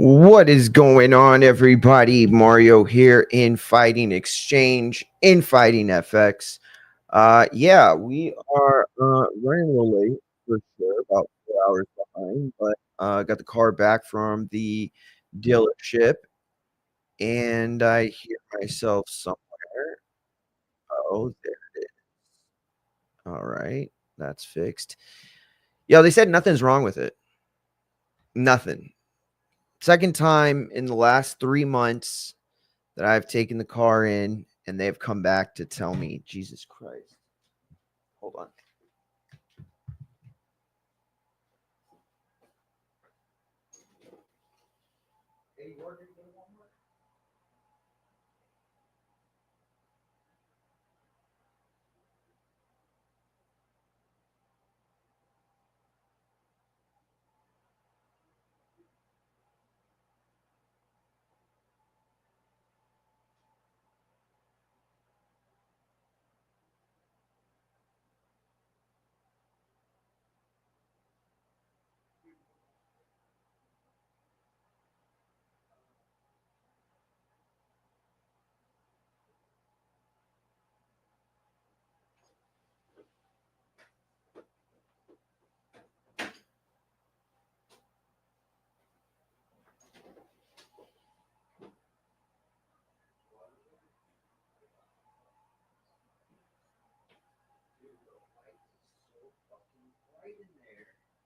What is going on, everybody? Mario here in Fighting Exchange, in Fighting FX. Yeah, we are running a little late for sure, about 4 hours behind, but got the car back from the dealership, and I hear myself somewhere. Oh, there it is. All right, that's fixed. Yeah, they said nothing's wrong with it. Nothing. Second time in the last 3 months that I've taken the car in and they've come back to tell me, Jesus Christ. Hold on. Hey,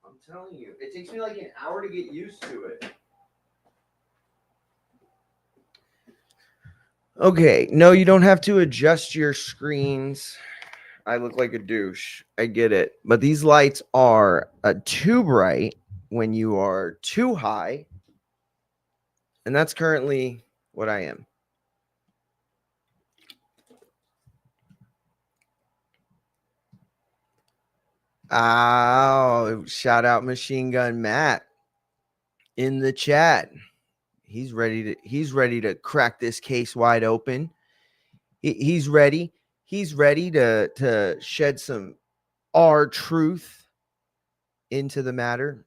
I'm telling you, it takes me like an hour to get used to it. Okay, no, you don't have to adjust your screens. I look like a douche. I get it. But these lights are too bright when you are too high. And that's currently what I am. Oh, shout out Machine Gun Matt in the chat. He's ready to crack this case wide open. He's ready. He's ready to shed some R truth into the matter.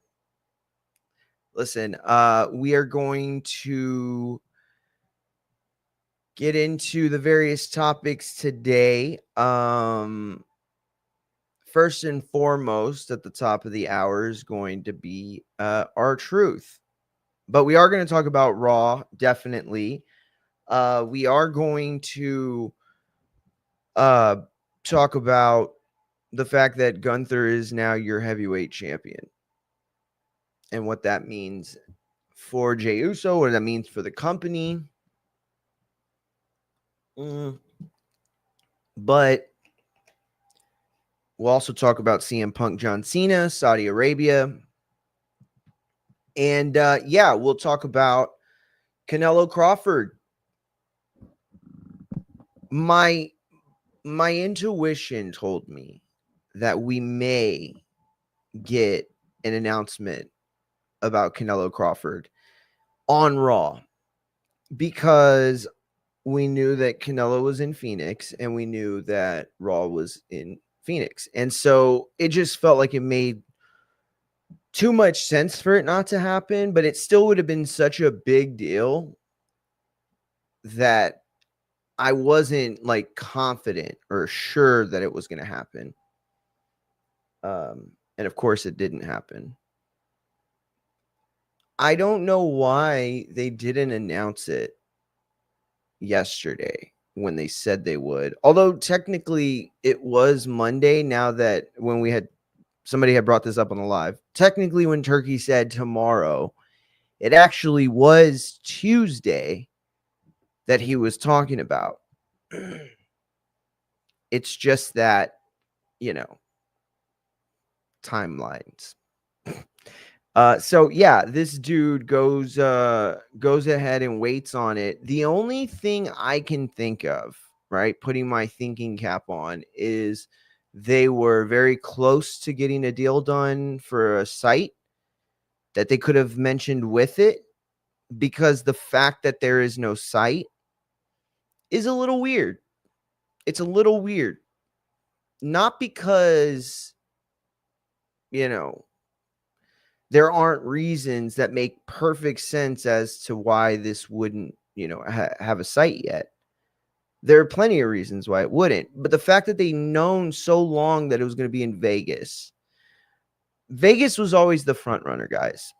Listen, we are going to get into the various topics today. First and foremost, at the top of the hour is going to be R truth. But we are going to talk about Raw, definitely. We are going to talk about the fact that Gunther is now your heavyweight champion and what that means for Jey Uso, what that means for the company. But we'll also talk about CM Punk, John Cena, Saudi Arabia. And yeah, we'll talk about Canelo Crawford. My intuition told me that we may get an announcement about Canelo Crawford on Raw because we knew that Canelo was in Phoenix and we knew that Raw was in Phoenix. And so it just felt like it made too much sense for it not to happen, but it still would have been such a big deal that I wasn't like confident or sure that it was going to happen. And of course it didn't happen. I don't know why they didn't announce it yesterday when they said they would. Although technically it was Monday, now that when we had somebody had brought this up on the live. Technically when Turkey said tomorrow, it actually was Tuesday that he was talking about. It's just that, you know, timelines. So yeah, this dude goes ahead and waits on it. The only thing I can think of, right, putting my thinking cap on, is they were very close to getting a deal done for a site that they could have mentioned with it, because the fact that there is no site is a little weird. It's a little weird. Not because, you know, there aren't reasons that make perfect sense as to why this wouldn't, have a site yet. There are plenty of reasons why it wouldn't, but the fact that they known so long that it was going to be in Vegas was always the front runner, guys.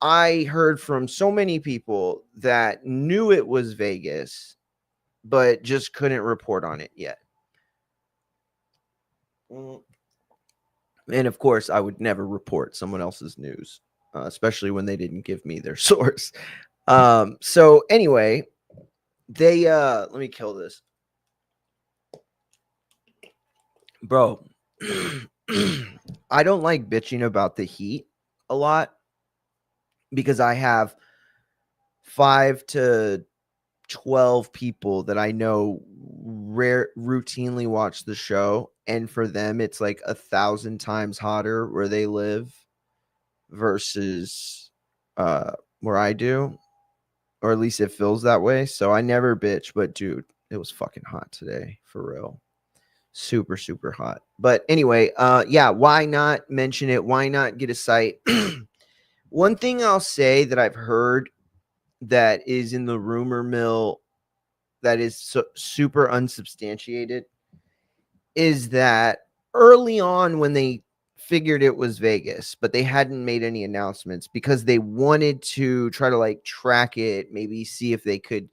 I heard from so many people that knew it was Vegas, but just couldn't report on it yet. And of course, I would never report someone else's news, especially when they didn't give me their source. So anyway, they let me kill this. Bro, I don't like bitching about the heat a lot because I have 5 to 12 people that I know routinely watch the show, and for them it's like 1,000 times hotter where they live versus where I do, or at least it feels that way. So I never bitch, but dude, it was fucking hot today, for real. Super, super hot. But anyway, yeah, why not mention it? Why not get a site? One thing I'll say that I've heard that is in the rumor mill that is super unsubstantiated is that early on when they figured it was Vegas, but they hadn't made any announcements because they wanted to try to like track it, maybe see if they could,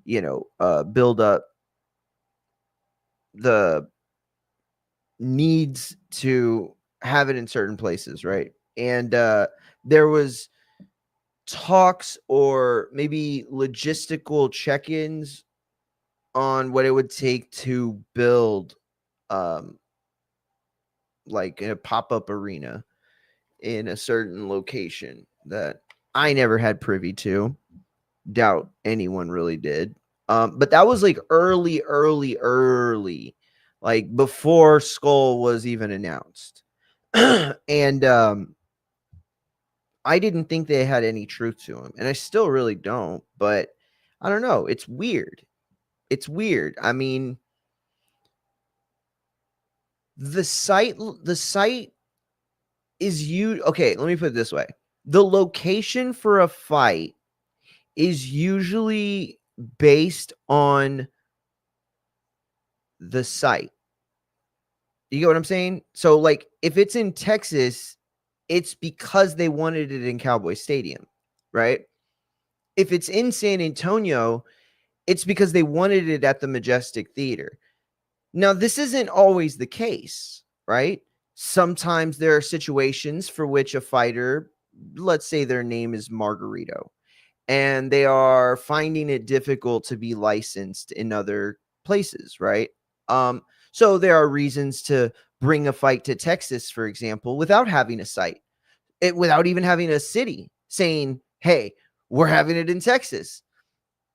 build up the needs to have it in certain places, right? And there was talks or maybe logistical check-ins on what it would take to build like a pop-up arena in a certain location that I never had privy to. Doubt anyone really did. But that was like early, like before Skull was even announced. And I didn't think they had any truth to him, and I still really don't, but I don't know. It's weird. It's weird. I mean, the site is you okay, let me put it this way. The location for a fight is usually based on the site. You get what I'm saying? So like if it's in Texas, it's because they wanted it in Cowboy Stadium, right? If it's in San Antonio, it's because they wanted it at the Majestic Theater. Now, this isn't always the case, right? Sometimes there are situations for which a fighter, let's say their name is Margarito, and they are finding it difficult to be licensed in other places, right? So there are reasons to bring a fight to Texas, for example, without having a site, without even having a city saying, hey, we're having it in Texas.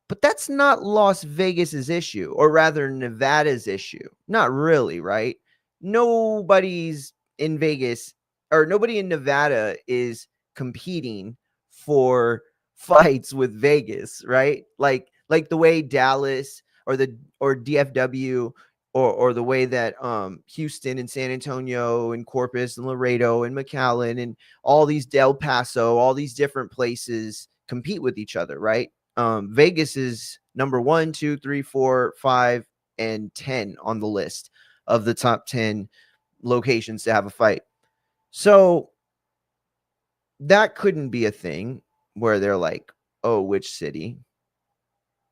But that's not Las Vegas's issue, or rather Nevada's issue. Not really, right? Nobody's in Vegas, or nobody in Nevada is competing for fights with Vegas, right? Like the way Dallas or DFW or the way that Houston and San Antonio and Corpus and Laredo and McAllen and all these Del Paso, all these different places compete with each other, right? Vegas is number 1, 2, 3, 4, 5, and 10 on the list of the top 10 locations to have a fight. So that couldn't be a thing where they're like, oh, which city?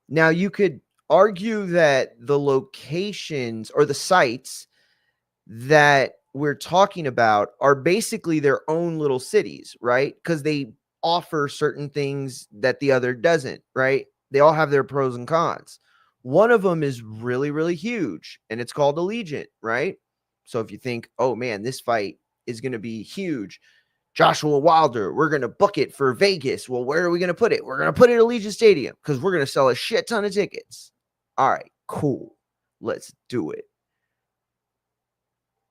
Now you could argue that the locations or the sites that we're talking about are basically their own little cities, right? Because they offer certain things that the other doesn't, right? They all have their pros and cons. One of them is really, really huge, and it's called Allegiant, right? So if you think, oh man, this fight is going to be huge, Joshua Wilder, we're going to book it for Vegas. Well, where are we going to put it? We're going to put it at Allegiant Stadium because we're going to sell a shit ton of tickets. All right, cool. Let's do it.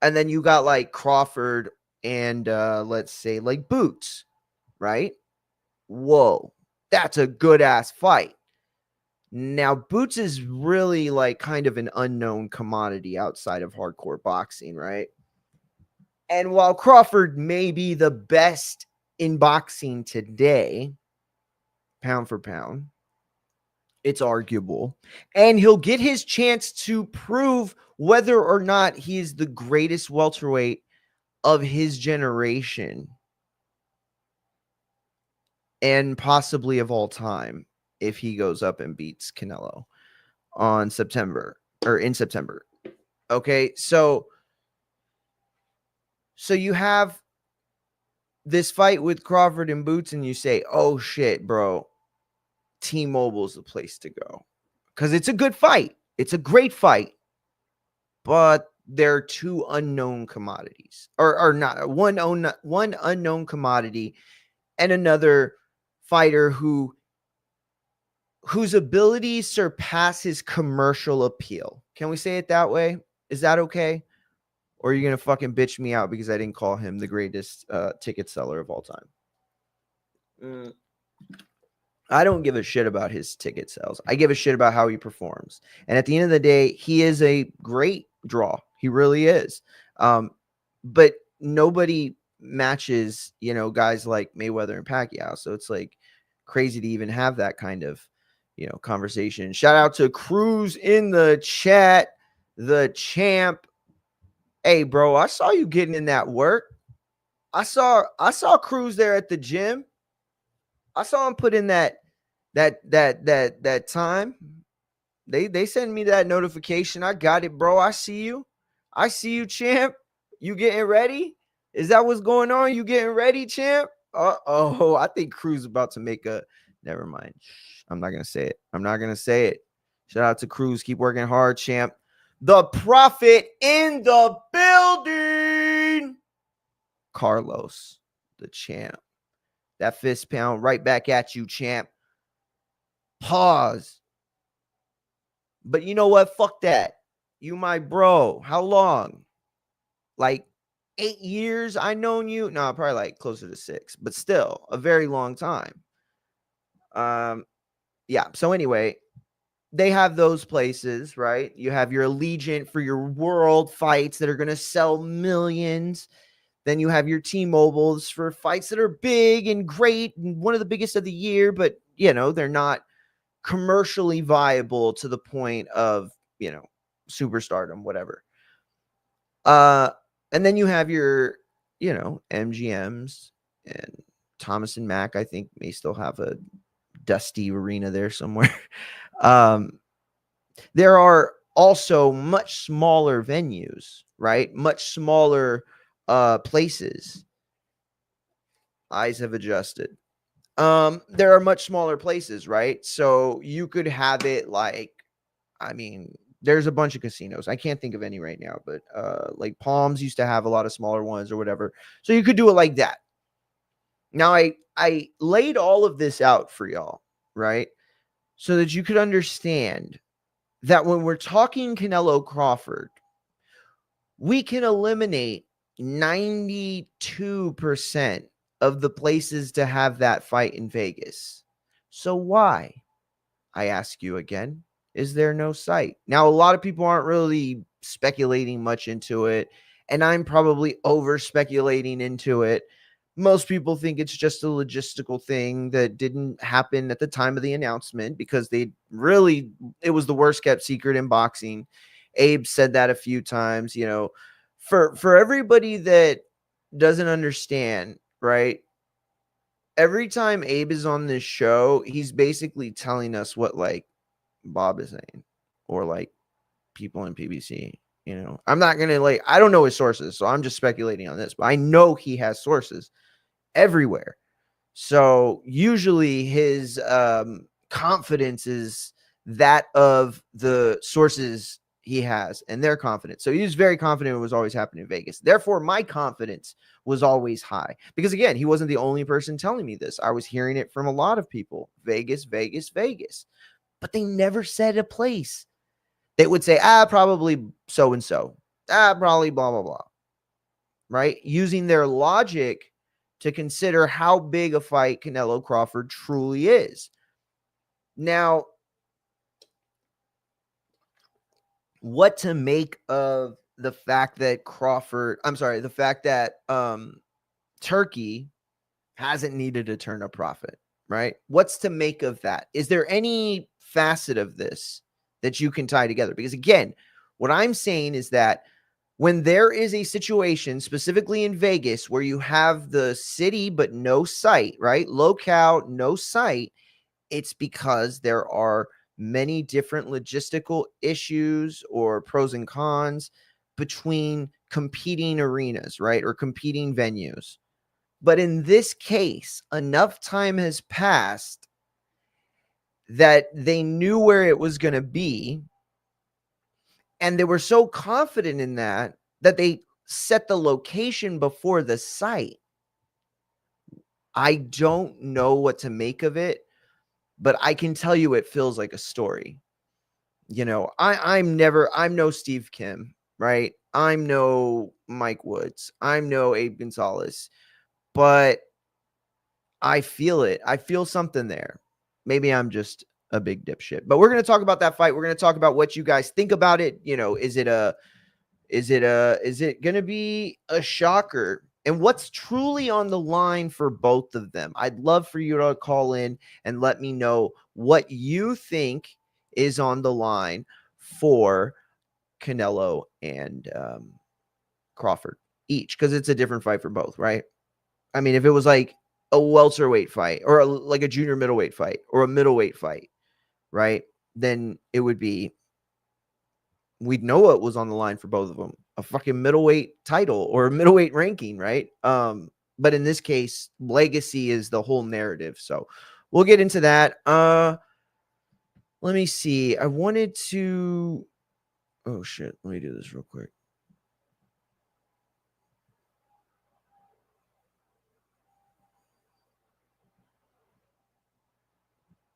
And then you got like Crawford and let's say like Boots, right? Whoa, that's a good ass fight. Now, Boots is really like kind of an unknown commodity outside of hardcore boxing, right? And while Crawford may be the best in boxing today, pound for pound, it's arguable. And he'll get his chance to prove whether or not he is the greatest welterweight of his generation and possibly of all time if he goes up and beats Canelo on September or in September. Okay, so you have this fight with Crawford and Boots, and you say, "Oh shit, bro, T-Mobile's the place to go," because it's a good fight. It's a great fight, but they're two unknown commodities, or not one unknown commodity, and another fighter whose abilities surpass his commercial appeal. Can we say it that way? Is that okay? Or are you going to fucking bitch me out because I didn't call him the greatest ticket seller of all time? I don't give a shit about his ticket sales. I give a shit about how he performs. And at the end of the day, he is a great draw. He really is. But nobody matches, guys like Mayweather and Pacquiao. So it's like crazy to even have that kind of, conversation. Shout out to Cruz in the chat, the champ. Hey, bro, I saw you getting in that work. I saw Cruz there at the gym. I saw him put in that time. They sent me that notification. I got it, bro. I see you. Champ. You getting ready? Is that what's going on? You getting ready, champ? Oh, I think Cruz is about to make a. Never mind. I'm not gonna say it. Shout out to Cruz. Keep working hard, champ. The prophet in the building. Carlos, the champ. That fist pound right back at you, champ. Pause. But you know what? Fuck that. You my bro. How long? Like 8 years I known you? No, probably like closer to 6, but still a very long time. Yeah. So anyway, they have those places, right? You have your Allegiant for your world fights that are going to sell millions. Then you have your T-Mobiles for fights that are big and great and one of the biggest of the year, but they're not commercially viable to the point of, superstardom, whatever. And then you have your, MGMs, and Thomas and Mack, I think, may still have a dusty arena there somewhere. There are also much smaller venues, right? Much smaller places. Eyes have adjusted. There are much smaller places, right? So you could have it like, there's a bunch of casinos. I can't think of any right now, but like Palms used to have a lot of smaller ones or whatever. So you could do it like that. Now I laid all of this out for y'all, right? So that you could understand that when we're talking Canelo Crawford, we can eliminate 92% of the places to have that fight in Vegas. So why? I ask you again, is there no site? Now, a lot of people aren't really speculating much into it, and I'm probably over speculating into it. Most people think it's just a logistical thing that didn't happen at the time of the announcement because it was the worst kept secret in boxing. Abe said that a few times, for everybody that doesn't understand, right? Every time Abe is on this show, he's basically telling us what like Bob is saying or like people in PBC. I'm not gonna I don't know his sources, so I'm just speculating on this, but I know he has sources everywhere. So usually his confidence is that of the sources he has and their confidence. So he was very confident it was always happening in Vegas. Therefore, my confidence was always high because, again, he wasn't the only person telling me this. I was hearing it from a lot of people. Vegas, Vegas, Vegas. But they never said a place. They would say, probably so-and-so. Probably blah, blah, blah. Right? Using their logic to consider how big a fight Canelo Crawford truly is. Now, what to make of the fact that Turkey hasn't needed to turn a profit, right? What's to make of that? Is there any facet of this that you can tie together? Because again, what I'm saying is that when there is a situation, specifically in Vegas, where you have the city but no site, right? Locale, no site, it's because there are many different logistical issues or pros and cons between competing arenas, right? Or competing venues. But in this case, enough time has passed that they knew where it was going to be. And they were so confident in that they set the location before the site. I don't know what to make of it, but I can tell you it feels like a story. You know, I'm no Steve Kim, right? I'm no Mike Woods. I'm no Abe Gonzalez, but I feel it. I feel something there. Maybe I'm just a big dipshit, but we're going to talk about that fight. We're going to talk about what you guys think about it. You know, is it going to be a shocker? And what's truly on the line for both of them? I'd love for you to call in and let me know what you think is on the line for Canelo and Crawford each, because it's a different fight for both, right? I mean, if it was like a welterweight fight or like a junior middleweight fight or a middleweight fight, right? Then it would be, we'd know what was on the line for both of them, a fucking middleweight title or a middleweight ranking, right? But in this case, legacy is the whole narrative. So we'll get into that. Let me see. I wanted to, oh shit, let me do this real quick.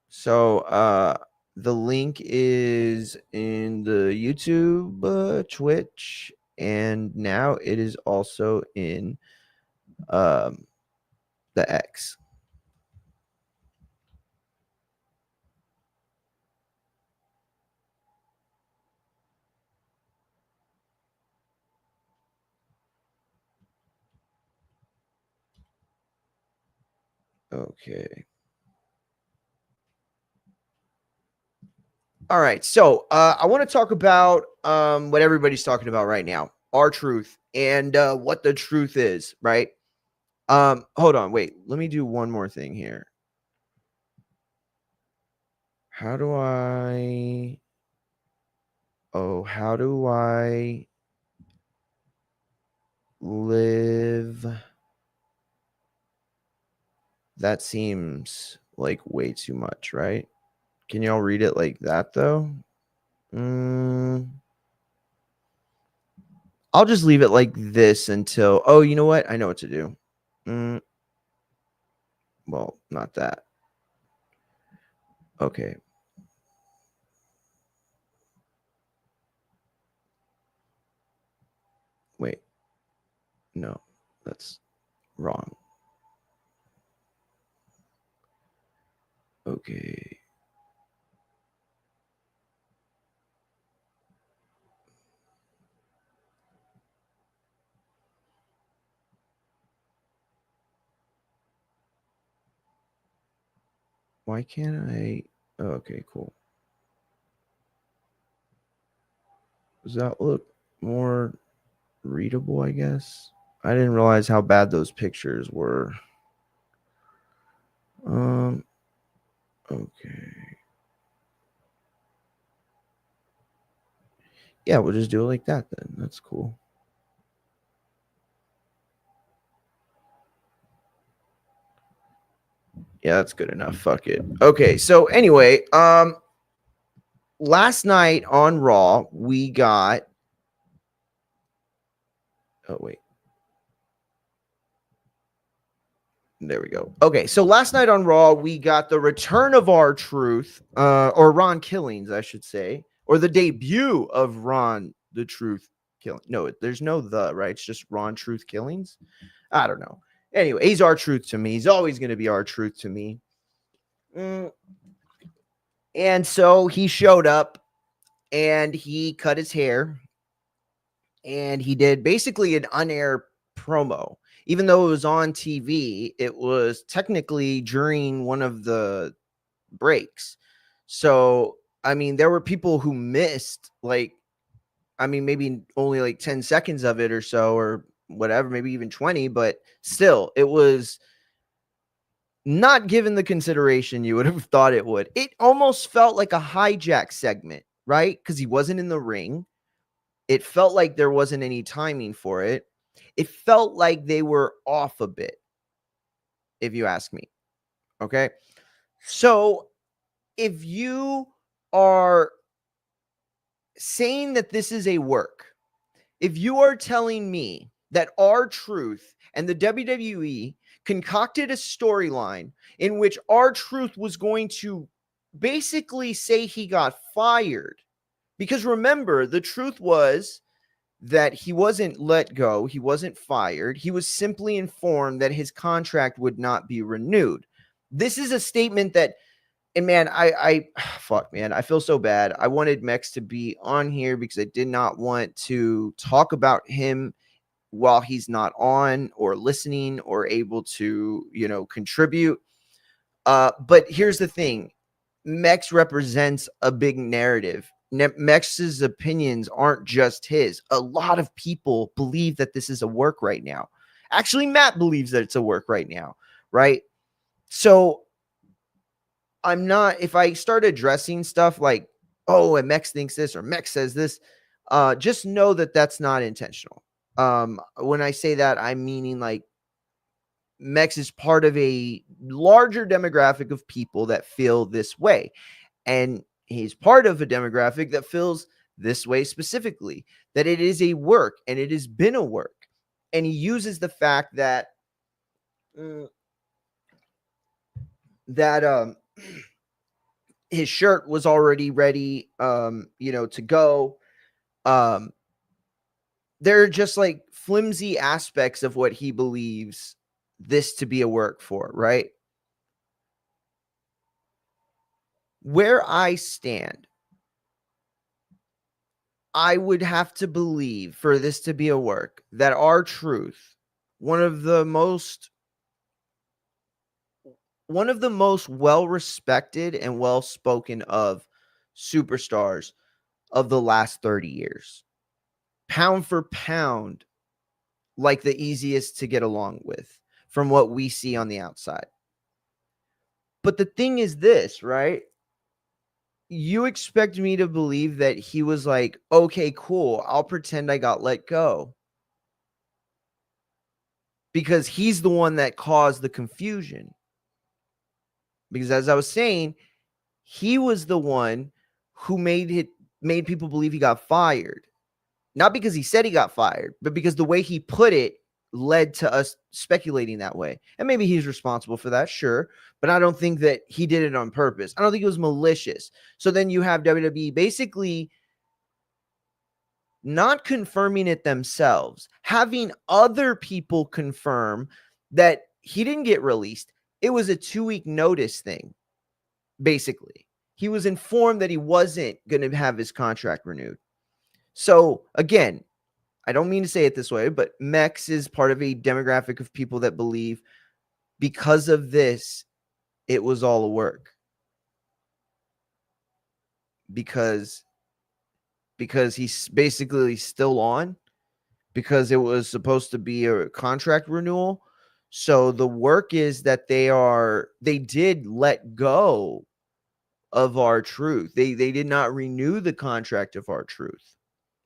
So the link is in the YouTube, Twitch, and now it is also in the X. Okay. All right. So I want to talk about what everybody's talking about right now, our truth, and what the truth is, right? Hold on, wait. Let me do one more thing here. How do I live? That seems like way too much, right? Can y'all read it like that though? I'll just leave it like this until, oh, you know what? I know what to do. Well, not that. Okay. Wait. No, that's wrong. Okay. Why can't I? Oh, okay, cool. Does that look more readable, I guess? I didn't realize how bad those pictures were. Okay. Yeah, we'll just do it like that then. That's cool. Yeah, that's good enough. Fuck it. Okay, so anyway, last night on Raw, we got, oh wait. There we go. Okay, so last night on Raw, we got the return of R-Truth, or Ron Killings, I should say, or the debut of Ron the Truth Killing. No, there's no the, right? It's just Ron Truth Killings. I don't know. Anyway, he's R-Truth to me. He's always going to be R-Truth to me. And so he showed up and he cut his hair and he did basically an on-air promo. Even though it was on TV, it was technically during one of the breaks. So, I mean, there were people who missed, like, I mean, maybe only like 10 seconds of it or so, or whatever, maybe even 20, but still, it was not given the consideration you would have thought it would. It almost felt like a hijack segment, right? Because he wasn't in the ring. It felt like there wasn't any timing for it. It felt like they were off a bit, if you ask me. Okay. So if you are saying that this is a work, if you are telling me that R-Truth and the WWE concocted a storyline in which R-Truth was going to basically say he got fired, because remember, the truth was that he wasn't let go, he wasn't fired, he was simply informed that his contract would not be renewed. This is a statement that, and man, I fuck, man, I feel so bad. I wanted Mex to be on here because I did not want to talk about him while he's not on or listening or able to, contribute. But here's the thing. Mex represents a big narrative. Mex's opinions aren't just his. A lot of people believe that this is a work right now. Actually, Matt believes that it's a work right now, right? So I'm not, if I start addressing stuff like, oh, and Mex thinks this or Mex says this, just know that that's not intentional. When I say that, I'm meaning like Mex is part of a larger demographic of people that feel this way. And he's part of a demographic that feels this way specifically, that it is a work and it has been a work. And he uses the fact that, that, his shirt was already ready, to go. They're just like flimsy aspects of what he believes this to be a work for, right? Where I stand, I would have to believe for this to be a work that R-Truth, one of the most well respected and well spoken of superstars of the last 30 years, pound for pound, like the easiest to get along with from what we see on the outside. But the thing is this, right? You expect me to believe that he was like, okay, cool, I'll pretend I got let go, because he's the one that caused the confusion. Because as I was saying, he was the one who made people believe he got fired. Not because he said he got fired, but because the way he put it led to us speculating that way. And maybe he's responsible for that, sure. But I don't think that he did it on purpose. I don't think it was malicious. So then you have WWE basically not confirming it themselves, having other people confirm that he didn't get released. It was a 2-week notice thing, basically. He was informed that he wasn't going to have his contract renewed. So again, I don't mean to say it this way, but Mex is part of a demographic of people that believe because of this, it was all a work. Because he's basically still on, because it was supposed to be a contract renewal. So the work is that they did let go of R-Truth. They did not renew the contract of R-Truth.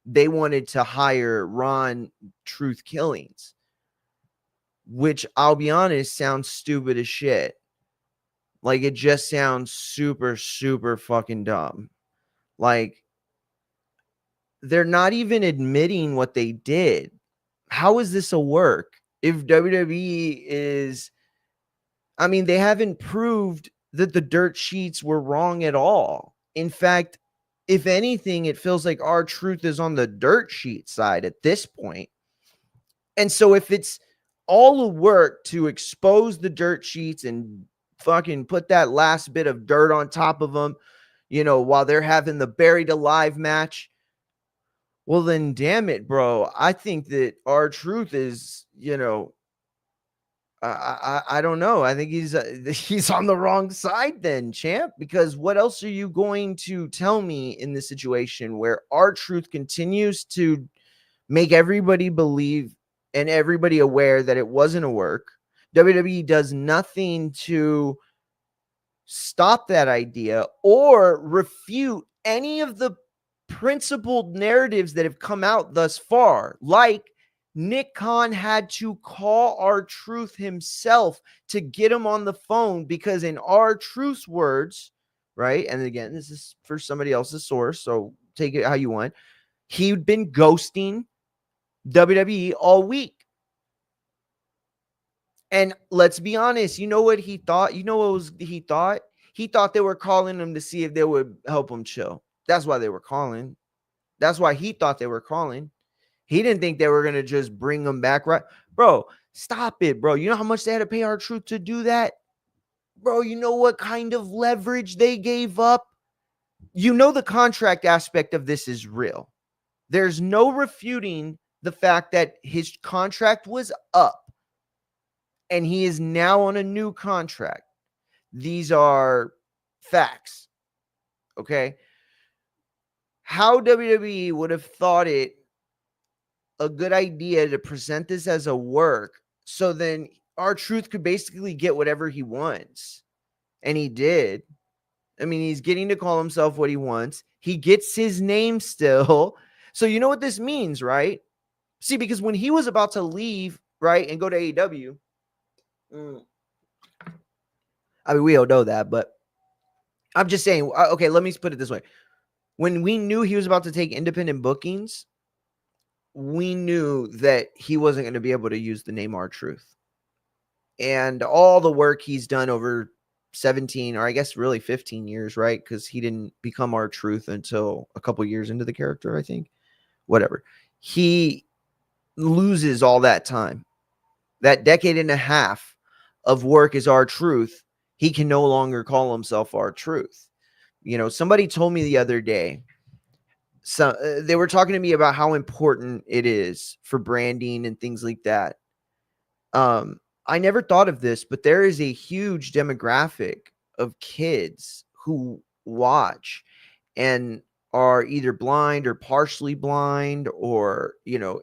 They wanted to hire Ron Truth Killings, which I'll be honest, sounds stupid as shit. Like, it just sounds super, super fucking dumb. Like, they're not even admitting what they did. How is this a work? If WWE is, I mean, they haven't proved that the dirt sheets were wrong at all. In fact, if anything, it feels like R-Truth is on the dirt sheet side at this point. And so if it's all the work to expose the dirt sheets and fucking put that last bit of dirt on top of them, while they're having the buried alive match, well, then damn it, bro. I think that R-Truth is, I don't know. I think he's on the wrong side then, champ. Because what else are you going to tell me in this situation where our truth continues to make everybody believe and everybody aware that it wasn't a work? WWE does nothing to stop that idea or refute any of the principled narratives that have come out thus far. Like Nick Khan had to call R-Truth himself to get him on the phone because, in R-Truth's words, right? And again, this is for somebody else's source, so take it how you want. He'd been ghosting WWE all week. And let's be honest, you know what he thought? You know what he thought? He thought they were calling him to see if they would help him chill. That's why they were calling. That's why he thought they were calling. He didn't think they were going to just bring him back, right? Bro, stop it, bro. You know how much they had to pay R-Truth to do that? Bro, you know what kind of leverage they gave up? You know the contract aspect of this is real. There's no refuting the fact that his contract was up and he is now on a new contract. These are facts. Okay. How WWE would have thought it a good idea to present this as a work so then R-Truth could basically get whatever he wants. And he did. I mean, he's getting to call himself what he wants. He gets his name still. So you know what this means, right? See, because when he was about to leave, right, and go to AEW, I mean, we don't know that, but I'm just saying, okay, let me put it this way. When we knew he was about to take independent bookings, we knew that he wasn't going to be able to use the name R-Truth. And all the work he's done over 17, or I guess really 15 years, right? Because he didn't become R-Truth until a couple years into the character, I think. Whatever. He loses all that time. That decade and a half of work as R-Truth, he can no longer call himself R-Truth. You know, somebody told me the other day, they were talking to me about how important it is for branding and things like that. I never thought of this, but there is a huge demographic of kids who watch and are either blind or partially blind, or, you know,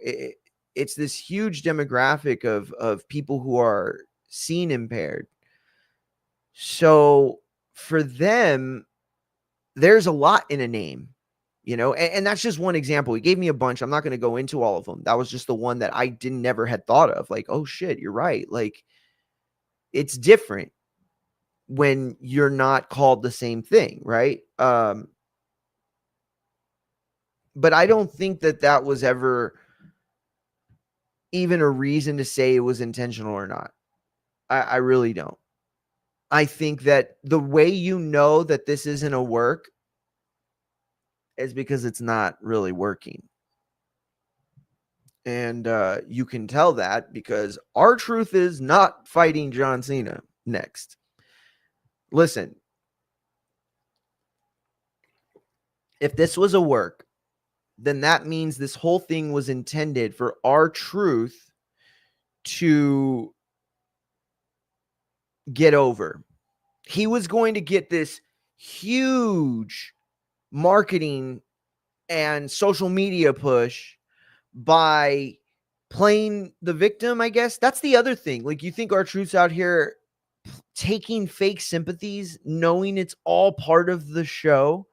it's this huge demographic of people who are seeing impaired. So for them, there's a lot in a name, you know, and that's just one example. He gave me a bunch. I'm not going to go into all of them. That was just the one that I never had thought of. Like, oh shit, you're right. Like, it's different when you're not called the same thing, right? But I don't think that was ever even a reason to say it was intentional or not. I really don't. I think that the way you know that this isn't a work is because it's not really working. And you can tell that because R-Truth is not fighting John Cena next. Listen, if this was a work, then that means this whole thing was intended for R-Truth to get over. He was going to get this huge marketing and social media push by playing the victim, I guess. That's the other thing. Like, you think R-Truth's out here taking fake sympathies, knowing it's all part of the show?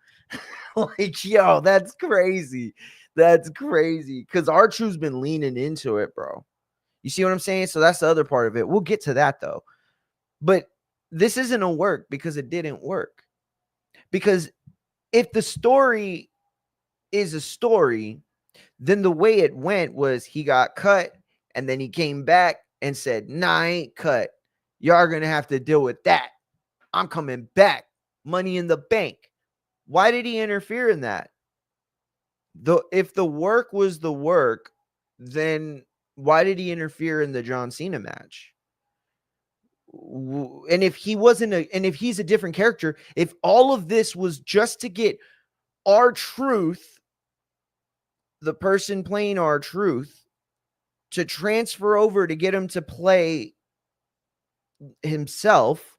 Like, yo, that's crazy. That's crazy. Because R-Truth's been leaning into it, bro. You see what I'm saying? So that's the other part of it. We'll get to that, though. But this isn't a work because it didn't work. Because if the story is a story, then the way it went was he got cut and then he came back and said, nah, I ain't cut. Y'all are going to have to deal with that. I'm coming back. Money in the bank. Why did he interfere in that? If the work was the work, then why did he interfere in the John Cena match? And if he wasn't and if he's a different character, if all of this was just to get R-Truth, the person playing R-Truth, to transfer over to get him to play himself,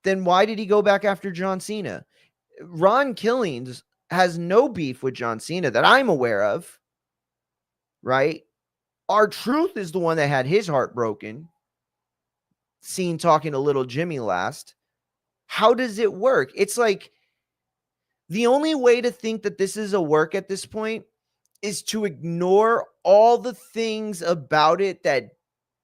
then why did he go back after John Cena? Ron Killings has no beef with John Cena that I'm aware of, right? R-Truth is the one that had his heart broken, seen talking to little Jimmy last. How does it work? It's like the only way to think that this is a work at this point is to ignore all the things about it that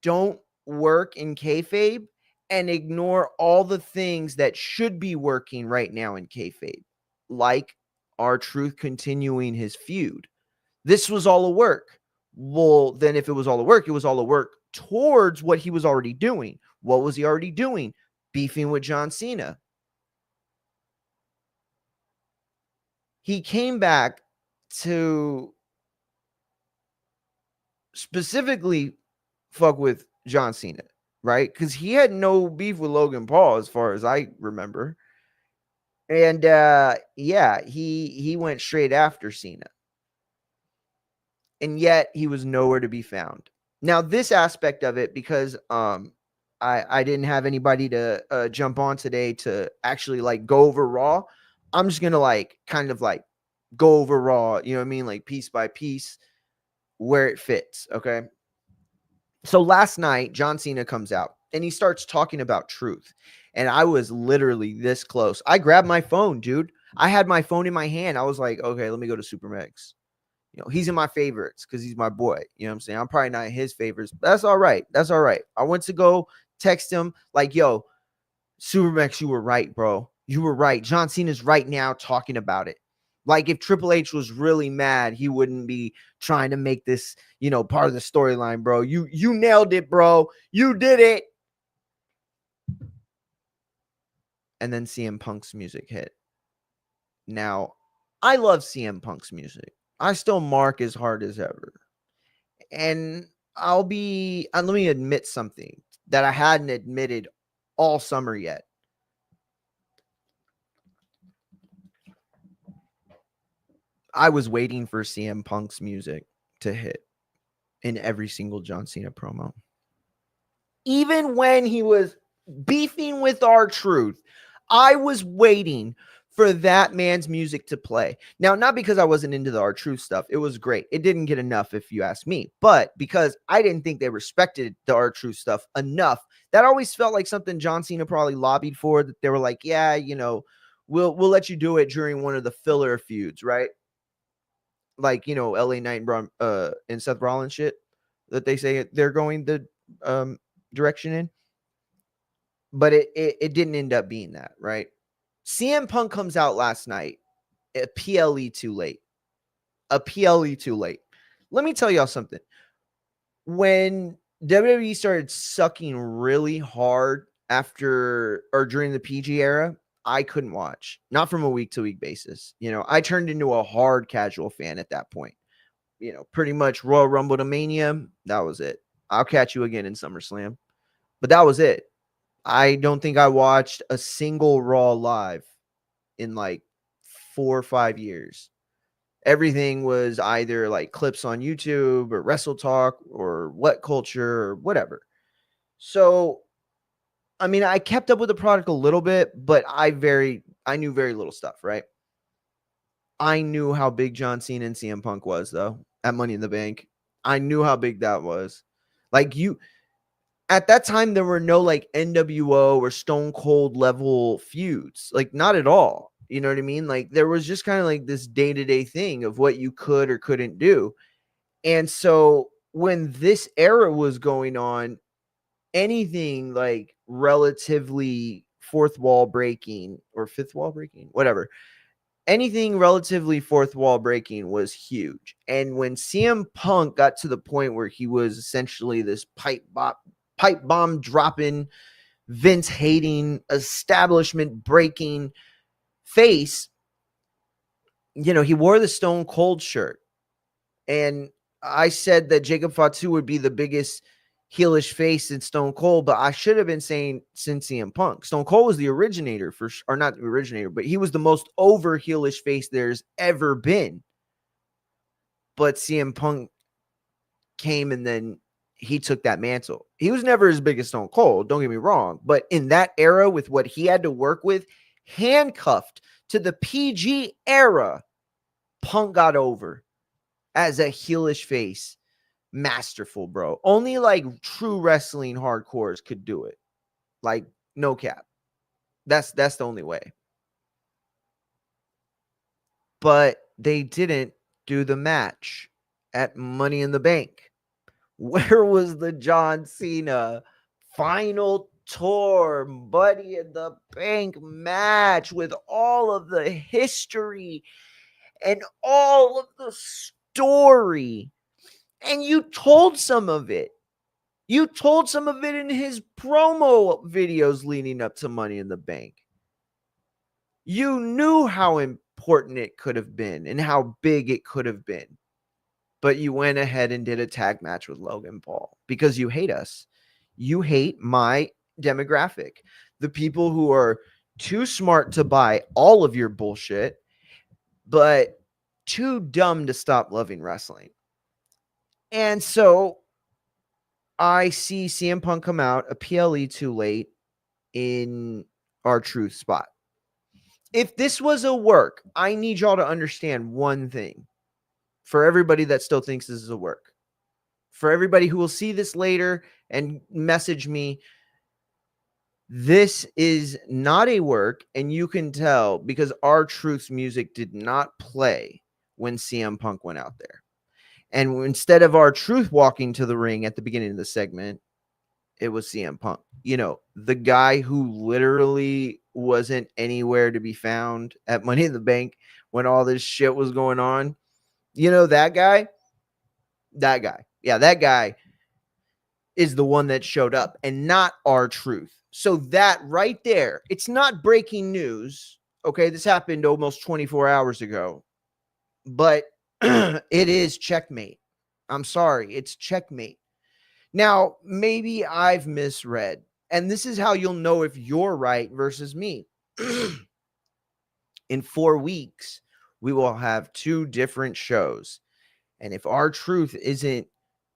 don't work in kayfabe and ignore all the things that should be working right now in kayfabe, like R-Truth continuing his feud. This was all a work. Well, then if it was all a work, it was all a work towards what he was already doing. What was he already doing? Beefing with John Cena. He came back to specifically fuck with John Cena, right? Because he had no beef with Logan Paul, as far as I remember. And yeah, he went straight after Cena. And yet he was nowhere to be found. Now, this aspect of it, because I didn't have anybody to jump on today to actually like go over Raw, I'm just gonna like kind of like go over Raw, you know what I mean, like piece by piece where it fits. Okay. So last night, John Cena comes out and he starts talking about truth. And I was literally this close. I grabbed my phone, dude. I had my phone in my hand. I was like, okay, let me go to Supermax. You know, he's in my favorites because he's my boy. You know what I'm saying? I'm probably not in his favorites, but that's all right. That's all right. I went to go text him like, yo, Supermax, you were right, bro. You were right. John Cena's right now talking about it. Like if Triple H was really mad, he wouldn't be trying to make this, you know, part of the storyline, bro. You nailed it, bro. You did it. And then CM Punk's music hit. Now, I love CM Punk's music. I still mark as hard as ever. And let me admit something that I hadn't admitted all summer yet. I was waiting for CM Punk's music to hit in every single John Cena promo. Even when he was beefing with R-Truth, I was waiting for that man's music to play. Now, not because I wasn't into the R-Truth stuff. It was great. It didn't get enough, if you ask me. But because I didn't think they respected the R-Truth stuff enough, that always felt like something John Cena probably lobbied for. That they were like, yeah, you know, we'll let you do it during one of the filler feuds, right? Like, you know, LA Knight and Seth Rollins shit that they say they're going the direction in. But it didn't end up being that, right? CM Punk comes out last night, a PLE too late. A PLE too late. Let me tell y'all something. When WWE started sucking really hard after or during the PG era, I couldn't watch. Not from a week to week basis. You know, I turned into a hard casual fan at that point. You know, pretty much Royal Rumble to Mania, that was it. I'll catch you again in SummerSlam. But that was it. I don't think I watched a single Raw live in like 4 or 5 years. Everything was either like clips on YouTube or Wrestle Talk or What Culture or whatever. So, I mean, I kept up with the product a little bit, but I knew very little stuff, right? I knew how big John Cena and CM Punk was, though, at Money in the Bank. I knew how big that was. Like, at that time, there were no like NWO or Stone Cold level feuds. Like, not at all. You know what I mean? Like, there was just kind of like this day-to-day thing of what you could or couldn't do. And so when this era was going on, anything like relatively fourth wall breaking or fifth wall breaking, whatever, anything relatively fourth wall breaking was huge. And when CM Punk got to the point where he was essentially this pipe bomb dropping, Vince hating, establishment breaking face, you know, he wore the Stone Cold shirt. And I said that Jacob Fatu would be the biggest heelish face in Stone Cold, but I should have been saying since CM Punk. Stone Cold was the originator or not the originator, but he was the most over heelish face there's ever been. But CM Punk came and then he took that mantle. He was never as big as Stone Cold, don't get me wrong, but in that era with what he had to work with, handcuffed to the PG era, Punk got over as a heelish face. Masterful, bro. Only like true wrestling hardcores could do it. Like, no cap. That's the only way. But they didn't do the match at Money in the Bank. Where was the John Cena final tour Money in the Bank match with all of the history and all of the story? And you told some of it. You told some of it in his promo videos leading up to Money in the Bank. You knew how important it could have been and how big it could have been. But you went ahead and did a tag match with Logan Paul because you hate us. You hate my demographic, the people who are too smart to buy all of your bullshit, but too dumb to stop loving wrestling. And so I see CM Punk come out a PLE too late in R-Truth spot. If this was a work, I need y'all to understand one thing for everybody that still thinks this is a work. For everybody who will see this later and message me, this is not a work, and you can tell because R-Truth's music did not play when CM Punk went out there. And instead of R-Truth walking to the ring at the beginning of the segment, it was CM Punk. You know, the guy who literally wasn't anywhere to be found at Money in the Bank when all this shit was going on. You know, that guy? That guy. Yeah, that guy is the one that showed up and not R-Truth. So that right there, it's not breaking news. Okay, this happened almost 24 hours ago, but it is checkmate. I'm sorry, it's checkmate. Now, maybe I've misread, and this is how you'll know if you're right versus me. In 4 weeks, we will have 2 different shows. And if R-Truth isn't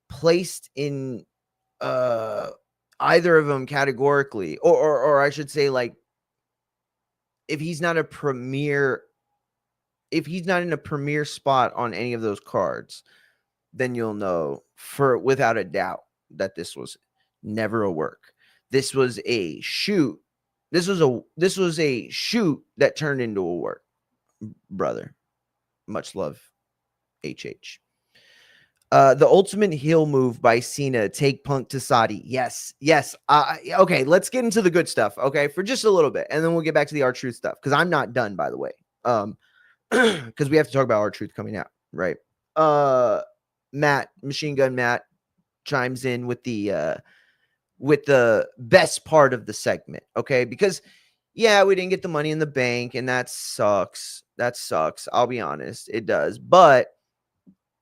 placed in either of them categorically, or I should say, like, if he's not in a premier spot on any of those cards, then you'll know without a doubt that this was never a work. This was a shoot. This was a shoot that turned into a work, brother. Much love, HH. The ultimate heel move by Cena, take Punk to Saudi. Yes. Okay, let's get into the good stuff, okay, for just a little bit, and then we'll get back to the R-Truth stuff, because I'm not done, by the way. Because we have to talk about R-Truth coming out, right? Matt, Machine Gun Matt, chimes in with the best part of the segment, okay? Because, yeah, we didn't get the Money in the Bank, and that sucks. I'll be honest, it does. But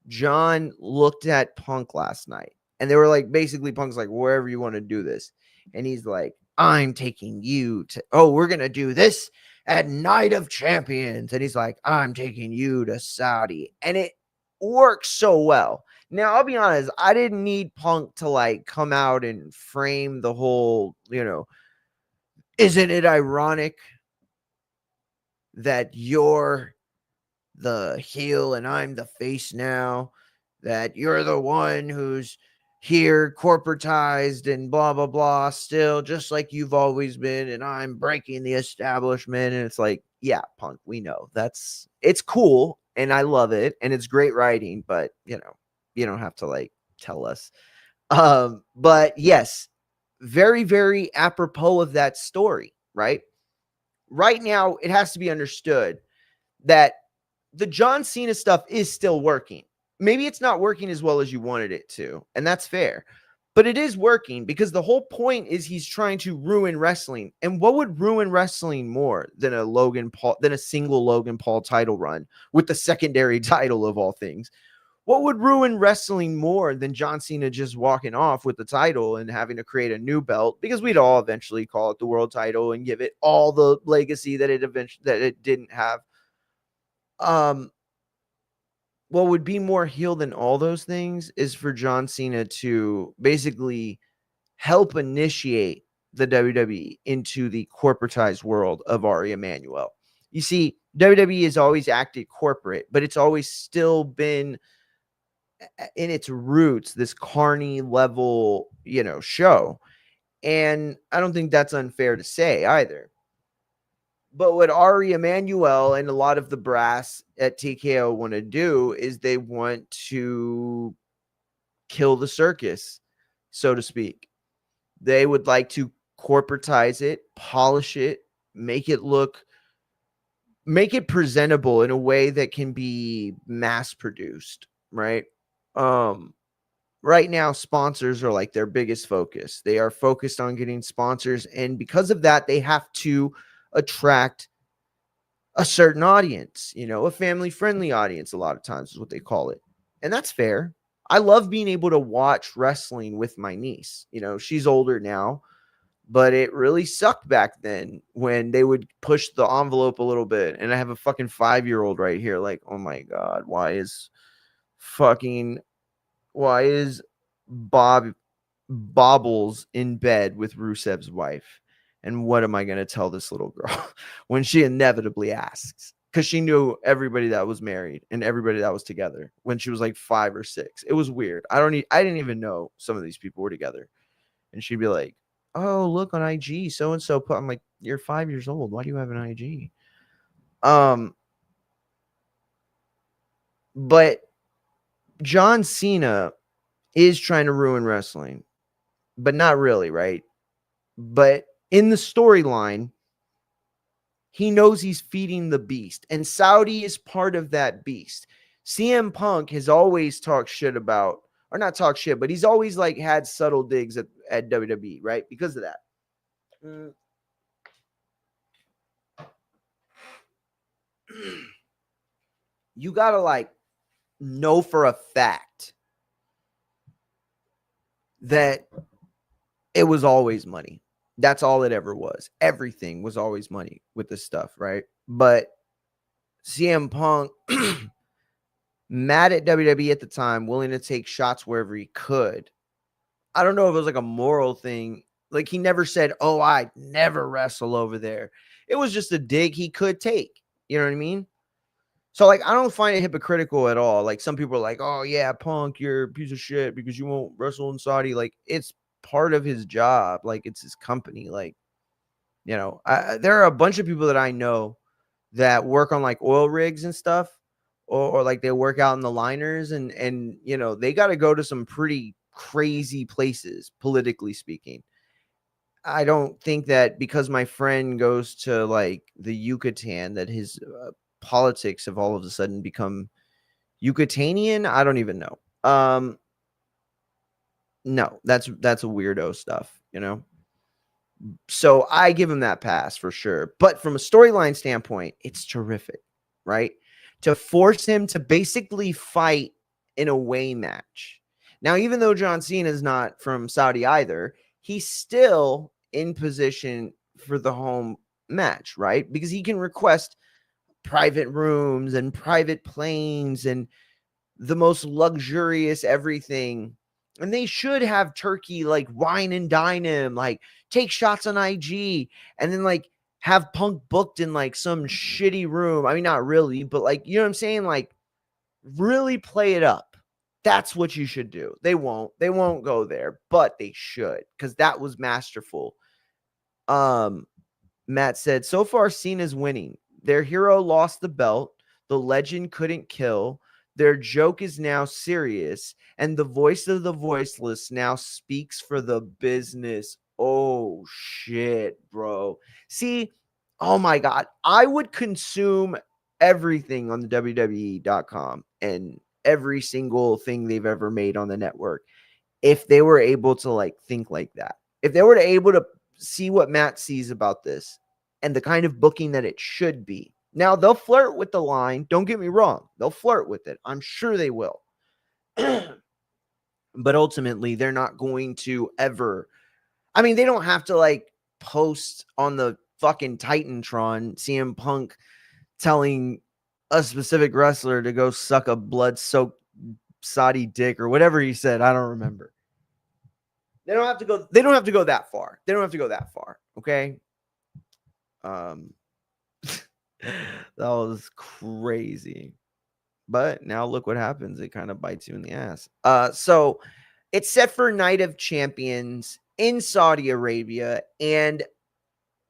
John looked at Punk last night, and they were like, basically, Punk's like, wherever you want to do this. And he's like, I'm taking you to, we're going to do this at Night of Champions. And he's like, I'm taking you to Saudi. And it works so well. Now, I'll be honest, I didn't need Punk to like come out and frame the whole, isn't it ironic that you're the heel and I'm the face now, that you're the one who's here corporatized and blah blah blah still just like you've always been, and I'm breaking the establishment. And it's like, yeah, Punk, we know it's cool and I love it and it's great writing, but you don't have to like tell us. But yes, very very apropos of that story, right now, it has to be understood that the John Cena stuff is still working. Maybe it's not working as well as you wanted it to, and that's fair. But it is working because the whole point is he's trying to ruin wrestling. And what would ruin wrestling more than a single Logan Paul title run with the secondary title of all things? What would ruin wrestling more than John Cena just walking off with the title and having to create a new belt? Because we'd all eventually call it the world title and give it all the legacy that it didn't have. what would be more heel than all those things is for John Cena to basically help initiate the WWE into the corporatized world of Ari Emanuel. You see, WWE has always acted corporate, but it's always still been in its roots this carny level, show. And I don't think that's unfair to say either. But what Ari Emanuel and a lot of the brass at TKO want to do is they want to kill the circus, so to speak. They would like to corporatize it, polish it, make it presentable in a way that can be mass produced, right? Um right now sponsors are like their biggest focus. They are focused on getting sponsors, and because of that they have to attract a certain audience, a family friendly audience, a lot of times is what they call it. And that's fair. I love being able to watch wrestling with my niece. She's older now, but it really sucked back then when they would push the envelope a little bit. And I have a fucking 5-year-old right here. Like, oh my God, fucking, why is Bob Bobbles in bed with Rusev's wife? And what am I going to tell this little girl when she inevitably asks? Because she knew everybody that was married and everybody that was together when she was like 5 or 6. It was weird. I didn't even know some of these people were together. And she'd be like, "Oh, look on IG, so and so put." I'm like, "You're 5 years old. Why do you have an IG?" But John Cena is trying to ruin wrestling, but not really, right? But in the storyline, he knows he's feeding the beast, and Saudi is part of that beast. CM Punk has always talked shit about, or not talk shit, but he's always like had subtle digs at WWE, right? Because of that. You gotta like know for a fact that it was always money. That's all it ever was. Everything was always money with this stuff, right? But CM Punk, mad at WWE at the time, willing to take shots wherever he could. I don't know if it was like a moral thing. Like he never said, "Oh, I never wrestle over there." It was just a dig he could take. You know what I mean? So like I don't find it hypocritical at all. Like some people are like, "Oh yeah, Punk, you're a piece of shit because you won't wrestle in Saudi." Like it's part of his job. Like it's his company. Like, there are a bunch of people that I know that work on like oil rigs and stuff, or like they work out in the liners, and they got to go to some pretty crazy places, politically speaking. I don't think that because my friend goes to like the Yucatan that his politics have all of a sudden become Yucatanian. I don't even know. No, that's a weirdo stuff. So I give him that pass for sure. But from a storyline standpoint, it's terrific, right? To force him to basically fight in a away match. Now, even though John Cena is not from Saudi either, he's still in position for the home match, right? Because he can request private rooms and private planes and the most luxurious everything. And they should have Turkey like wine and dine him, like take shots on IG, and then like have Punk booked in like some shitty room. I mean, not really, but like, you know what I'm saying? Like, really play it up. That's what you should do. They won't go there, but they should, because that was masterful. Matt said, so far, Cena's winning. Their hero lost the belt. The legend couldn't kill. Their joke is now serious. And the voice of the voiceless now speaks for the business. Oh, shit, bro. See, oh my God. I would consume everything on the WWE.com and every single thing they've ever made on the network if they were able to like think like that. If they were able to see what Matt sees about this and the kind of booking that it should be. Now, they'll flirt with the line. Don't get me wrong. They'll flirt with it. I'm sure they will. But ultimately, they're not going to ever. I mean, they don't have to like post on the fucking Titantron CM Punk telling a specific wrestler to go suck a blood-soaked Saudi dick or whatever he said. I don't remember. They don't have to go. They don't have to go that far. They don't have to go that far. Okay. Um, that was crazy. But now look what happens. It kind of bites you in the ass. So it's set for Night of Champions in Saudi Arabia, and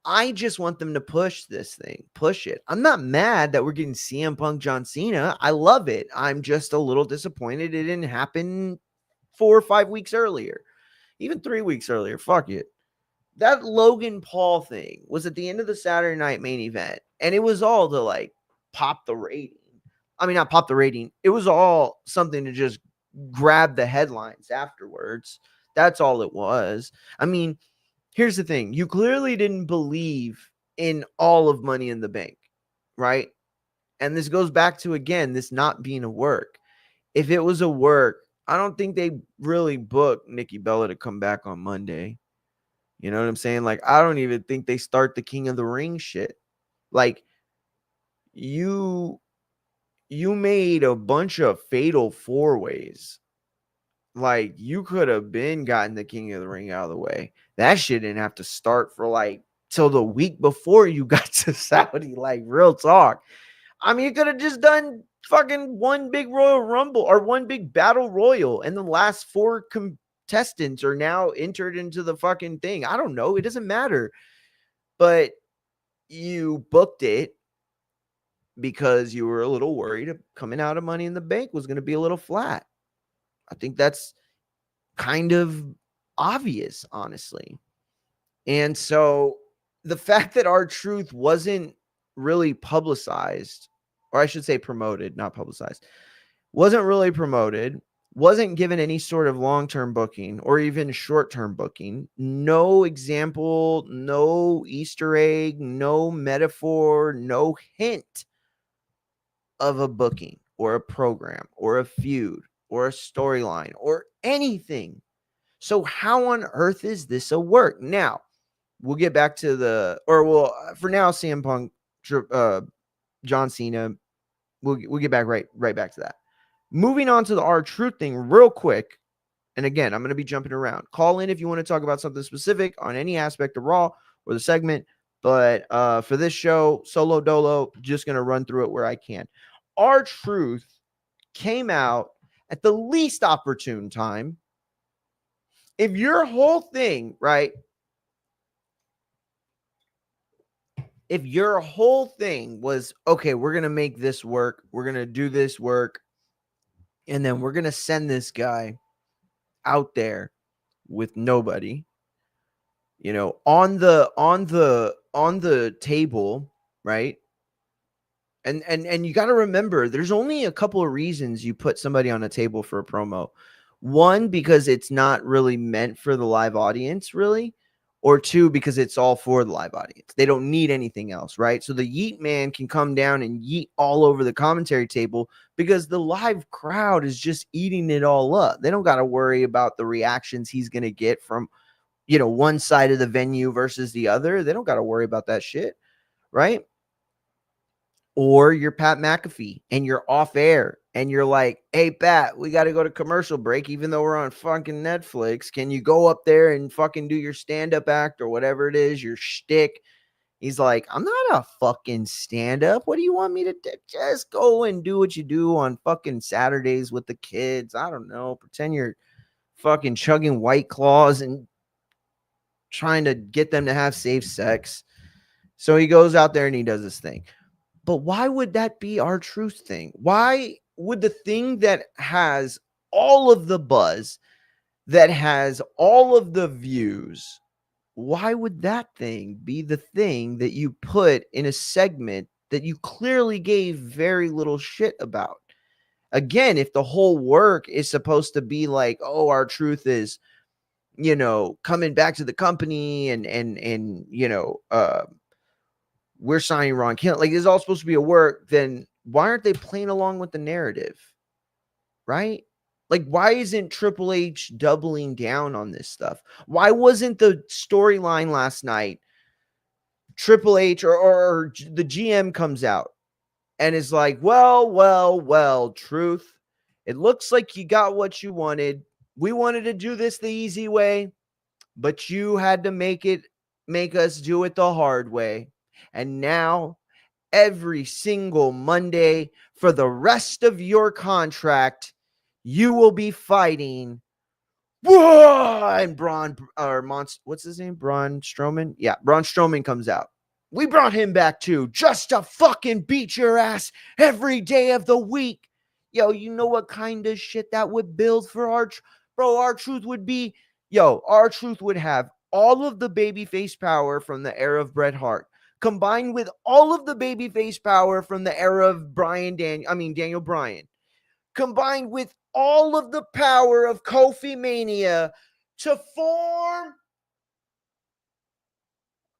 I just want them to push this thing, push it. I'm not mad that we're getting CM Punk, John Cena. I love it. I'm just a little disappointed it didn't happen 4 or 5 weeks earlier, even 3 weeks earlier. Fuck it. That Logan Paul thing was at the end of the Saturday night main event, and it was all to like pop the rating. I mean, not pop the rating. It was all something to just grab the headlines afterwards. That's all it was. I mean, here's the thing. You clearly didn't believe in all of Money in the Bank, right? And this goes back to, again, this not being a work. If it was a work, I don't think they really booked Nikki Bella to come back on Monday. You know what I'm saying? Like, I don't even think they start the King of the Ring shit. Like, you made a bunch of fatal four ways. Like, you could have been gotten the King of the Ring out of the way. That shit didn't have to start for like till the week before you got to Saudi. Like, real talk. I mean, you could have just done fucking one big Royal Rumble or one big Battle Royal, and the last 4 contestants are now entered into the fucking thing. I don't know. It doesn't matter. But you booked it because you were a little worried coming out of Money in the Bank was going to be a little flat. I think that's kind of obvious, honestly. And so the fact that R-Truth wasn't really publicized, or I should say promoted, not publicized, wasn't really promoted, wasn't given any sort of long-term booking or even short-term booking, no example, no Easter egg, no metaphor, no hint of a booking or a program or a feud or a storyline or anything. So how on earth is this a work? Now, we'll get back to for now, CM Punk, John Cena, we'll get back right back to that. Moving on to the R-Truth thing real quick. And again, I'm going to be jumping around. Call in if you want to talk about something specific on any aspect of Raw or the segment. But for this show, solo dolo, just going to run through it where I can. R-Truth came out at the least opportune time. If your whole thing, right? If your whole thing was, okay, we're going to make this work. We're going to do this work. And then we're going to send this guy out there with nobody, you know, on the table, right? And you got to remember, there's only a couple of reasons you put somebody on a table for a promo. One, because it's not really meant for the live audience, really. Or 2, because it's all for the live audience. They don't need anything else, right? So the Yeet Man can come down and yeet all over the commentary table because the live crowd is just eating it all up. They don't got to worry about the reactions he's going to get from, you know, one side of the venue versus the other. They don't got to worry about that shit, right? Or you're Pat McAfee and you're off air and you're like, hey, Pat, we got to go to commercial break, even though we're on fucking Netflix. Can you go up there and fucking do your stand-up act or whatever it is, your shtick? He's like, I'm not a fucking stand-up. What do you want me to do? Just go and do what you do on fucking Saturdays with the kids. I don't know. Pretend you're fucking chugging White Claws and trying to get them to have safe sex. So he goes out there and he does this thing. But why would that be R-Truth thing? Why would the thing that has all of the buzz, that has all of the views, why would that thing be the thing that you put in a segment that you clearly gave very little shit about? Again, if the whole work is supposed to be like, oh, R-Truth is, you know, coming back to the company and you know, we're signing Ron Kent, like it's all supposed to be a work, then why aren't they playing along with the narrative? Right? Like, why isn't Triple H doubling down on this stuff? Why wasn't the storyline last night Triple H or the GM comes out and is like, well, truth. It looks like you got what you wanted. We wanted to do this the easy way, but you had to make us do it the hard way. And now every single Monday for the rest of your contract, you will be fighting. And Braun or what's his name? Braun Strowman? Yeah, Braun Strowman comes out. We brought him back too, just to fucking beat your ass every day of the week. Yo, you know what kind of shit that would build for bro? Our truth would be, our truth would have all of the babyface power from the era of Bret Hart, combined with all of the babyface power from the era of Daniel Bryan, combined with all of the power of Kofi Mania to form,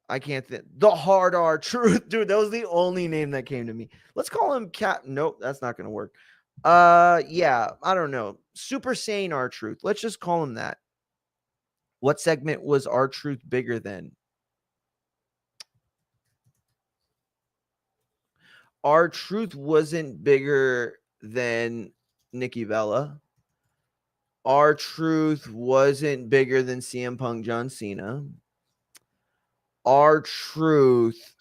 I can't think, the Hard R Truth. Dude, that was the only name that came to me. Let's call him Cap. Nope, that's not going to work. Yeah, I don't know. Super Saiyan R Truth. Let's just call him that. What segment was R Truth bigger than? R Truth wasn't bigger than Nikki Bella. R Truth wasn't bigger than CM Punk John Cena. R Truth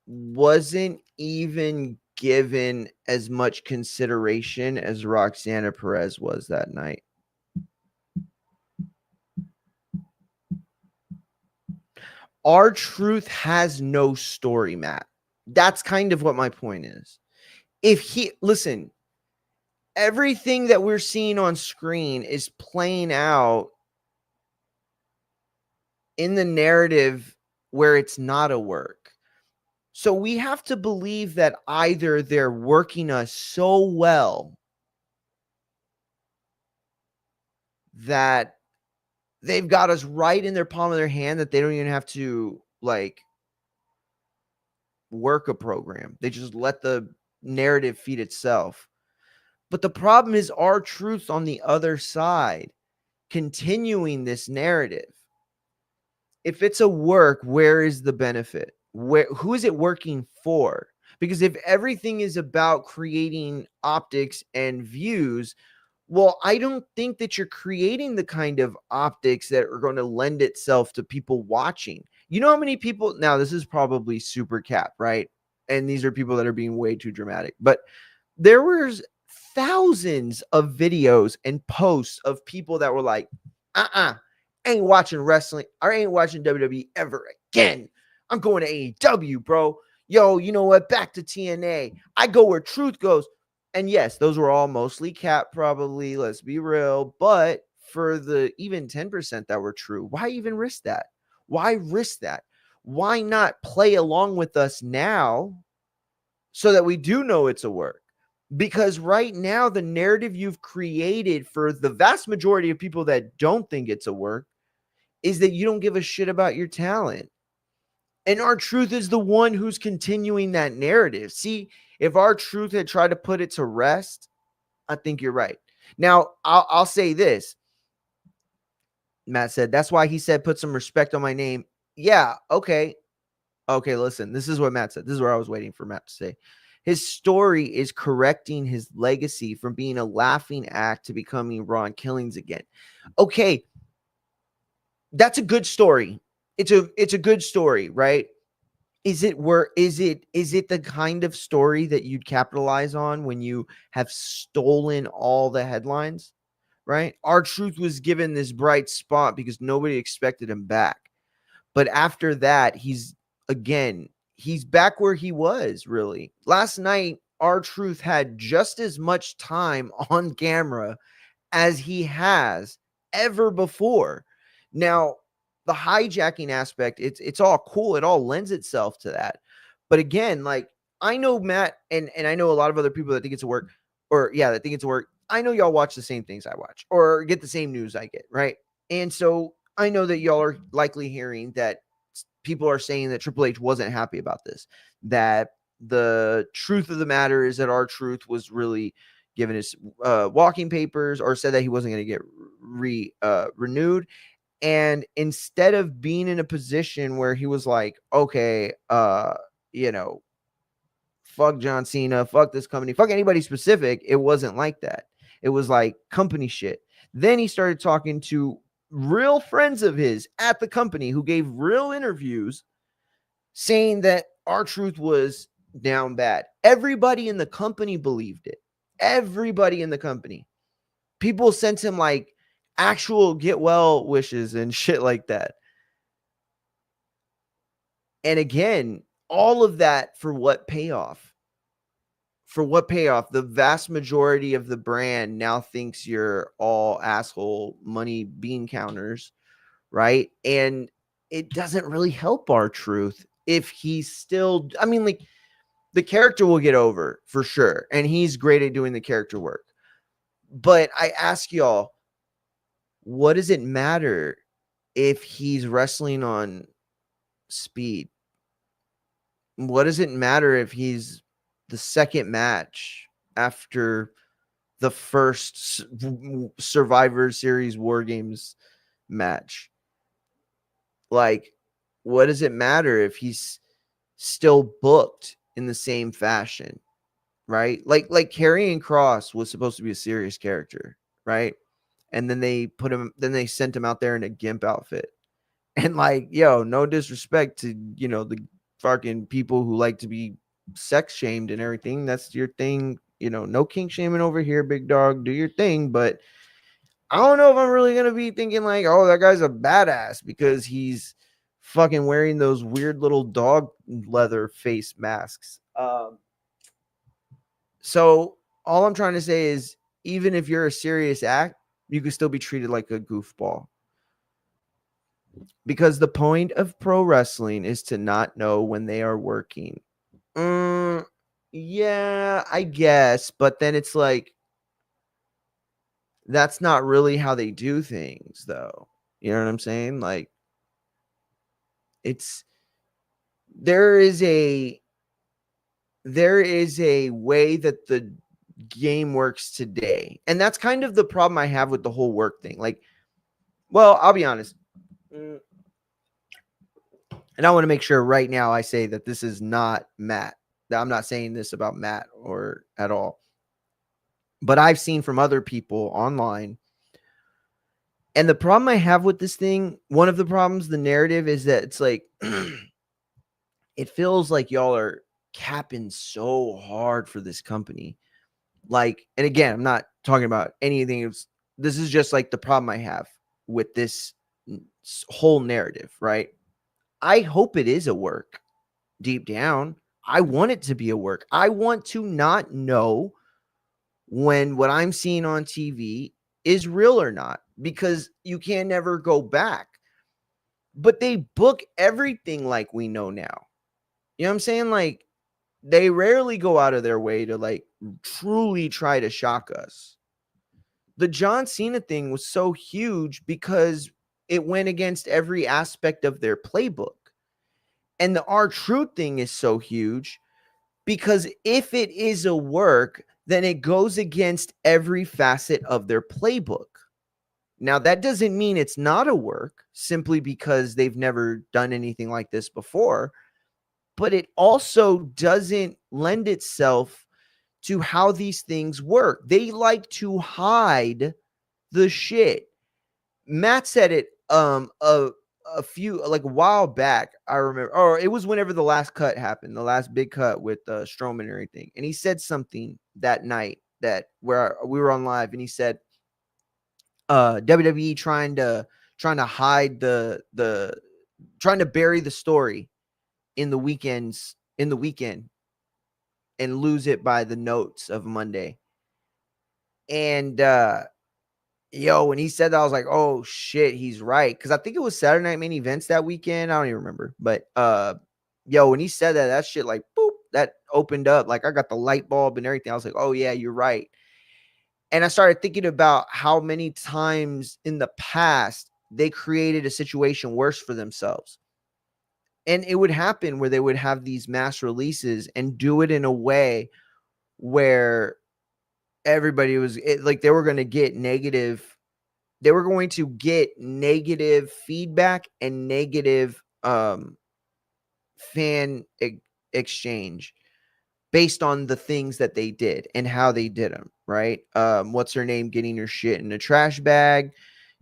wasn't even given as much consideration as Roxana Perez was that night. R Truth has no story, Matt. That's kind of what my point is. Listen, everything that we're seeing on screen is playing out in the narrative where it's not a work. So we have to believe that either they're working us so well that they've got us right in their palm of their hand that they don't even have to work a program. They just let the narrative feed itself. But the problem is our truth on the other side, continuing this narrative. If it's a work, where is the benefit? Who is it working for? Because if everything is about creating optics and views, well, I don't think that you're creating the kind of optics that are going to lend itself to people watching. You know how many people, now this is probably super cap, right? And these are people that are being way too dramatic, but there was thousands of videos and posts of people that were like, ain't watching wrestling or ain't watching WWE ever again. I'm going to AEW, bro. Yo, you know what? Back to TNA. I go where truth goes. And yes, those were all mostly cap, probably. Let's be real. But for the even 10% that were true, why even risk that? Why risk that? Why not play along with us now so that we do know it's a work? Because right now, the narrative you've created for the vast majority of people that don't think it's a work is that you don't give a shit about your talent. And our truth is the one who's continuing that narrative. See, if our truth had tried to put it to rest, I think you're right. Now, I'll say this. Matt said, that's why he said, put some respect on my name. Yeah, okay. Okay, listen, this is what Matt said. This is where I was waiting for Matt to say. His story is correcting his legacy from being a laughing act to becoming Ron Killings again. Okay, that's a good story. It's a good story, right? Is it the kind of story that you'd capitalize on when you have stolen all the headlines, right? Our truth was given this bright spot because nobody expected him back. But after that, he's back where he was, really. Last night, our truth had just as much time on camera as he has ever before. Now, the hijacking aspect, it's all cool. It all lends itself to that. But again, I know Matt and I know a lot of other people that think it's a work, that think it's a work. I know y'all watch the same things I watch or get the same news I get, right? And so I know that y'all are likely hearing that people are saying that Triple H wasn't happy about this, that the truth of the matter is that our truth was really given his walking papers or said that he wasn't going to get renewed. And instead of being in a position where he was like, okay, fuck John Cena, fuck this company, fuck anybody specific. It wasn't like that. It was like company shit. Then he started talking to real friends of his at the company who gave real interviews saying that R-Truth was down bad. Everybody in the company believed it. Everybody in the company. People sent him like actual get well wishes and shit like that. And again, all of that for what payoff? For what payoff? The vast majority of the brand now thinks you're all asshole money bean counters, right? And it doesn't really help R-Truth if he's still, I mean, like, the character will get over for sure. And he's great at doing the character work. But I ask y'all, what does it matter if he's wrestling on speed? What does it matter if he's the second match after the first Survivor Series War Games match? Like, what does it matter if he's still booked in the same fashion, right? Like Karrion Kross was supposed to be a serious character, right? And then they sent him out there in a gimp outfit. And like, yo, no disrespect to, the fucking people who like to be sex shamed and everything. That's your thing. No kink shaming over here, big dog. Do your thing. But I don't know if I'm really going to be thinking like, oh, that guy's a badass because he's fucking wearing those weird little dog leather face masks. So all I'm trying to say is, even if you're a serious act, you can still be treated like a goofball. Because the point of pro wrestling is to not know when they are working. Yeah, I guess. But then it's like, that's not really how they do things, though. You know what I'm saying? Like, it's there is a way that the game works today. And that's kind of the problem I have with the whole work thing. Like, well, I'll be honest. And I want to make sure right now I say that this is not Matt. That I'm not saying this about Matt or at all. But I've seen from other people online. And the problem I have with this thing, one of the problems, the narrative, is that it's like, it feels like y'all are capping so hard for this company. Like, and again, I'm not talking about anything. This is just like the problem I have with this whole narrative, right? I hope it is a work deep down. I want it to be a work. I want to not know when what I'm seeing on TV is real or not, because you can never go back. But they book everything like we know now. You know what I'm saying? Like, they rarely go out of their way to like truly try to shock us. The John Cena thing was so huge because it went against every aspect of their playbook. And the R-Truth thing is so huge because if it is a work, then it goes against every facet of their playbook. Now, that doesn't mean it's not a work simply because they've never done anything like this before, but it also doesn't lend itself to how these things work. They like to hide the shit. Matt said it a few, like, a while back. I remember, or it was whenever the last cut happened, the last big cut with Strowman and everything. And he said something that night that where we were on live, and he said, WWE trying to hide the trying to bury the story in the weekend and lose it by the notes of Monday. And when he said that, I was like, oh shit, he's right. Because I think it was Saturday Night Main Events that weekend. I don't even remember. But when he said that shit, like, boop, that opened up. Like, I got the light bulb and everything. I was like, oh yeah, you're right. And I started thinking about how many times in the past they created a situation worse for themselves. And it would happen where they would have these mass releases and do it in a way where everybody was like, they were going to get negative. They were going to get negative feedback and negative fan exchange. based on the things that they did and how they did them, right? What's her name getting her shit in a trash bag,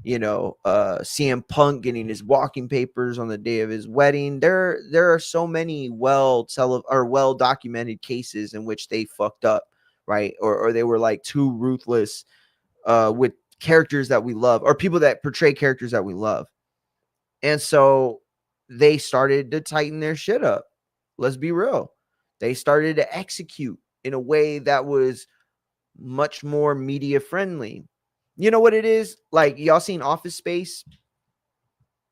CM Punk getting his walking papers on the day of his wedding. There are so many well documented cases in which they fucked up, right? Or they were like too ruthless with characters that we love, or people that portray characters that we love. And so they started to tighten their shit up. Let's be real. They started to execute in a way that was much more media friendly. You know what it is? Like, y'all seen Office Space,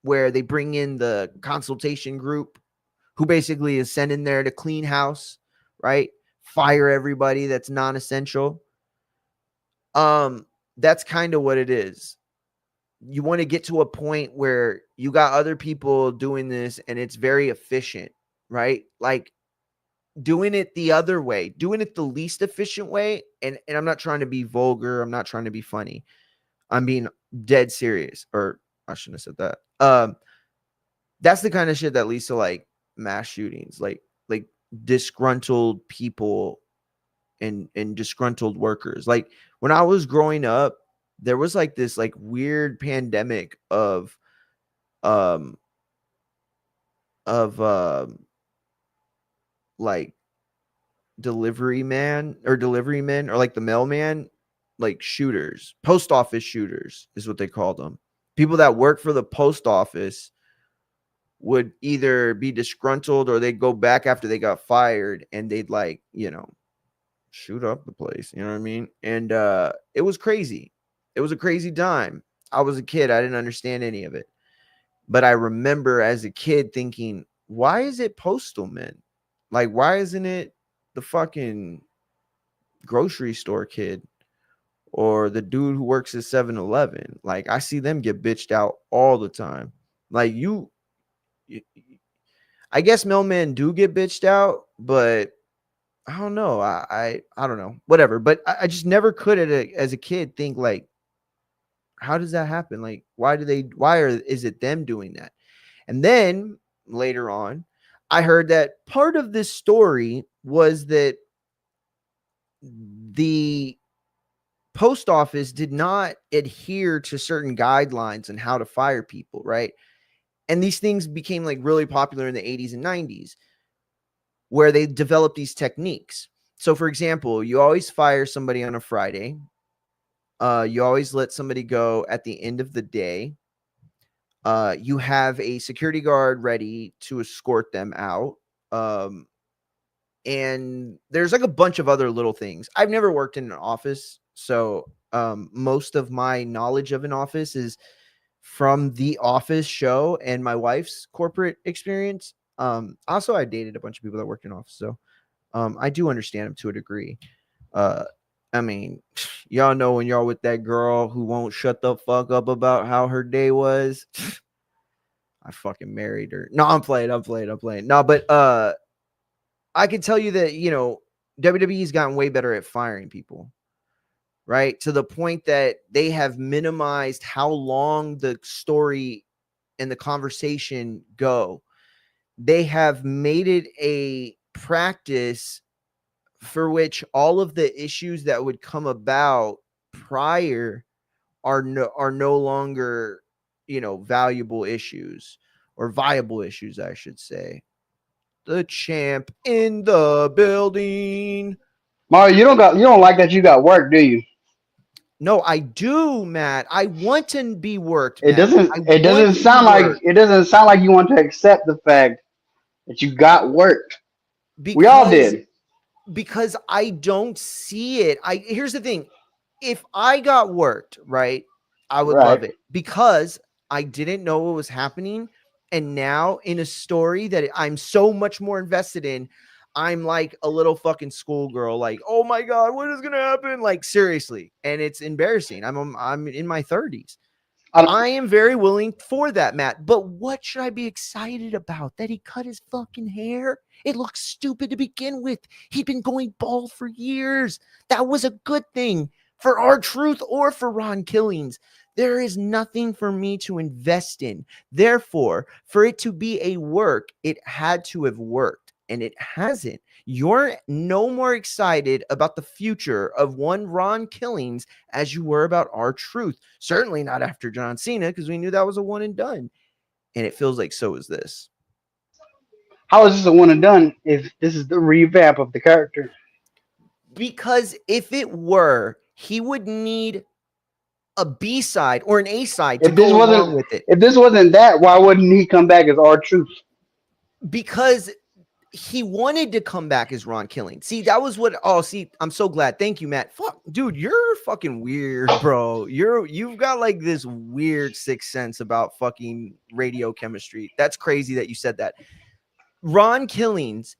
where they bring in the consultation group who basically is sent in there to clean house, right? Fire everybody that's non-essential. That's kind of what it is. You want to get to a point where you got other people doing this and it's very efficient, right? Like, doing it the other way, doing it the least efficient way. And I'm not trying to be vulgar. I'm not trying to be funny. I'm being dead serious, or I shouldn't have said that. That's the kind of shit that leads to like mass shootings, like disgruntled people and disgruntled workers. Like, when I was growing up, there was like this like weird pandemic um of like delivery men, or like the mailman, like shooters, post office shooters is what they called them. People that work for the post office would either be disgruntled or they'd go back after they got fired and they'd like, shoot up the place. You know what I mean? And it was crazy. It was a crazy time. I was a kid. I didn't understand any of it. But I remember as a kid thinking, why is it postal men? Like, why isn't it the fucking grocery store kid or the dude who works at 7-Eleven? Like, I see them get bitched out all the time. Like, I guess mailmen do get bitched out, but I don't know. I don't know. Whatever. But I just never could as a kid think like, how does that happen? Like, is it them doing that? And then later on, I heard that part of this story was that the post office did not adhere to certain guidelines on how to fire people, right? And these things became like really popular in the 80s and 90s, where they developed these techniques. So, for example, you always fire somebody on a Friday. You always let somebody go at the end of the day. You have a security guard ready to escort them out. Um, and there's like a bunch of other little things. I've never worked in an office, so most of my knowledge of an office is from the Office show and my wife's corporate experience. Also, I dated a bunch of people that worked in office, so I do understand them to a degree. Uh, I mean, y'all know when y'all with that girl who won't shut the fuck up about how her day was. I fucking married her. No, I'm playing. No, but I can tell you that, WWE's gotten way better at firing people, right? To the point that they have minimized how long the story and the conversation go. They have made it a practice for which all of the issues that would come about prior are no longer, valuable issues, or viable issues, I should say. The champ in the building. Mario, you don't like that you got work, do you? No, I do, Matt. I want to be worked, It Matt. doesn't I it want doesn't to be sound like worked it doesn't sound like you want to accept the fact that you got worked. We all because did. because I don't see it. Here's the thing. If I got worked, right, I would Right. love it because I didn't know what was happening. And now in a story that I'm so much more invested in, I'm like a little fucking schoolgirl, like, oh my God, what is gonna happen? Like, seriously. And it's embarrassing. I'm in my 30s. I, I am very willing for that, Matt. But what should I be excited about? That he cut his fucking hair? It looks stupid to begin with. He'd been going bald for years. That was a good thing for R-Truth or for Ron Killings. There is nothing for me to invest in. Therefore, for it to be a work, it had to have worked. And it hasn't. You're no more excited about the future of one Ron Killings as you were about R-Truth. Certainly not after John Cena, because we knew that was a one and done. And it feels like so is this. How is this a one and done if this is the revamp of the character? Because if it were, he would need a B side or an A side to If this go along wasn't with it. if this wasn't that, why wouldn't he come back as R Truth? Because he wanted to come back as Ron Killing. See, that was what. Oh, see, I'm so glad. Thank you, Matt. Fuck, dude, you're fucking weird, bro. You've got like this weird sixth sense about fucking radio chemistry. That's crazy that you said that. Ron Killings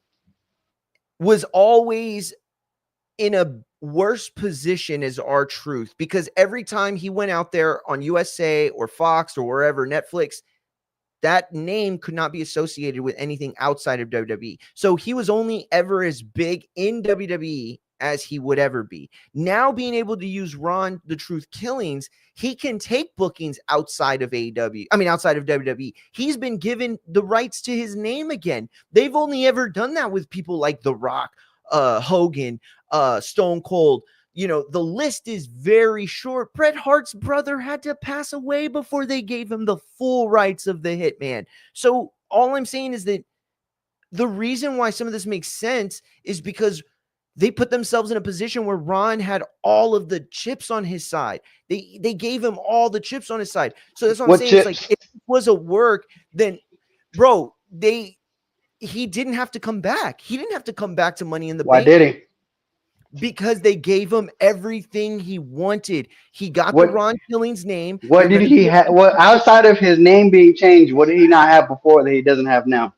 was always in a worse position as R-Truth because every time he went out there on USA or Fox or wherever, Netflix, that name could not be associated with anything outside of WWE. So he was only ever as big in WWE as he would ever be. Now being able to use Ron the Truth Killings, he can take bookings outside of AEW. I mean, outside of WWE. He's been given the rights to his name again. They've only ever done that with people like The Rock, Hogan, Stone Cold. You know, the list is very short. Bret Hart's brother had to pass away before they gave him the full rights of the Hitman. So all I'm saying is that the reason why some of this makes sense is because they put themselves in a position where Ron had all of the chips on his side. They gave him all the chips on his side. So that's what I'm What saying. It's like chips? if it was a work, then bro, he didn't have to come back. He didn't have to come back to Money in the Why Bank did he? because they gave him everything he wanted. He got the What Ron Killings name. what They're did going to he give have? him What outside of his name being changed? What did he not have before that he doesn't have now?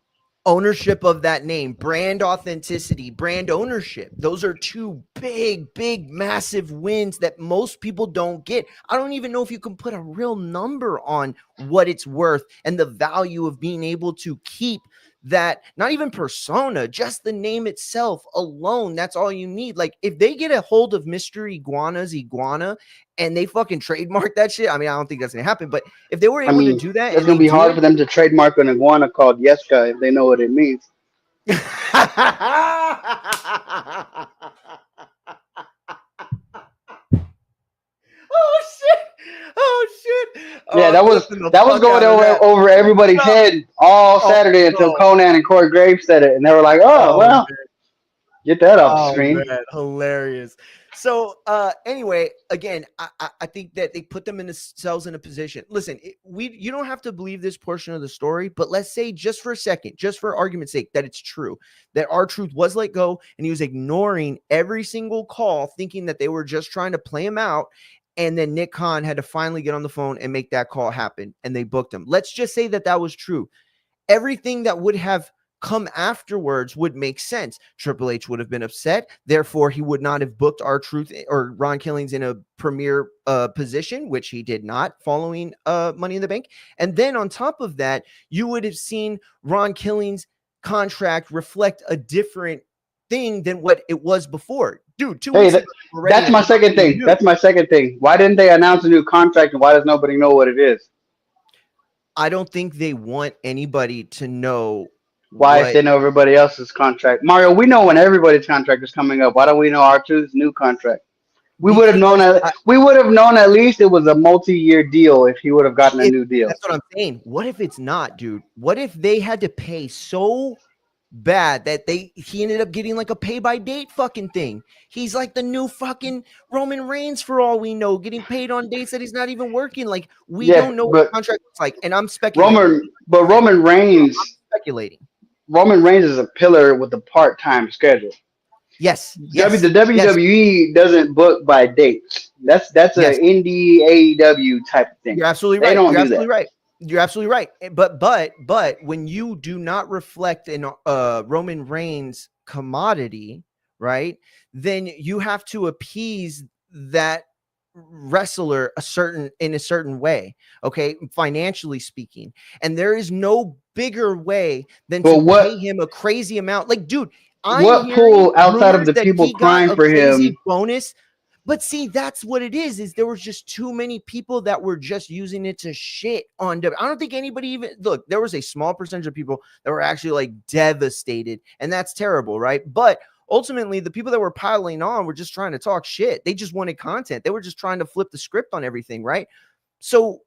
ownership of that name, brand authenticity, brand ownership. Those are two big, massive wins that most people don't get. I don't even know if you can put a real number on what it's worth and the value of being able to keep that, not even persona, just the name itself alone. That's all you need. Like if they get a hold of Mr. Iguana's Iguana and they fucking trademark that shit, I mean, I don't think that's gonna happen, but if they were I able to mean, do that it's and gonna they be hard did. for them to trademark an iguana called Yeska if they know what it means. Oh shit! Oh shit! Oh, Yeah, I'm flipping the that was fuck going out of over that. over everybody's No. head all Oh, Saturday until bro. Conan and Corey Graves said it, and they were like, "Oh, Oh well, get that off the Oh screen." man, hilarious. So anyway, again, I think that they put themselves in a position. Listen, you don't have to believe this portion of the story, but let's say just for a second, just for argument's sake, that it's true that R-Truth was let go and he was ignoring every single call, thinking that they were just trying to play him out. And then Nick Khan had to finally get on the phone and make that call happen, and they booked him. Let's just say that that was true. Everything that would have come afterwards would make sense. Triple H would have been upset. Therefore, he would not have booked R-Truth or Ron Killings in a premier position, which he did not following Money in the Bank. And then on top of that, you would have seen Ron Killings' contract reflect a different thing than what it was before. Dude, 2 weeks Hey, ago, they were ready that's to my drop second the thing. news. That's my second thing. Why didn't they announce a new contract, and why does nobody know what it is? I don't think they want anybody to know Why, if what they know everybody else's contract? Mario, we know when everybody's contract is coming up. Why don't we know R2's new contract? We would have known because that. We would have known at least it was a multi-year deal if he would have gotten a if new deal. that's what I'm saying. What if it's not, dude? What if they had to pay so bad that he ended up getting like a pay by date fucking thing? He's like the new fucking Roman Reigns for all we know, getting paid on dates that he's not even working. Like we Yeah, don't know what the but contract looks like, and I'm speculating. Right? Roman I'm Reigns, speculating. Roman Reigns is a pillar with a part-time schedule. Yes, The yes, yes, WWE doesn't book by dates. That's a yes. indie AEW type of thing. You're absolutely They right. don't You're do that. absolutely right. You're absolutely right. But when you do not reflect in Roman Reigns commodity, right? Then you have to appease that wrestler in a certain way, okay? Financially speaking. And there is no bigger way than But to pay him a crazy amount. Like, dude, I'm what hearing pull outside of rumors the that people he got crying a for him? crazy bonus But see, that's what it is there was just too many people that were just using it to shit on I don't think anybody even look, there was a small percentage of people that were actually like devastated, and that's terrible, right? But ultimately, the people that were piling on were just trying to talk shit. They just wanted content. They were just trying to flip the script on everything, right? So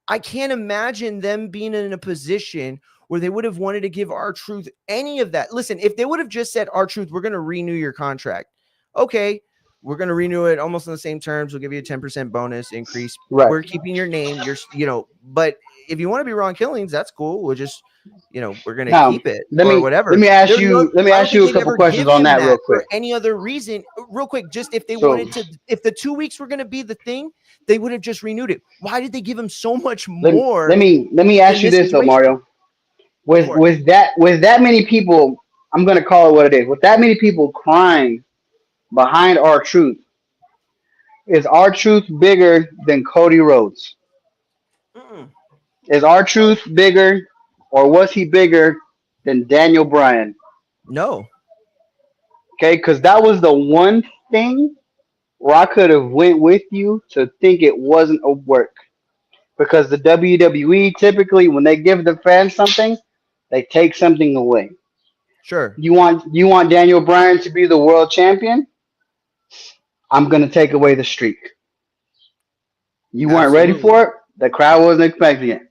I can't imagine them being in a position where they would have wanted to give R-Truth any of that. Listen, if they would have just said, R-Truth, we're going to renew your contract. Okay, we're going to renew it almost on the same terms. We'll give you a 10% bonus increase. Right. We're keeping your name. But if you want to be Ron Killings, that's cool. We'll just, we're going to Now, keep it let or me let whatever. me ask There's no, you let me I don't ask think you a they'd couple ever questions give on him that real that for quick. any other reason. Real quick, just if they So wanted to, if the 2 weeks were going to be the thing, they would have just renewed it. Why did they give him so much let, let more me let me ask in you this this though, situation? Mario. Go With for it. with that with that many people, I'm gonna call it what it is. With that many people crying behind our truth, is our truth bigger than Cody Rhodes? Mm-mm. Is our truth bigger, or was he bigger than Daniel Bryan? No. Okay, because that was the one thing where I could have went with you to think it wasn't a work. Because the WWE typically, when they give the fans something, they take something away. Sure. You want Daniel Bryan to be the world champion? I'm gonna take away the streak. You weren't ready Absolutely. for it. The crowd wasn't expecting it.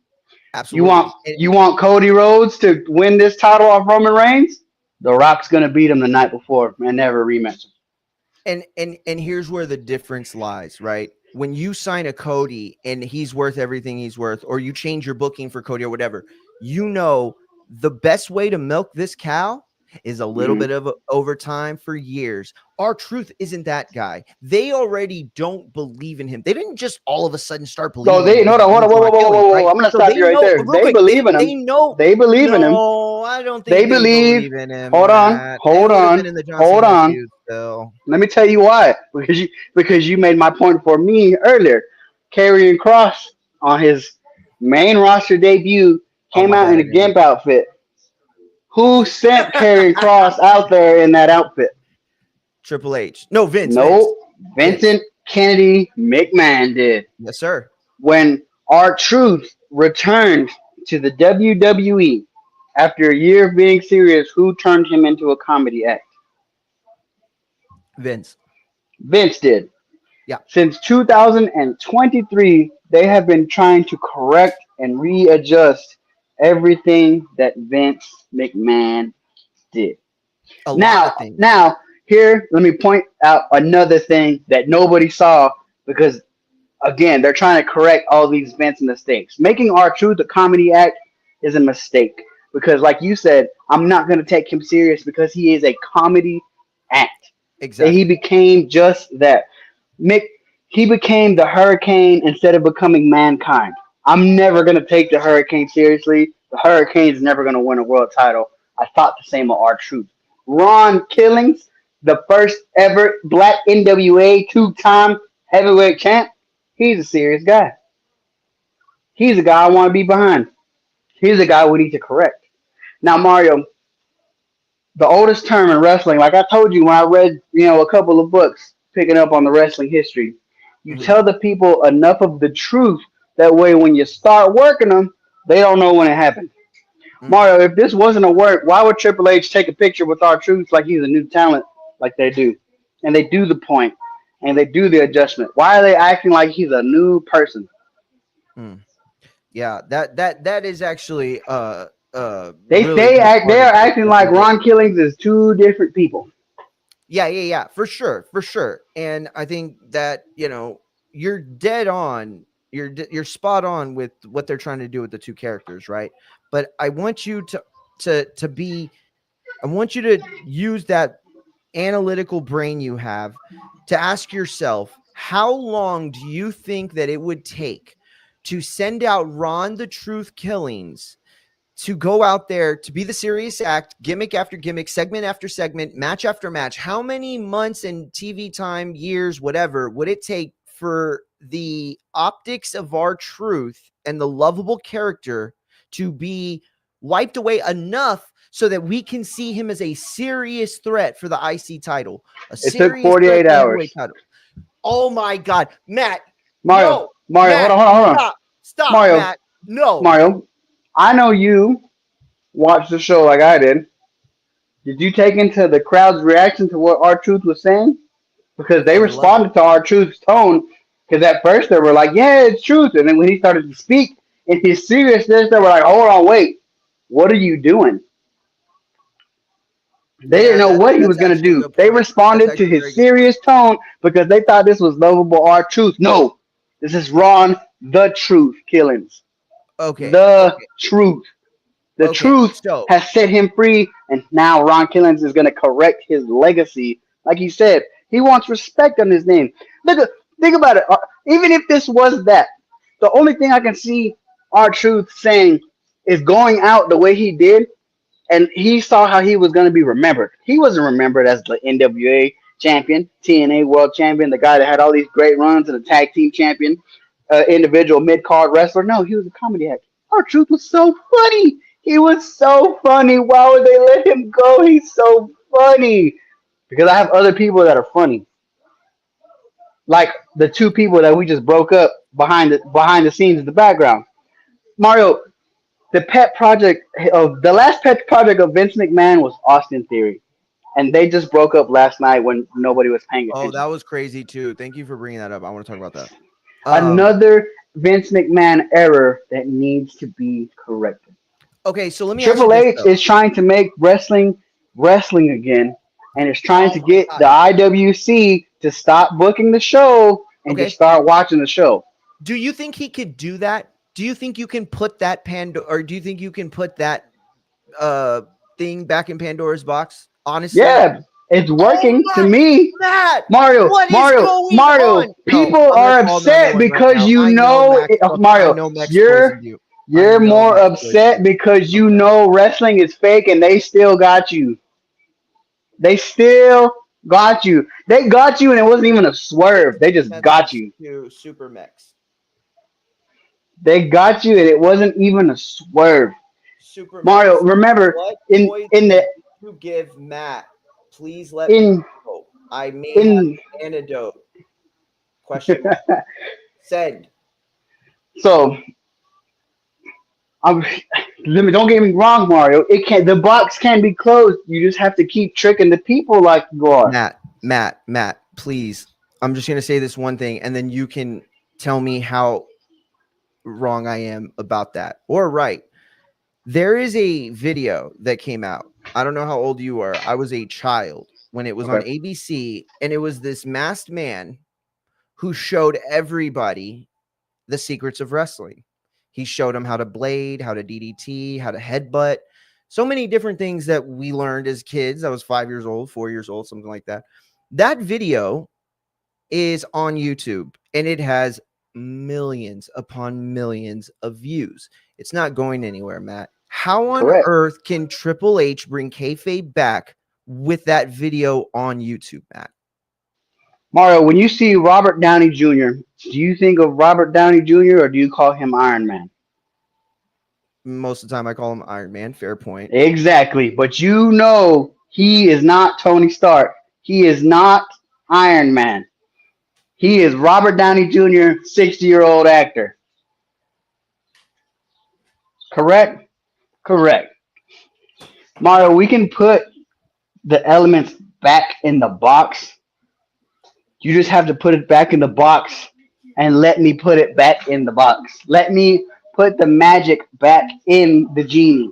You want Absolutely. you want Cody Rhodes to win this title off Roman Reigns? The Rock's gonna beat him the night before and never rematch him. And here's where the difference lies, right? When you sign a Cody and he's worth everything he's worth, or you change your booking for Cody or whatever, the best way to milk this cow is a little Hmm. bit of overtime for years. R-Truth isn't that guy. They already don't believe in him. They didn't just all of a sudden start So believing in him they because hold his on, hold on, name's whoa, whoa, Ron whoa, whoa, Killings, whoa, right? whoa. I'm gonna So stop they you right know, there. real They quick, believe in they him. know. They believe in him. No, I don't They think they believe. believe in him, Hold on, Matt. They hold would have been on, in the John hold Cena on. feud still. Let me tell you why. Because you made my point for me earlier. Karrion Cross on his main roster debut Oh, came my out bad. in I a didn't. gimp outfit. Who sent Karrion Cross out there in that outfit? Triple H. No, Vince. Vince. No, Vince. Vincent Kennedy McMahon did. Yes, sir. When our Truth returned to the WWE after a year of being serious, who turned him into a comedy act? Vince. Vince did. Yeah. Since 2023, they have been trying to correct and readjust everything that Vince McMahon did. A lot Now, of things. now, here, let me point out another thing that nobody saw because, again, they're trying to correct all these Vince mistakes. Making our Truth a comedy act is a mistake because, like you said, I'm not going to take him serious because he is a comedy act. And he Exactly. became just that. Mick, he became the Hurricane instead of becoming Mankind. I'm never gonna take the Hurricane seriously. The Hurricane's never gonna win a world title. I thought the same of our truth. Ron Killings, the first ever Black NWA two-time heavyweight champ, he's a serious guy. He's a guy I want to be behind. He's a guy we need to correct. Now, Mario, the oldest term in wrestling, like I told you when I read, a couple of books picking up on the wrestling history, you Hmm. tell the people enough of the truth. That way, when you start working them, they don't know when it happened. Mm. Mario, if this wasn't a work, why would Triple H take a picture with our truth like he's a new talent, like they do? And they do the point, and they do the adjustment. Why are they acting like he's a new person? Mm. Yeah, that is actually They really they good act they part are of acting what they like did. Ron Killings is two different people. Yeah, yeah, yeah, for sure, for sure. And I think that you're dead on. You're spot on with what they're trying to do with the two characters, right? But I want you to be. I want you to use that analytical brain you have to ask yourself, how long do you think that it would take to send out Ron the Truth Killings to go out there to be the serious act, gimmick after gimmick, segment after segment, match after match? How many months and TV time, years, whatever, would it take for the optics of our truth and the lovable character to be wiped away enough so that we can see him as a serious threat for the IC title, a It took serious threat 48 for the heavyweight hours. title? Oh my God, Matt! Mario, No, Mario, Matt! hold on. Stop! Stop, Mario, Matt! No. Mario, I know you watched the show like I did. Did you take into the crowd's reaction to what our truth was saying? Because they Okay, let responded to our truth's tone. Because at first they were like, "Yeah, it's truth," and then when he started to speak in his seriousness, they were like, "Hold on, wait, what are you doing?" They didn't yeah, know what he that's was gonna actually a do. good They point. That's responded to actually a very his good point. serious tone because they thought this was lovable our truth. No, this is Ron the Truth Killings. Okay, The okay, truth. The okay. truth So has set him free, and now Ron Killings is gonna correct his legacy. Like he said, he wants respect on his name. Look, think about it. Even if this was that, the only thing I can see our truth saying is going out the way he did and he saw how he was going to be remembered. He wasn't remembered as the NWA champion, TNA world champion, the guy that had all these great runs, and a tag team champion, individual mid card wrestler. No, he was a comedy actor. Our Truth was so funny. He was so funny. Why would they let him go? He's so funny. Because I have other people that are funny, like the two people that we just broke up behind the scenes in the background. Mario, the last pet project of Vince McMahon was Austin Theory, and they just broke up last night when nobody was paying oh, that attention. was crazy too. Thank you for bringing that up. I want to talk about that. Um, Another Vince McMahon error that needs to be corrected. okay, so let me ask you Triple this H though. is trying to make wrestling again, and is trying Oh to my get God. the IWC to stop booking the show and just Okay, start watching the show. do you think he could do that? Do you think you can put that or do you think you can put that uh thing back in Pandora's box? Honestly, Yeah, it's oh working to my me. Matt, Mario, what is Mario, going Mario. on? No, People I'm gonna are call upset 911 right because now. you know I Mario. know Max You're poisoned you. I you're know more Max poisoned upset you. because you Okay. know wrestling is fake and they still got you. They still got you. They got you and it wasn't even a swerve. They just got Message you. to Super Mex. They got you and it wasn't even a swerve. Super Mario, Mex. remember What in poison the did you give Matt? Please let me in know. I may have in an antidote. Question mark. Send. so I'm, don't get me wrong, Mario. It can The box can be closed. You just have to keep tricking the people like you are. Matt, please. I'm just gonna say this one thing, and then you can tell me how wrong I am about that or right. There is a video that came out. I don't know how old you are. I was a child when it was on Okay. ABC, and it was this masked man who showed everybody the secrets of wrestling. He showed them how to blade, how to DDT, how to headbutt, so many different things that we learned as kids. I was 5 years old, 4 years old, something like that. That video is on YouTube and it has millions upon millions of views. It's not going anywhere, Matt. How on Correct. earth can Triple H bring kayfabe back with that video on YouTube, Matt? Mario, when you see Robert Downey Jr., do you think of Robert Downey Jr. or do you call him Iron Man? Most of the time, I call him Iron Man. Fair point. Exactly. But you know he is not Tony Stark. He is not Iron Man. He is Robert Downey Jr., 60-year-old actor. Correct? Correct. Mario, we can put the elements back in the box. You just have to put it back in the box and let me put it back in the box. Let me put the magic back in the genie.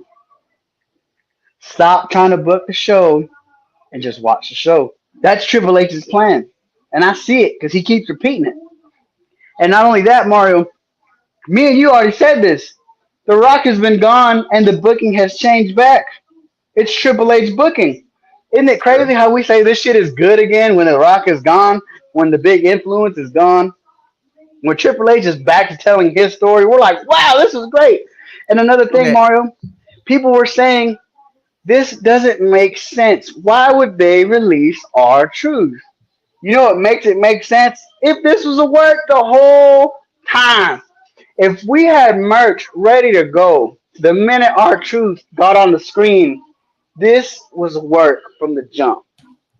Stop trying to book the show and just watch the show. That's Triple H's plan. And I see it because he keeps repeating it. And not only that, Mario, me and you already said this. The Rock has been gone and the booking has changed back. It's Triple H booking. Isn't it Sure. crazy how we say this shit is good again when The Rock is gone, when the big influence is gone? When Triple H is back to telling his story, we're like, wow, this is great. And another thing, Okay. Mario, people were saying this doesn't make sense. Why would they release our truth? You know what makes it make sense? If this was a work the whole time. If we had merch ready to go the minute our truth got on the screen, this was a work from the jump.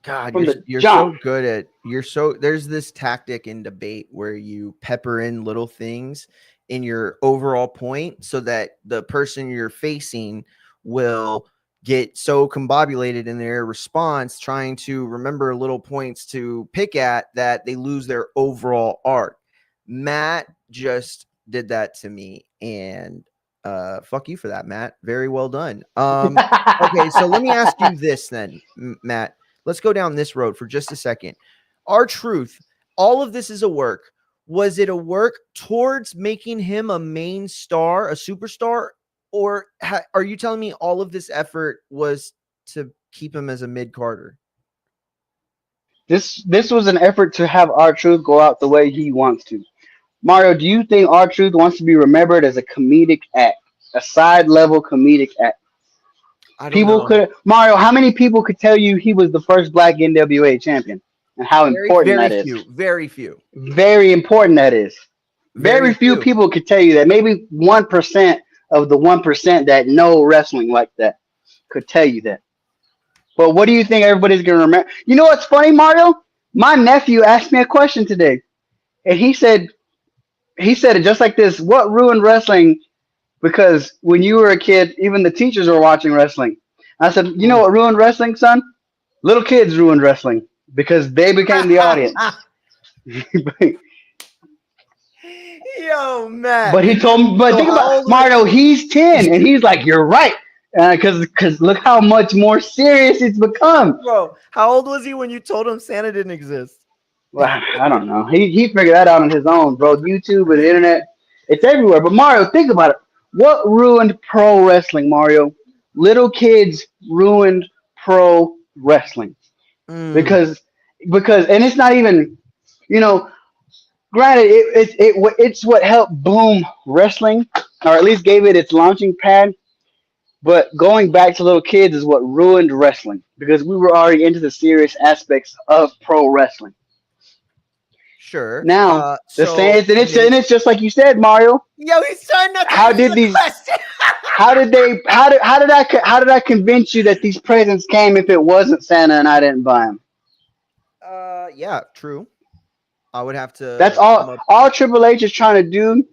God, from the you're so jump. good at you're so there's this tactic in debate where you pepper in little things in your overall point so that the person you're facing will get so combobulated in their response trying to remember little points to pick at that they lose their overall arc. Matt just did that to me, and fuck you for that, Matt. Very well done. Okay, so let me ask you this then, Matt. Let's go down this road for just a second. Our truth, all of this is a work. Was it a work towards making him a main star, a superstar, or are you telling me all of this effort was to keep him as a mid Carter? This was an effort to have our truth go out the way he wants to. Mario, do you think our truth wants to be remembered as a comedic act, a side level comedic act? I don't People know. could Mario, how many people could tell you he was the first black NWA champion and how important Very that is? few, very few, Very important that is. very Very few few. people could tell you that. Maybe 1% of the 1% that know wrestling like that could tell you that. But what do you think everybody's gonna remember? You know what's funny, Mario? My nephew asked me a question today, and he said it just like this. What ruined wrestling? Because when you were a kid, even the teachers were watching wrestling. I said, you know Ooh. what ruined wrestling, son? Little kids ruined wrestling because they became the audience. Yo, Matt. But he told me, but So think how about old Mario. He's 10, and he's like, "You're right," because look how much more serious it's become. bro? How old was he when you told him Santa didn't exist? Well, I don't know. He figured that out on his own, bro. YouTube and the internet, it's everywhere. But Mario, think about it. What ruined pro wrestling, Mario? Little kids ruined pro wrestling Mm, because and it's not even you know. Granted, it's what helped boom wrestling, or at least gave it its launching pad. But going back to little kids is what ruined wrestling because we were already into the serious aspects of pro wrestling. sure. Now the So Saints, and it's mid. and it's just like you said, Mario. Yo, he's trying not to How answer did the these? question. How did they? How did I convince you that these presents came if it wasn't Santa and I didn't buy them? Yeah, true. I would have That's to come all. up. All Triple H is trying to do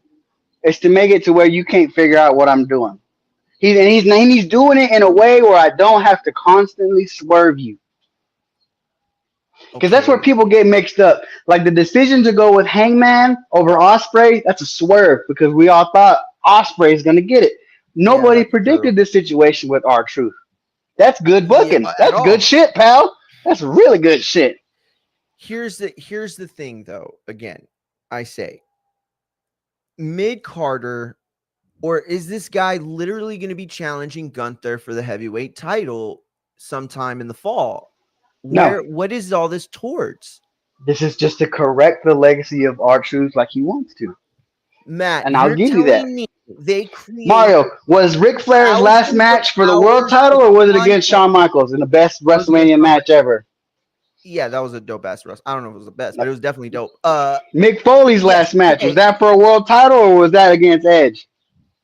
is to make it to where you can't figure out what I'm doing. He's doing it in a way where I don't have to constantly swerve you. Because that's where Okay. people get mixed up. Like the decision to go with Hangman over Osprey, that's a swerve because we all thought Osprey is going to get it. Yeah, Nobody that's true. predicted this situation with R Truth. That's good Yeah, booking. at That's good all. shit, pal. That's really good shit. Here's the thing though. Again, I say mid Carter, or is this guy literally going to be challenging Gunther for the heavyweight title sometime in the fall? No, What is all this towards? this is just to correct the legacy of R Truth like he wants to. Matt, And I'll you're give you that. telling me they create Mario, was Ric Flair's last thousands of match for the world hours title of or was it against content. Shawn Michaels in the best It was against WrestleMania Shawn match Michaels. ever? Yeah, that was a dope ass wrestle. I don't know if it was the best, but No. it was definitely dope. Mick Foley's Yes, last match, was okay, that for a world title or was that against Edge?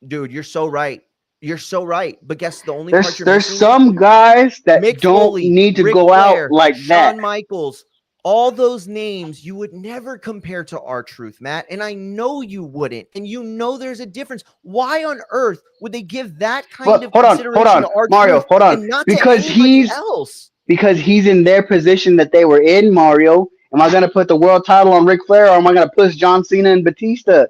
dude, you're so right. You're so right. But guess the only part There's you're there's missing is some guys that Mick don't Foley, need to Ric go out Flair, like that. Shawn Michaels, all those names you would never compare to our truth, Matt. And I know you wouldn't. And you know there's a difference. Why on earth would they give that kind But of hold consideration on, to our Mario, truth hold on. and not to Because anybody he's else? because he's in their position that they were in, Mario. Am I gonna put the world title on Ric Flair or am I gonna push John Cena and Batista?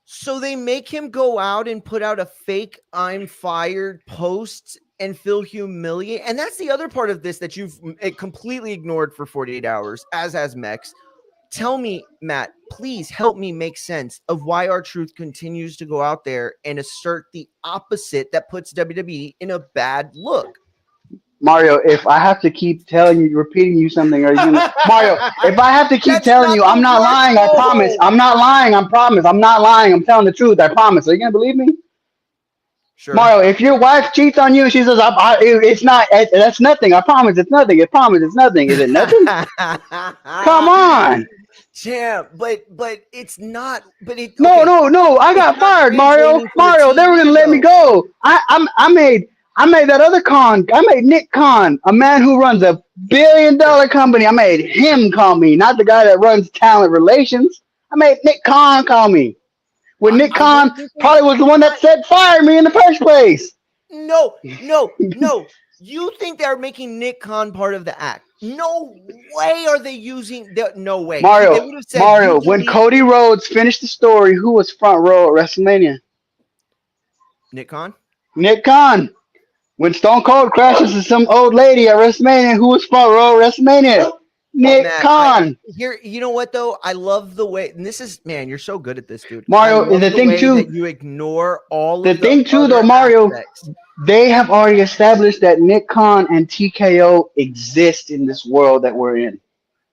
So they make him go out and put out a fake "I'm fired" post and feel humiliated. And that's the other part of this that you've completely ignored for 48 hours, as has Mex. Tell me, Matt, please help me make sense of why our truth continues to go out there and assert the opposite that puts WWE in a bad look. Mario, if I have to keep telling you, repeating you something, are you gonna Mario? If I have to keep That's telling not you, the I'm not lying. I promise. workload. I'm not lying. I promise. I'm not lying. I'm telling the truth. I promise. Are you gonna believe me? Sure. Mario, if your wife cheats on you and she says, it's not, that's nothing. I promise it's nothing. I promise it's nothing. Is it nothing? Come on. Champ, but it's not. But it No, okay. no, no. I It's got not fired, Mario. translating for the Mario, they were gonna TV let me though. go. I made that other con. I made Nick Khan, a man who runs a Billion-dollar company. I made him call me, not the guy that runs talent relations. I made Nick Khan call me. When Nick I don't Khan think they. probably was the one that said fire me in the first place. No, no, no. You think they're making Nick Khan part of the act? No way are they using the no way. They Mario, would have said you Mario, when delete Cody Rhodes finished the story, who was front row at WrestleMania? Nick Khan. Nick Khan. When Stone Cold crashes to some old lady at WrestleMania, who was front row at WrestleMania? Nick Matt, I Khan. here you know what though? I love the way and this is man, you're so good at this, dude. I Mario, love the the thing way too, that you ignore all the of the thing too though, other Mario, aspects. they have already established that Nick Khan and TKO exist in this world that we're in.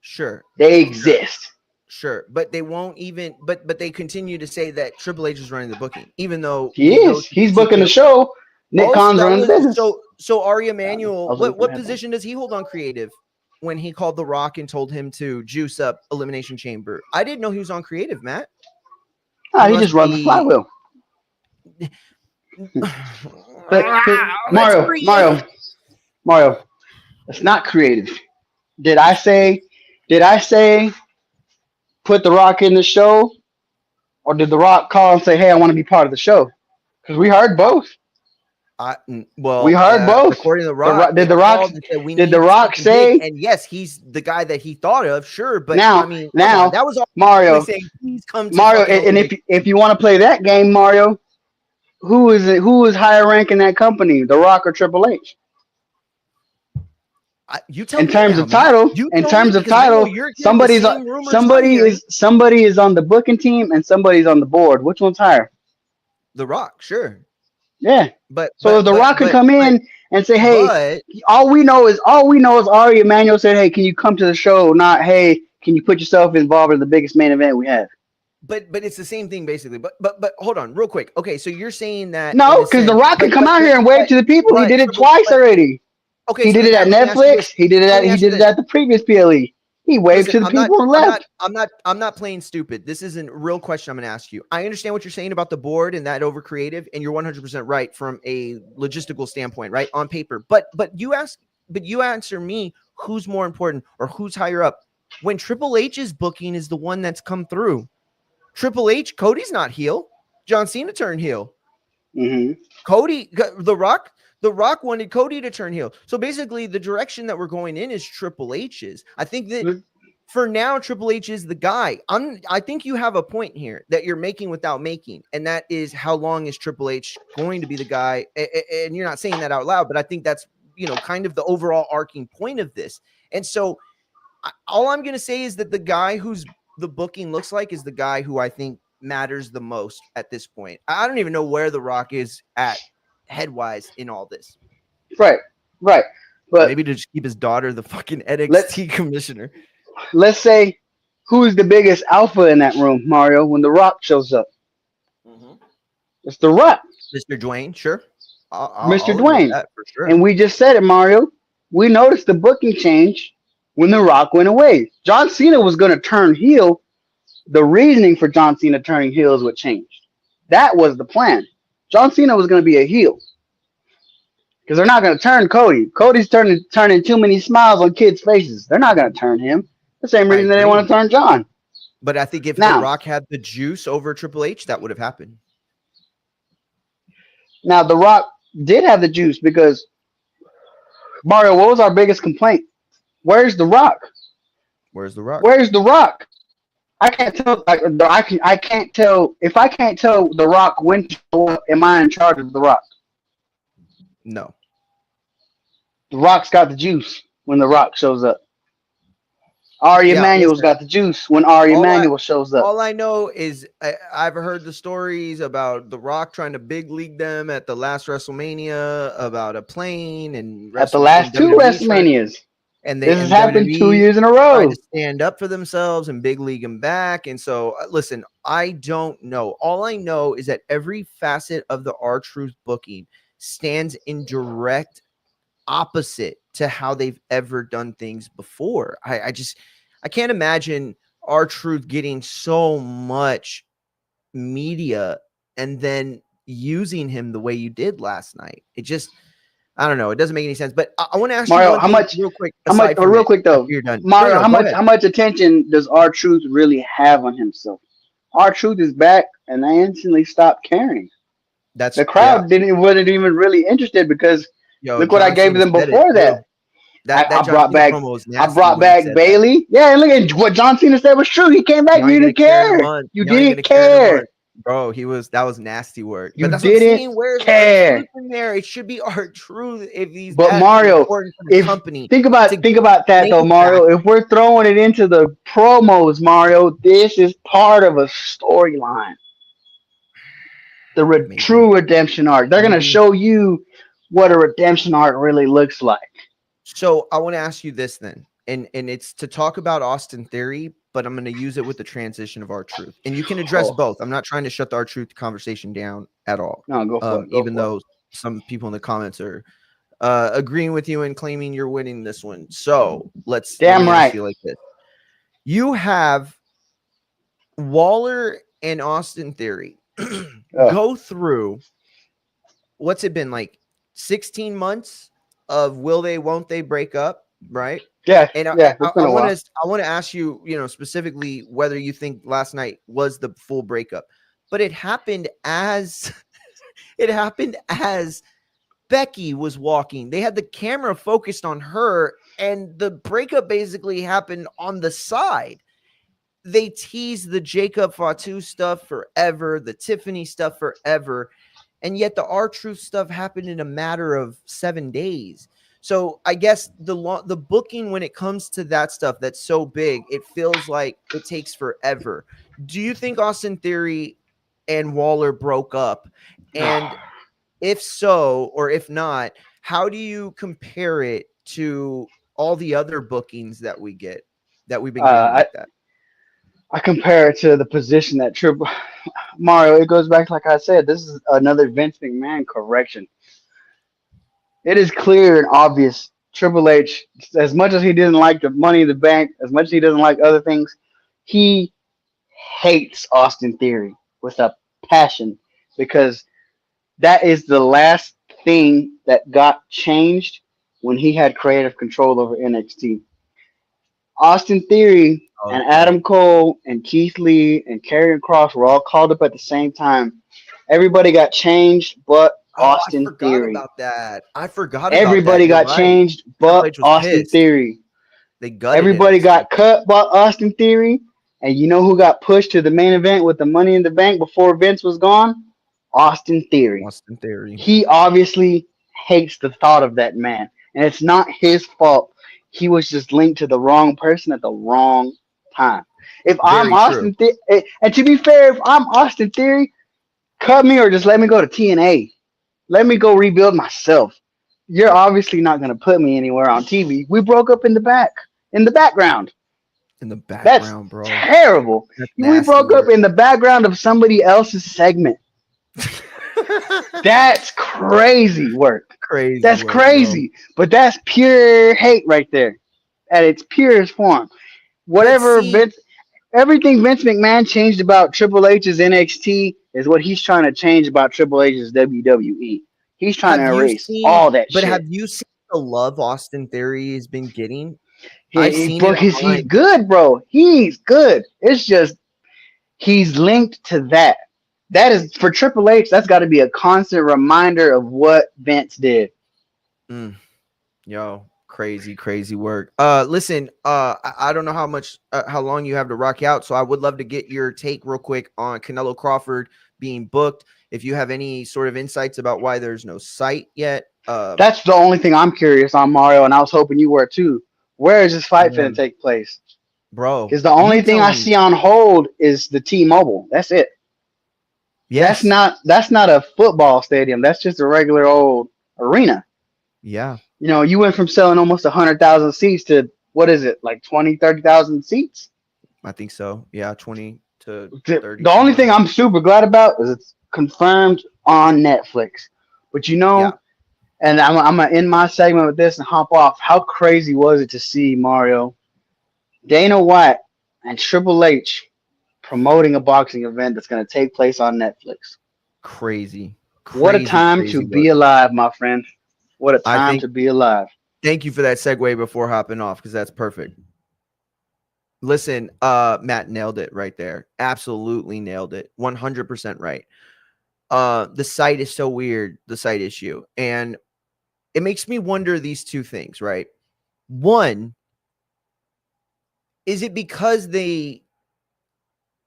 Sure, They sure, exist. sure. But they won't even but they continue to say that Triple H is running the booking, even though He we know is. He's booking the TKO. show. Nick Oh, so Khan's that running the was business. so Ari I Emanuel, was looking for the what headphones. position does he hold on creative when he called The Rock and told him to juice up Elimination Chamber? I didn't know he was on creative, Matt. He Ah, he must just runs the be flywheel. But that's Mario, creative. Mario, it's not creative. Did I say? Did I say put the Rock in the show, or did the Rock call and say, "Hey, I want to be part of the show"? Because we heard both. We Well, heard both. according to The Rock, Did they the Rock? called and said we Did the need Rock something big. say And yes, he's the guy that he thought of, sure. But I now? mean, come on, Now, that was all Mario, saying, please come to Mario, fucking and Elimination. if you want to play that game, Mario, who is it? Who is higher rank in that company, The Rock or Triple H? You tell me now, Matt. You In tell me terms of because I know title, you're hearing the same rumors I'm hearing. somebody is on the booking team and somebody's on the board. Which one's higher? The Rock, sure, Yeah. but So if The Rock can come in and say, "Hey, but all we know is Ari Emanuel said, "Hey, can you come to the show?" Not, "Hey, can you put yourself involved in the biggest main event we have?" but it's the same thing basically. But hold on, real quick. Okay, so you're saying that in No, a because The sense, Rock can come out here and wave to the people. He did it triple, twice but already. okay. He So did then it at Matt, let me ask you Netflix. this. Let me He ask you did it this. at the previous PLE. He waved Listen, to the people and left. I'm not playing stupid. This is a real question I'm going to ask you. I understand what you're saying about the board and that over creative, and you're 100% right from a logistical standpoint, right on paper. But you answer me who's more important or who's higher up when Triple H's booking is the one that's come through. Triple H, Cody's not heel. John Cena turned heel. Mm-hmm. Cody, the Rock wanted Cody to turn heel. So basically, the direction that we're going in is Triple H's. I think that for now, Triple H is the guy. I think you have a point here that you're making without making, and that is how long is Triple H going to be the guy? And you're not saying that out loud, but I think that's kind of the overall arcing point of this. And so, all I'm going to say is that the guy who's the booking looks like is the guy who I think matters the most at this point. I don't even know where The Rock is at headwise in all this. Right, right. But Maybe to just keep his daughter the fucking let NXT commissioner. let's say who is the biggest alpha in that room, Mario, when The Rock shows up? Mm-hmm. It's The Rock, Mr. Dwayne, sure. Mr. I'll admit Dwayne. that for sure. And we just said it, Mario. We noticed the booking change when The Rock went away. John Cena was going to turn heel. The reasoning for John Cena turning heel is what changed. That was the plan. John Cena was going to be a heel because they're not going to turn Cody. Cody's turning too many smiles on kids' faces. They're not going to turn him. The same I reason that they want agree. to turn John. But I think if The Now, Rock had the juice over Triple H, that would have happened. now The Rock did have the juice because Mario. What was our biggest complaint? Where's The Rock? Where's The Rock? Where's The Rock? I can't tell. I can't tell if I can't tell The Rock when to show up. Am I in charge of The Rock? No. The Rock's got the juice when The Rock shows up. Ari Yeah, Emanuel's listen. got the juice when Ari All I Emanuel shows up. all I know is I've heard the stories about The Rock trying to big league them at the last WrestleMania about a plane and At the and last two WWE trying WrestleManias, this has and happened two WWE years in a trying row. to stand up for themselves and big league them back. And so, listen, I don't know. All I know is that every facet of the R-Truth booking stands in direct opposite to how they've ever done things before. I can't imagine R-Truth getting so much media and then using him the way you did last night. I don't know. It doesn't make any sense. But I want to ask you Mario, one thing real quick how much, aside from real it quick after though, you're done. No, Mario, no, go ahead. how much attention does our truth really have on himself? Our truth is back, and I instantly stopped caring. That's The yeah. crowd didn't wasn't even really interested because Yo, look what I John gave Cena them said it before too. that. That I John brought Cena back promo was nasty when he said that. Bailey. Yeah, and look at what John Cena said was true. He came back. You You ain't gonna didn't care in a care. month. You You ain't didn't gonna care in a care. month. Bro, that was nasty work. But You that's what I'm didn't saying. Where's our truth care. in there? It should be our truth if he's But that Mario, important for the if company to think about that make though, it back. Mario. If we're throwing it into the promos, Mario, this is part of a storyline. The Maybe. true redemption arc. They're gonna Maybe. show you what a redemption arc really looks like. So I want to ask you this then. And it's to talk about Austin Theory, but I'm going to use it with the transition of our truth. And you can address Oh both. I'm not trying to shut the our truth conversation down at all. no, go for it. Go Even for it. though some people in the comments are agreeing with you and claiming you're winning this one. So let Damn me ask right. you like this. You have Waller and Austin Theory Ugh. go through what's it been like 16 months of will they, won't they break up, right? Yeah, And yeah. It's been a while. I want to ask you, specifically whether you think last night was the full breakup, but it happened as it happened as Becky was walking. They had the camera focused on her, and the breakup basically happened on the side. They teased the Jacob Fatu stuff forever, the Tiffany stuff forever, and yet the R-Truth stuff happened in a matter of 7 days. So I guess the booking when it comes to that stuff that's so big, it feels like it takes forever. Do you think Austin Theory and Waller broke up? And if so, or if not, how do you compare it to all the other bookings that we've been getting I like that? I compare it to the position that Triple Mario. It goes back like I said. This is another Vince McMahon correction. It is clear and obvious. Triple H, as much as he didn't like the Money in the Bank, as much as he doesn't like other things, he hates Austin Theory with a passion because that is the last thing that got changed when he had creative control over NXT. Austin Theory and Okay. Adam Cole and Keith Lee and Karrion Cross were all called up at the same time. Everybody got changed but Oh, I Austin forgot Theory. about that. I forgot about that. Everybody You're got right. changed Triple but H was Austin pissed. Theory. They gutted him Everybody and stuff. got cut but Austin Theory. And you know who got pushed to the main event with the Money in the Bank before Vince was gone? Austin Theory. Austin Theory. He obviously hates the thought of that man. And it's not his fault. He was just linked to the wrong person at the wrong time. If I'm Very true. And to be fair, if I'm Austin Theory, cut me or just let me go to TNA. Let me go rebuild myself. You're obviously not going to put me anywhere on TV. We broke up in the background. In the That's background, bro. terrible. That's We nasty broke up work. in the background of somebody else's segment. That's crazy work. Crazy That's work, bro. crazy. But that's pure hate right there at its purest form. But Whatever see, Vince, everything Vince McMahon changed about Triple H's NXT is what he's trying to change about Triple H's WWE. He's trying to have you erase seen all that but shit. have you seen the love Austin Theory has been getting? I've He, seen it bro, he's online. good, bro. He's good. It's just he's linked to that. That is for Triple H. That's got to be a constant reminder of what Vince did. Mm, yo, crazy, crazy work. Listen, I don't know how long you have to rock out, so I would love to get your take real quick on Canelo Crawford being booked. If you have any sort of insights about why there's no site yet, That's the only thing I'm curious on, Mario, and I was hoping you were too. Where is this fight going to man, take place? bro, Because the you only thing tell I me. see on hold is the T-Mobile. That's it. Yes, That's not a football stadium. That's just a regular old arena. yeah, You know, you went from selling almost 100,000 seats to what is it, like 20, 30,000 seats? I think so. Yeah, 20 to The 30 only somewhere thing around. I'm super glad about is it's confirmed on Netflix. But you Yeah, know, and I'm gonna end my segment with this and hop off. How crazy was it to see Mario, Dana White, and Triple H promoting a boxing event that's gonna take place on Netflix? crazy, What a crazy, time to crazy be work. alive, my friend. What a I time think to be alive. thank you for that segue before hopping off because that's perfect. Listen, Matt nailed it right there. Absolutely nailed it. 100% right. The site is so weird, the site issue. And it makes me wonder these two things, right? One, is it because the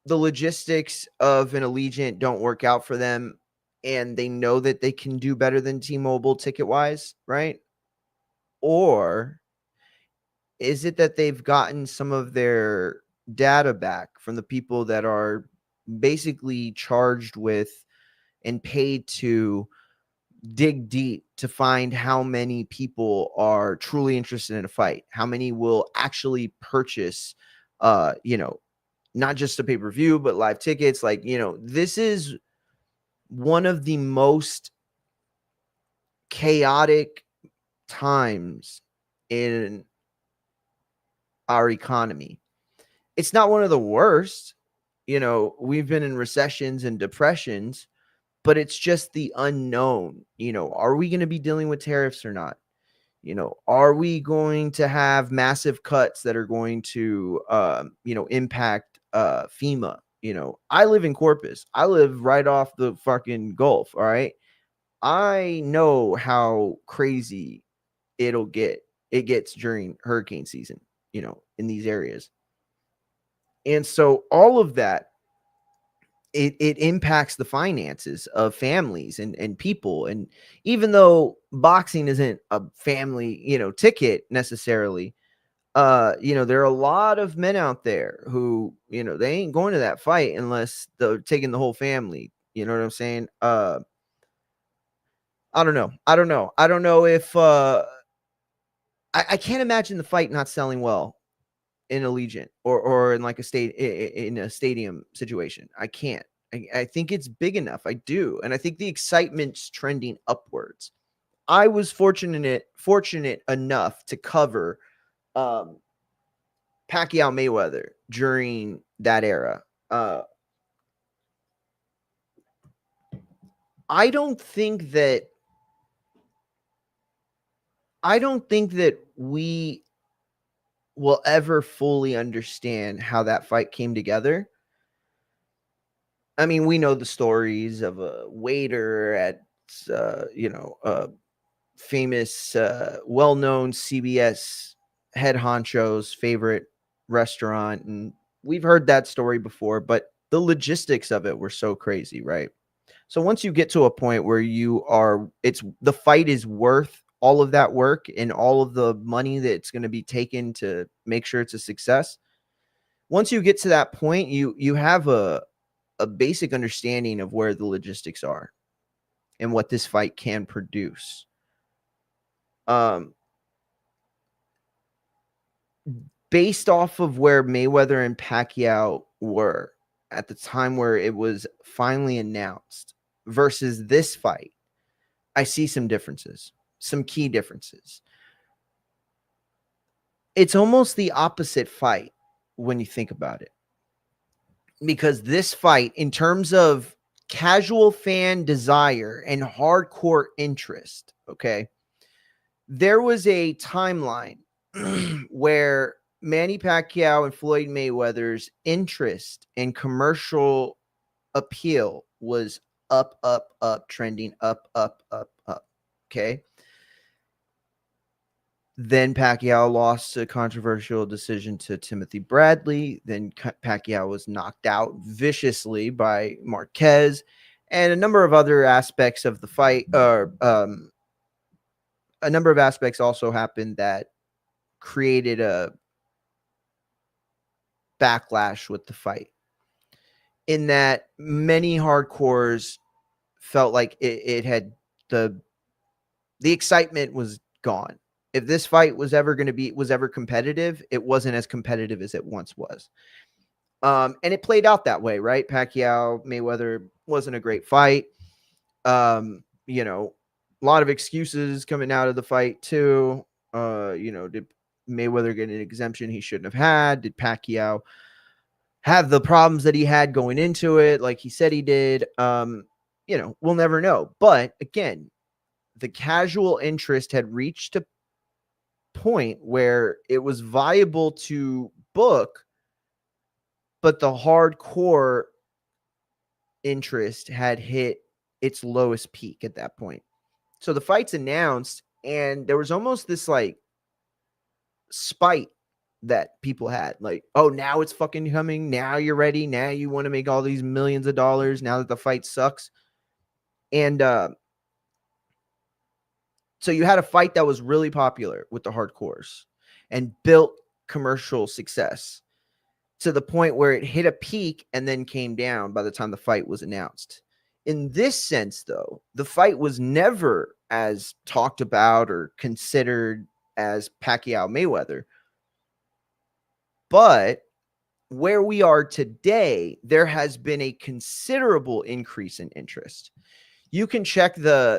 logistics of an Allegiant don't work out for them and they know that they can do better than T-Mobile ticket wise, right? Or is it that they've gotten some of their data back from the people that are basically charged with and paid to dig deep to find how many people are truly interested in a fight, how many will actually purchase not just a pay-per-view but live tickets, like, this is one of the most chaotic times in our economy. It's not one of the worst. We've been in recessions and depressions, but it's just the unknown. Are we going to be dealing with tariffs or not? Are we going to have massive cuts that are going to, impact FEMA? I live in Corpus. I live right off the fucking Gulf. All right. I know how crazy it'll get. It gets during hurricane season, in these areas. And so all of that, it impacts the finances of families and people. And even though boxing isn't a family, ticket necessarily, there are a lot of men out there who, they ain't going to that fight unless they're taking the whole family. You know what I'm saying? I don't know. I don't know if I can't imagine the fight not selling well in Allegiant or in like in a stadium situation. I can't. I think it's big enough. I do. And I think the excitement's trending upwards. I was fortunate enough to cover um, Pacquiao Mayweather during that era. Uh, I don't think that we will ever fully understand how that fight came together. I mean, we know the stories of a waiter at a famous well-known CBS head honcho's favorite restaurant, and we've heard that story before, but the logistics of it were so crazy, right? So once you get to a point where it's the fight is worth all of that work and all of the money that's going to be taken to make sure it's a success. Once you get to that point, you have a basic understanding of where the logistics are and what this fight can produce. Um, Based off of where Mayweather and Pacquiao were at the time where it was finally announced versus this fight, I see some differences, some key differences. It's almost the opposite fight when you think about it. Because this fight, in terms of casual fan desire and hardcore interest, okay, there was a timeline where Manny Pacquiao and Floyd Mayweather's interest and commercial appeal was up, up, up, trending up, up, up, up. Okay. Then Pacquiao lost a controversial decision to Timothy Bradley. Then Pacquiao was knocked out viciously by Marquez, and a number of other aspects of the fight. A number of aspects also happened that created a backlash with the fight. In that many hardcores felt like it had the excitement was gone. If this fight was ever competitive, it wasn't as competitive as it once was. And it played out that way, right? Pacquiao Mayweather wasn't a great fight. A lot of excuses coming out of the fight too. Did Mayweather get an exemption he shouldn't have had? Did Pacquiao have the problems that he had going into it, like he said he did? We'll never know. But again, the casual interest had reached a point where it was viable to book, but the hardcore interest had hit its lowest peak at that point. So the fight's announced, and there was almost this like spite that people had. Like, oh, now it's fucking coming. Now you're ready. Now you want to make all these millions of dollars now that the fight sucks. And so you had a fight that was really popular with the hardcores and built commercial success to the point where it hit a peak and then came down by the time the fight was announced. In this sense, though, the fight was never as talked about or considered as Pacquiao Mayweather. But where we are today, there has been a considerable increase in interest. You can check the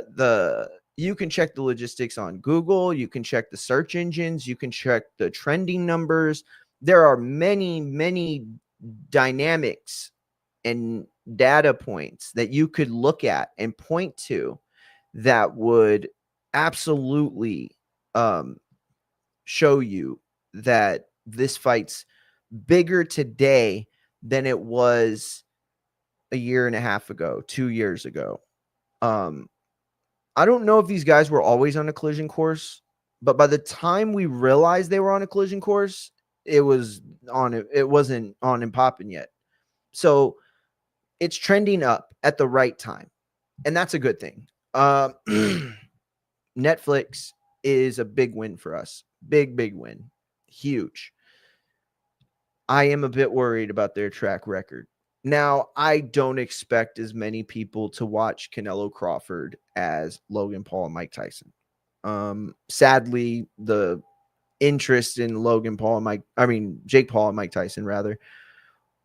logistics on Google, you can check the search engines, you can check the trending numbers. There are many dynamics and data points that you could look at and point to that would absolutely show you that this fight's bigger today than it was a year and a half ago, 2 years ago. Um, I don't know if these guys were always on a collision course, but by the time we realized they were on a collision course, it wasn't on and popping yet. So it's trending up at the right time, and that's a good thing. Netflix is a big win for us. Big win. Huge. I am a bit worried about their track record. Now, I don't expect as many people to watch Canelo Crawford as Logan Paul and Mike Tyson. Sadly, the interest in Jake Paul and Mike Tyson rather,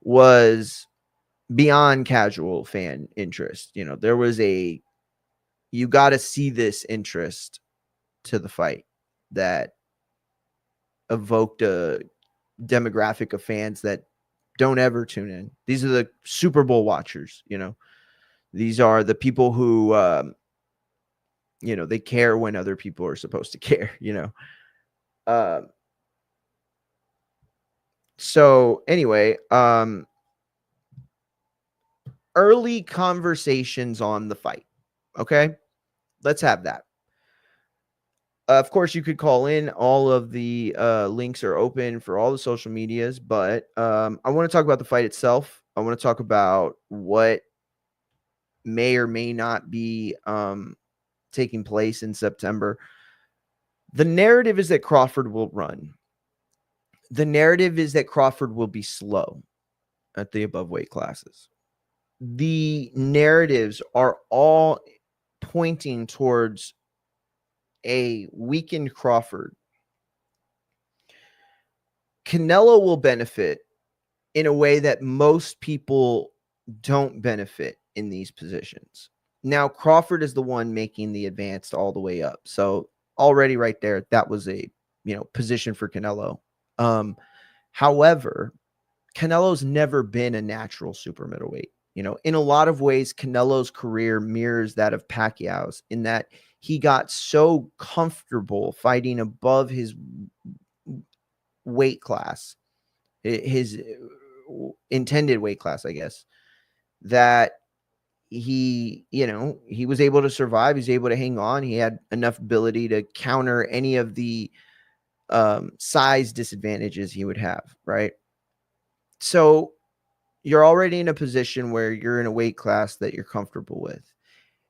was beyond casual fan interest. You know, there was you got to see this interest to the fight that evoked a demographic of fans that don't ever tune in. These are the Super Bowl watchers, you know. These are the people who they care when other people are supposed to care, you know. So anyway, early conversations on the fight. Okay? Let's have that. Of course, you could call in. All of the links are open for all the social medias, but I want to talk about the fight itself. I want to talk about what may or may not be taking place in September. The narrative is that Crawford will run. The narrative is that Crawford will be slow at the above weight classes. The narratives are all pointing towards a weakened Crawford. Canelo will benefit in a way that most people don't benefit in these positions. Now, Crawford is the one making the advance all the way up. So already right there, that was a position for Canelo. However, Canelo's never been a natural super middleweight. In a lot of ways, Canelo's career mirrors that of Pacquiao's in that he got so comfortable fighting above his weight class, his intended weight class, I guess, that he was able to survive. He's able to hang on. He had enough ability to counter any of the size disadvantages he would have, right? So you're already in a position where you're in a weight class that you're comfortable with.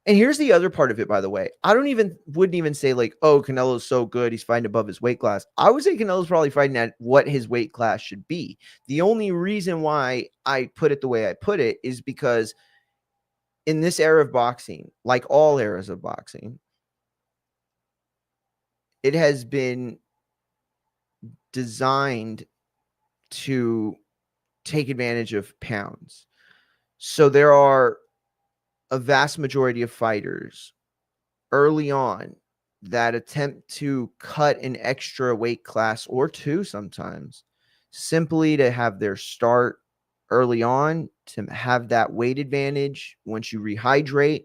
And here's the other part of it, by the way. Wouldn't even say like, oh, Canelo's so good, he's fighting above his weight class. I would say Canelo's probably fighting at what his weight class should be. The only reason why I put it the way I put it is because in this era of boxing, like all eras of boxing, it has been designed to take advantage of pounds. So there are a vast majority of fighters early on that attempt to cut an extra weight class or two sometimes simply to have their start early on, to have that weight advantage once you rehydrate.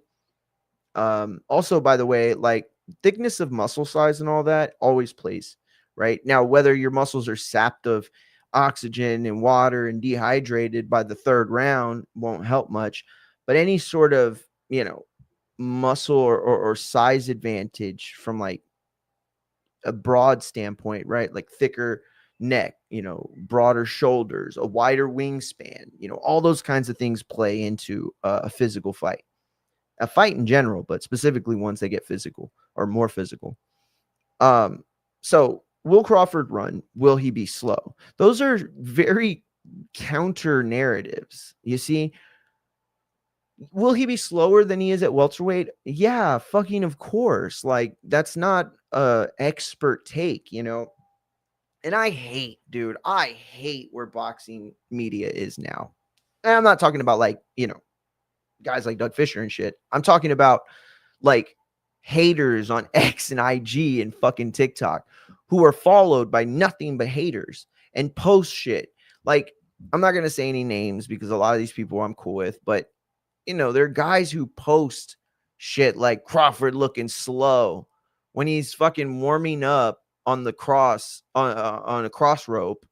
Also, by the way, like thickness of muscle size and all that always plays, right? Now, whether your muscles are sapped of oxygen and water and dehydrated by the third round won't help much, but any sort of, muscle or size advantage from like a broad standpoint, right? Like thicker neck, broader shoulders, a wider wingspan, all those kinds of things play into a physical fight, a fight in general, but specifically ones that get physical or more physical. Um, so will Crawford run? Will he be slow? Those are very counter narratives. You see, will he be slower than he is at welterweight? Yeah, fucking of course. Like that's not a expert take. And I hate, dude, I hate where boxing media is now. And I'm not talking about like, guys like Doug Fisher and shit. I'm talking about like haters on X and IG and fucking TikTok who are followed by nothing but haters and post shit. Like, I'm not going to say any names because a lot of these people I'm cool with, but there are guys who post shit like Crawford looking slow when he's fucking warming up on the cross on a cross rope,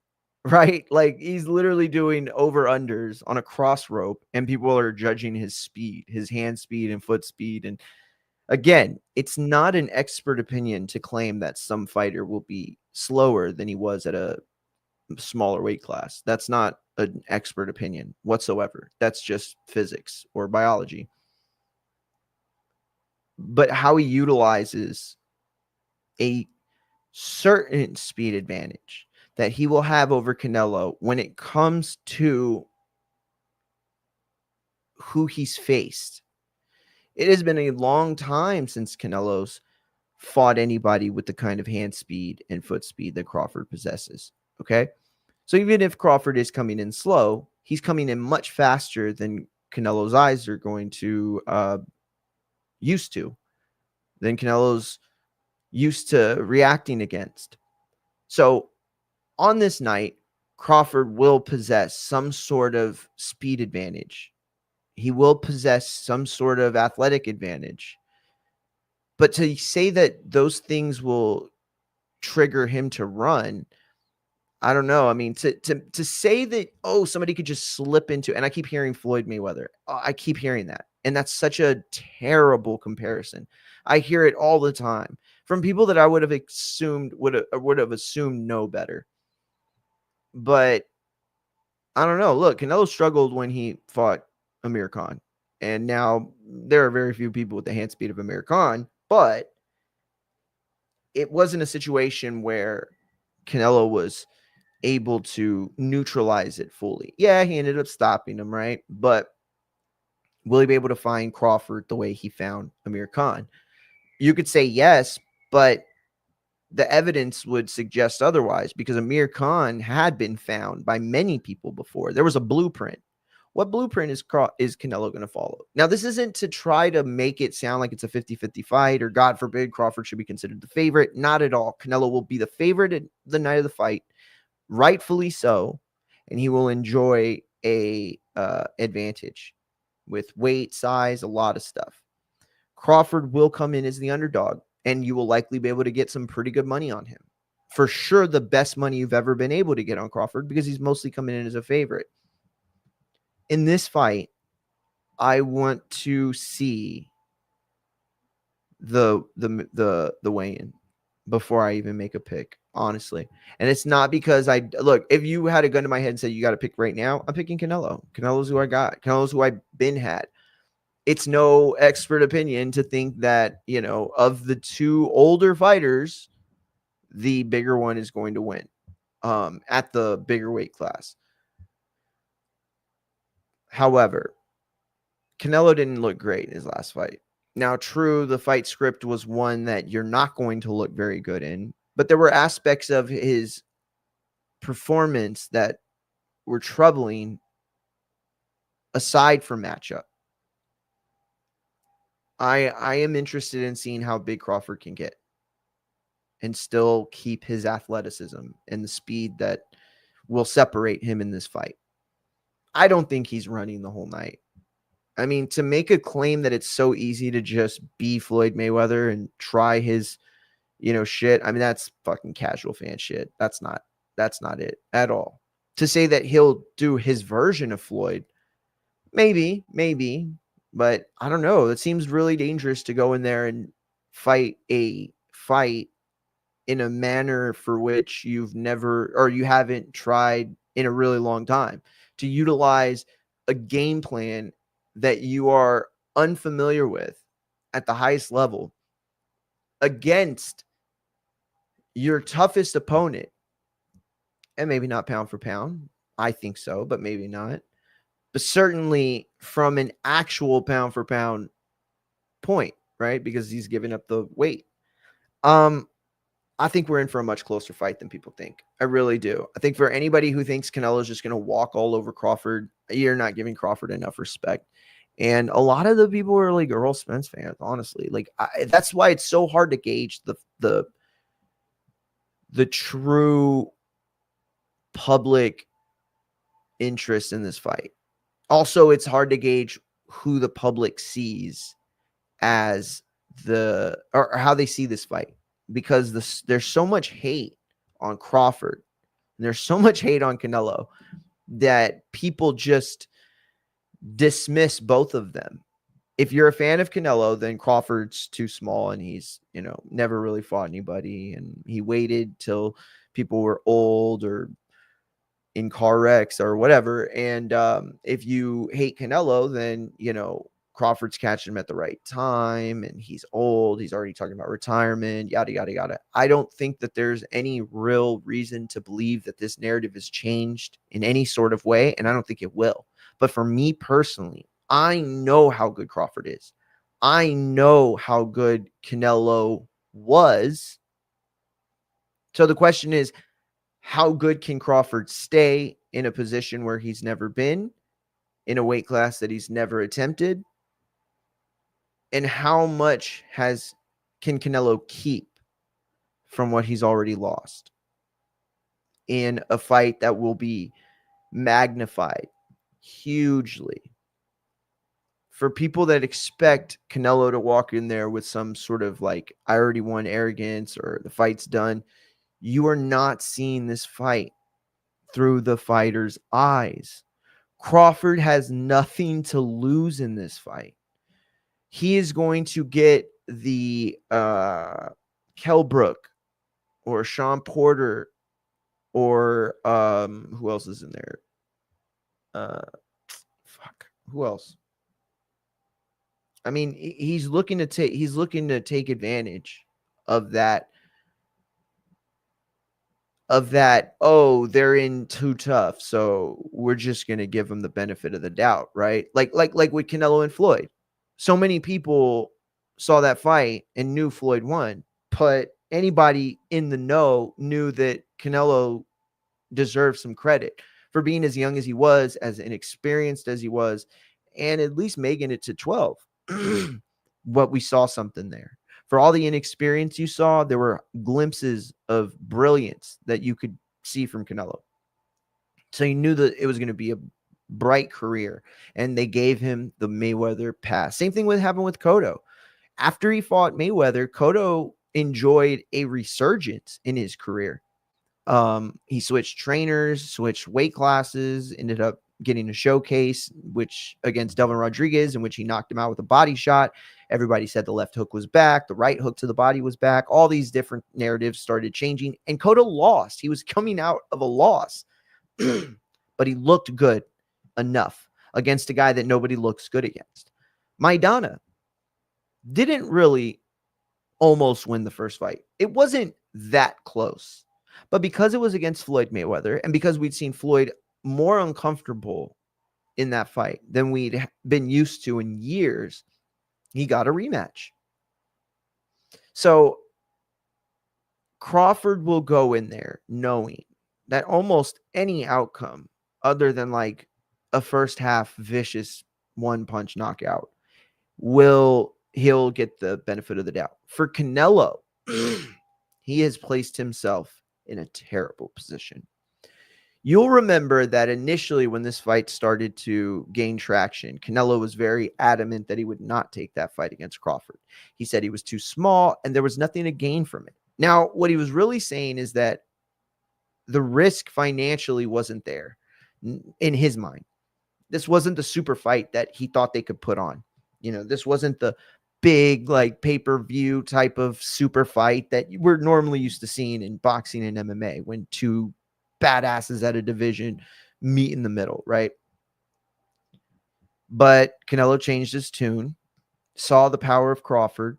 right? Like he's literally doing over unders on a cross rope, and people are judging his speed, his hand speed and foot speed. And again, it's not an expert opinion to claim that some fighter will be slower than he was at a smaller weight class. That's not an expert opinion whatsoever. That's just physics or biology. But how he utilizes a certain speed advantage that he will have over Canelo when it comes to who he's faced. It has been a long time since Canelo's fought anybody with the kind of hand speed and foot speed that Crawford possesses. Okay. So even if Crawford is coming in slow, he's coming in much faster than Canelo's eyes are going to used to, than Canelo's used to reacting against. So on this night, Crawford will possess some sort of speed advantage. He will possess some sort of athletic advantage. But to say that those things will trigger him to run, I don't know. I mean, to say that, oh, somebody could just slip into, and I keep hearing Floyd Mayweather. I keep hearing that. And that's such a terrible comparison. I hear it all the time from people that I would have assumed know better. But I don't know. Look, Canelo struggled when he fought Amir Khan. And now there are very few people with the hand speed of Amir Khan, but it wasn't a situation where Canelo was able to neutralize it fully. Yeah, he ended up stopping him, right? But will he be able to find Crawford the way he found Amir Khan? You could say yes, but the evidence would suggest otherwise because Amir Khan had been found by many people before. There was a blueprint. What blueprint is Canelo going to follow? Now, this isn't to try to make it sound like it's a 50-50 fight or, God forbid, Crawford should be considered the favorite. Not at all. Canelo will be the favorite at the night of the fight, rightfully so, and he will enjoy a advantage with weight, size, a lot of stuff. Crawford will come in as the underdog, and you will likely be able to get some pretty good money on him. For sure, the best money you've ever been able to get on Crawford because he's mostly coming in as a favorite. In this fight, I want to see the weigh-in before I even make a pick, honestly. And it's not because look, if you had a gun to my head and said you got to pick right now, I'm picking Canelo. Canelo's who I got. Canelo's who I've been had. It's no expert opinion to think that, of the two older fighters, the bigger one is going to win at the bigger weight class. However, Canelo didn't look great in his last fight. Now, true, the fight script was one that you're not going to look very good in, but there were aspects of his performance that were troubling aside from matchup. I am interested in seeing how big Crawford can get and still keep his athleticism and the speed that will separate him in this fight. I don't think he's running the whole night. I mean, to make a claim that it's so easy to just be Floyd Mayweather and try his, shit. I mean, that's fucking casual fan shit. That's not it at all. To say that he'll do his version of Floyd, maybe, but I don't know. It seems really dangerous to go in there and fight in a manner for which you've never or you haven't tried in a really long time, to utilize a game plan that you are unfamiliar with at the highest level against your toughest opponent. And maybe not pound for pound. I think so, but maybe not. But certainly from an actual pound for pound point, right? Because he's giving up the weight. Um, I think we're in for a much closer fight than people think. I really do. I think for anybody who thinks Canelo's just going to walk all over Crawford, you're not giving Crawford enough respect. And a lot of the people are like Earl Spence fans, honestly. Like that's why it's so hard to gauge the true public interest in this fight. Also, it's hard to gauge who the public sees as or how they see this fight, because there's so much hate on Crawford and there's so much hate on Canelo that people just dismiss both of them. If you're a fan of Canelo, then Crawford's too small and he's, never really fought anybody, and he waited till people were old or in car wrecks or whatever. And if you hate Canelo, then, Crawford's catching him at the right time and he's old. He's already talking about retirement, yada, yada, yada. I don't think that there's any real reason to believe that this narrative has changed in any sort of way. And I don't think it will. But for me personally, I know how good Crawford is. I know how good Canelo was. So the question is, how good can Crawford stay in a position where he's never been, in a weight class that he's never attempted? And how much can Canelo keep from what he's already lost in a fight that will be magnified hugely? For people that expect Canelo to walk in there with some sort of like, I already won arrogance or the fight's done, you are not seeing this fight through the fighter's eyes. Crawford has nothing to lose in this fight. He is going to get the Kell Brook or Sean Porter or who else is in there? Who else? I mean, he's looking to take advantage of that oh, they're in too tough, so we're just going to give them the benefit of the doubt, right? Like with Canelo and Floyd. So many people saw that fight and knew Floyd won, but anybody in the know knew that Canelo deserved some credit for being as young as he was, as inexperienced as he was, and at least making it to 12. What we saw something there. For all the inexperience you saw, there were glimpses of brilliance that you could see from Canelo. So you knew that it was going to be a bright career, and they gave him the Mayweather pass. Same thing happened with Cotto. After he fought Mayweather, Cotto enjoyed a resurgence in his career. He switched trainers, switched weight classes, ended up getting a showcase, which against Delvin Rodriguez, in which he knocked him out with a body shot. Everybody said the left hook was back, the right hook to the body was back. All these different narratives started changing, and Cotto lost. He was coming out of a loss, but he looked good enough against a guy that nobody looks good against. Maidana didn't really almost win the first fight. It wasn't that close. But because it was against Floyd Mayweather, and because we'd seen Floyd more uncomfortable in that fight than we'd been used to in years, he got a rematch. So Crawford will go in there knowing that almost any outcome other than like a first half vicious one punch knockout he'll get the benefit of the doubt. For Canelo, he has placed himself in a terrible position. You'll remember that initially when this fight started to gain traction, Canelo was very adamant that he would not take that fight against Crawford. He said he was too small and there was nothing to gain from it. Now, what he was really saying is that the risk financially wasn't there in his mind. This wasn't the super fight that he thought they could put on. This wasn't the big, like, pay-per-view type of super fight that we're normally used to seeing in boxing and MMA when two badasses at a division meet in the middle, right? But Canelo changed his tune, saw the power of Crawford,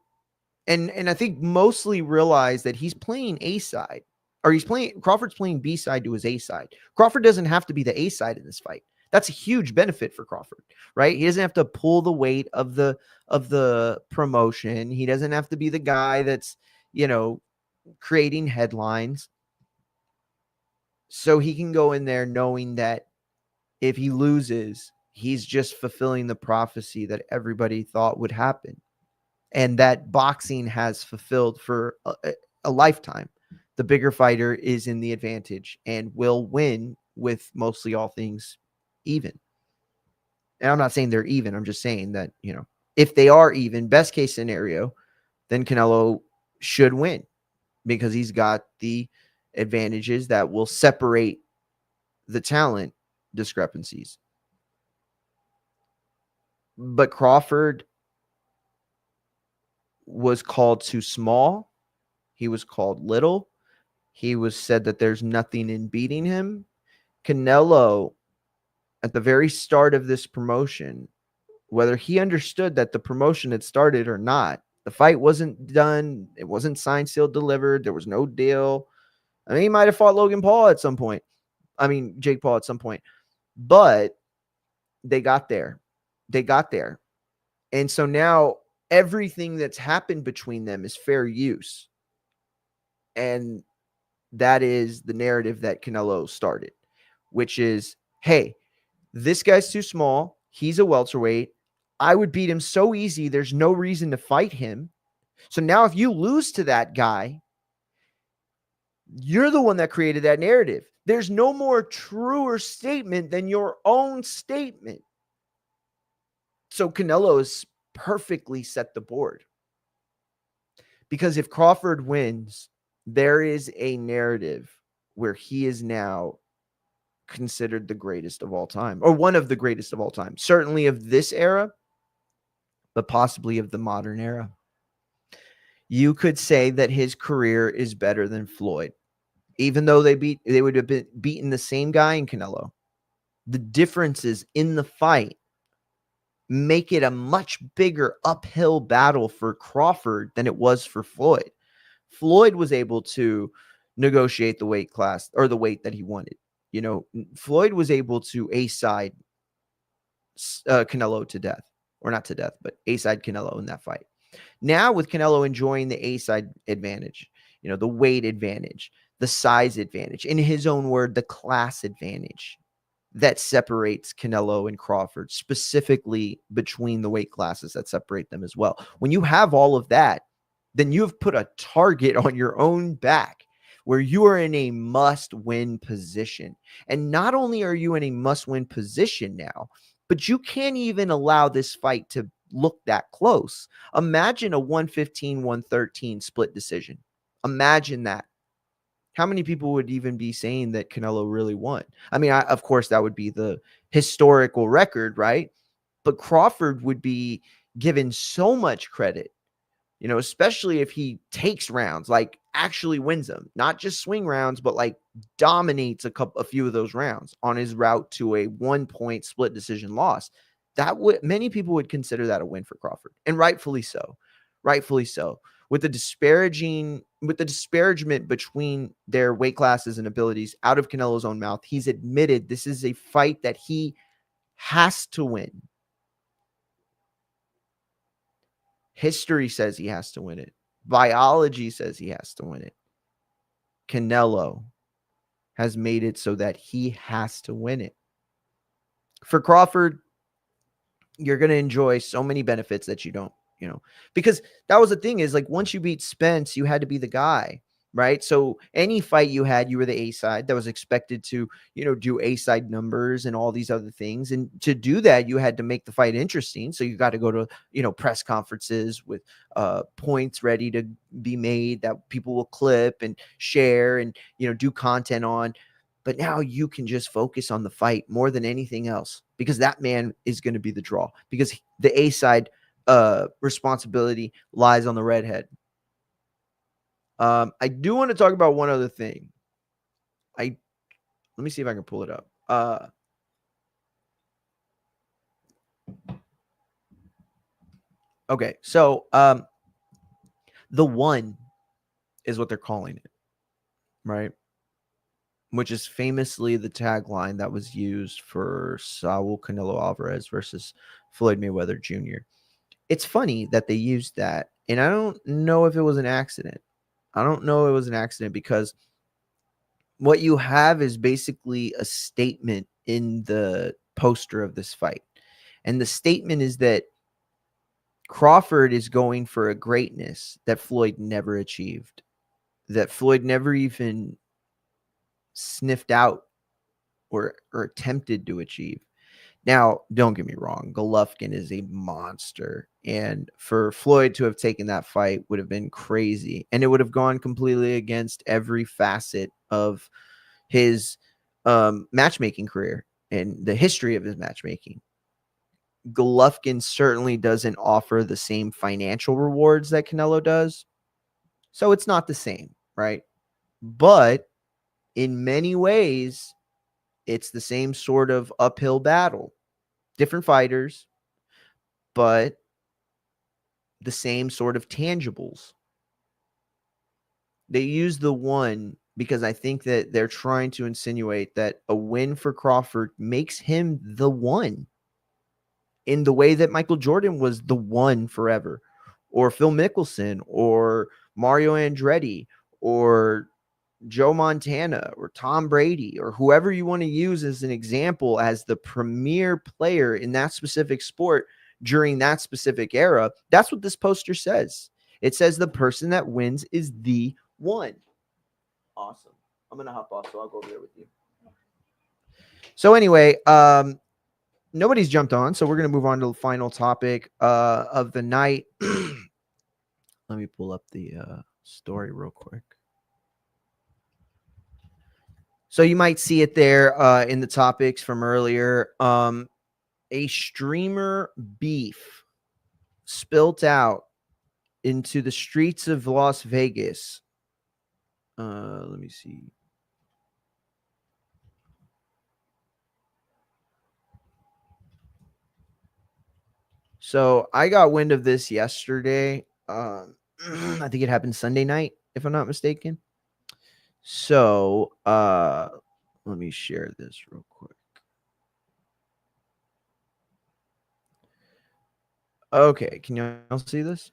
and I think mostly realized that he's playing A side, or Crawford's playing B side to his A side. Crawford doesn't have to be the A side in this fight. That's a huge benefit for Crawford, right? He doesn't have to pull the weight of the promotion. He doesn't have to be the guy that's, creating headlines. So he can go in there knowing that if he loses, he's just fulfilling the prophecy that everybody thought would happen and that boxing has fulfilled for a lifetime. The bigger fighter is in the advantage and will win with mostly all things even. And I'm not saying they're even. I'm just saying that, if they are even, best case scenario, then Canelo should win because he's got the advantages that will separate the talent discrepancies. But Crawford was called too small. He was called little. He was said that there's nothing in beating him. Canelo, at the very start of this promotion, whether he understood that the promotion had started or not, the fight wasn't done. It wasn't signed, sealed, delivered. There was no deal. I mean, he might have fought Logan Paul at some point. I mean, Jake Paul at some point. But they got there. They got there. And so now everything that's happened between them is fair use. And that is the narrative that Canelo started, which is, hey, this guy's too small. He's a welterweight. I would beat him so easy. There's no reason to fight him. So now if you lose to that guy, you're the one that created that narrative. There's no more truer statement than your own statement. So Canelo has perfectly set the board. Because if Crawford wins, there is a narrative where he is now considered the greatest of all time, or one of the greatest of all time, certainly of this era, but possibly of the modern era. You could say that his career is better than Floyd, even though they would have been beaten the same guy in Canelo. The differences in the fight make it a much bigger uphill battle for Crawford than it was for Floyd. Floyd was able to negotiate the weight class or the weight that he wanted. Floyd was able to A-side Canelo to death, or not to death, but A-side Canelo in that fight. Now with Canelo enjoying the A-side advantage, the weight advantage, the size advantage, in his own word, the class advantage that separates Canelo and Crawford, specifically between the weight classes that separate them as well. When you have all of that, then you have put a target on your own back where you are in a must-win position. And not only are you in a must-win position now, but you can't even allow this fight to look that close. Imagine a 115-113 split decision. Imagine that. How many people would even be saying that Canelo really won? I mean, of course, that would be the historical record, right? But Crawford would be given so much credit, especially if he takes rounds, like actually wins them, not just swing rounds, but like dominates a few of those rounds on his route to a 1-point split decision loss. Many people would consider that a win for Crawford, and rightfully so. Rightfully so. With the disparagement between their weight classes and abilities out of Canelo's own mouth, he's admitted this is a fight that he has to win. History says he has to win it. Biology says he has to win it. Canelo has made it so that he has to win it. For Crawford, you're going to enjoy so many benefits that you don't, because that was the thing is, like, once you beat Spence, you had to be the guy. right? So any fight you had, you were the A side that was expected to, do A side numbers and all these other things. And to do that, you had to make the fight interesting. So you got to go to, press conferences with points ready to be made that people will clip and share and, do content on. But now you can just focus on the fight more than anything else because that man is going to be the draw because the A side responsibility lies on the redhead. I do want to talk about one other thing. I Let me see if I can pull it up. Okay, so the one is what they're calling it, right? Which is famously the tagline that was used for Saul Canelo Alvarez versus Floyd Mayweather Jr. It's funny that they used that, and I don't know if it was an accident. I don't know it was an accident because what you have is basically a statement in the poster of this fight. And the statement is that Crawford is going for a greatness that Floyd never achieved, that Floyd never even sniffed out or attempted to achieve. Now, don't get me wrong, Golovkin is a monster. And for Floyd to have taken that fight would have been crazy. And it would have gone completely against every facet of his matchmaking career and the history of his matchmaking. Golovkin certainly doesn't offer the same financial rewards that Canelo does. So it's not the same, right? But in many ways, it's the same sort of uphill battle. Different fighters, but the same sort of tangibles. They use the one because I think that they're trying to insinuate that a win for Crawford makes him the one in the way that Michael Jordan was the one forever, or Phil Mickelson, or Mario Andretti, or Joe Montana, or Tom Brady, or whoever you want to use as an example as the premier player in that specific sport during that specific era. That's what this poster says. It says the person that wins is the one. Awesome. I'm going to hop off, so I'll go over there with you. So anyway, nobody's jumped on, so we're going to move on to the final topic of the night. Let me pull up the story real quick. So you might see it there in the topics from earlier. A streamer beef spilt out into the streets of Las Vegas. Let me see. So I got wind of this yesterday. I think it happened Sunday night, if I'm not mistaken. So let me share this real quick. Okay, can y'all see this?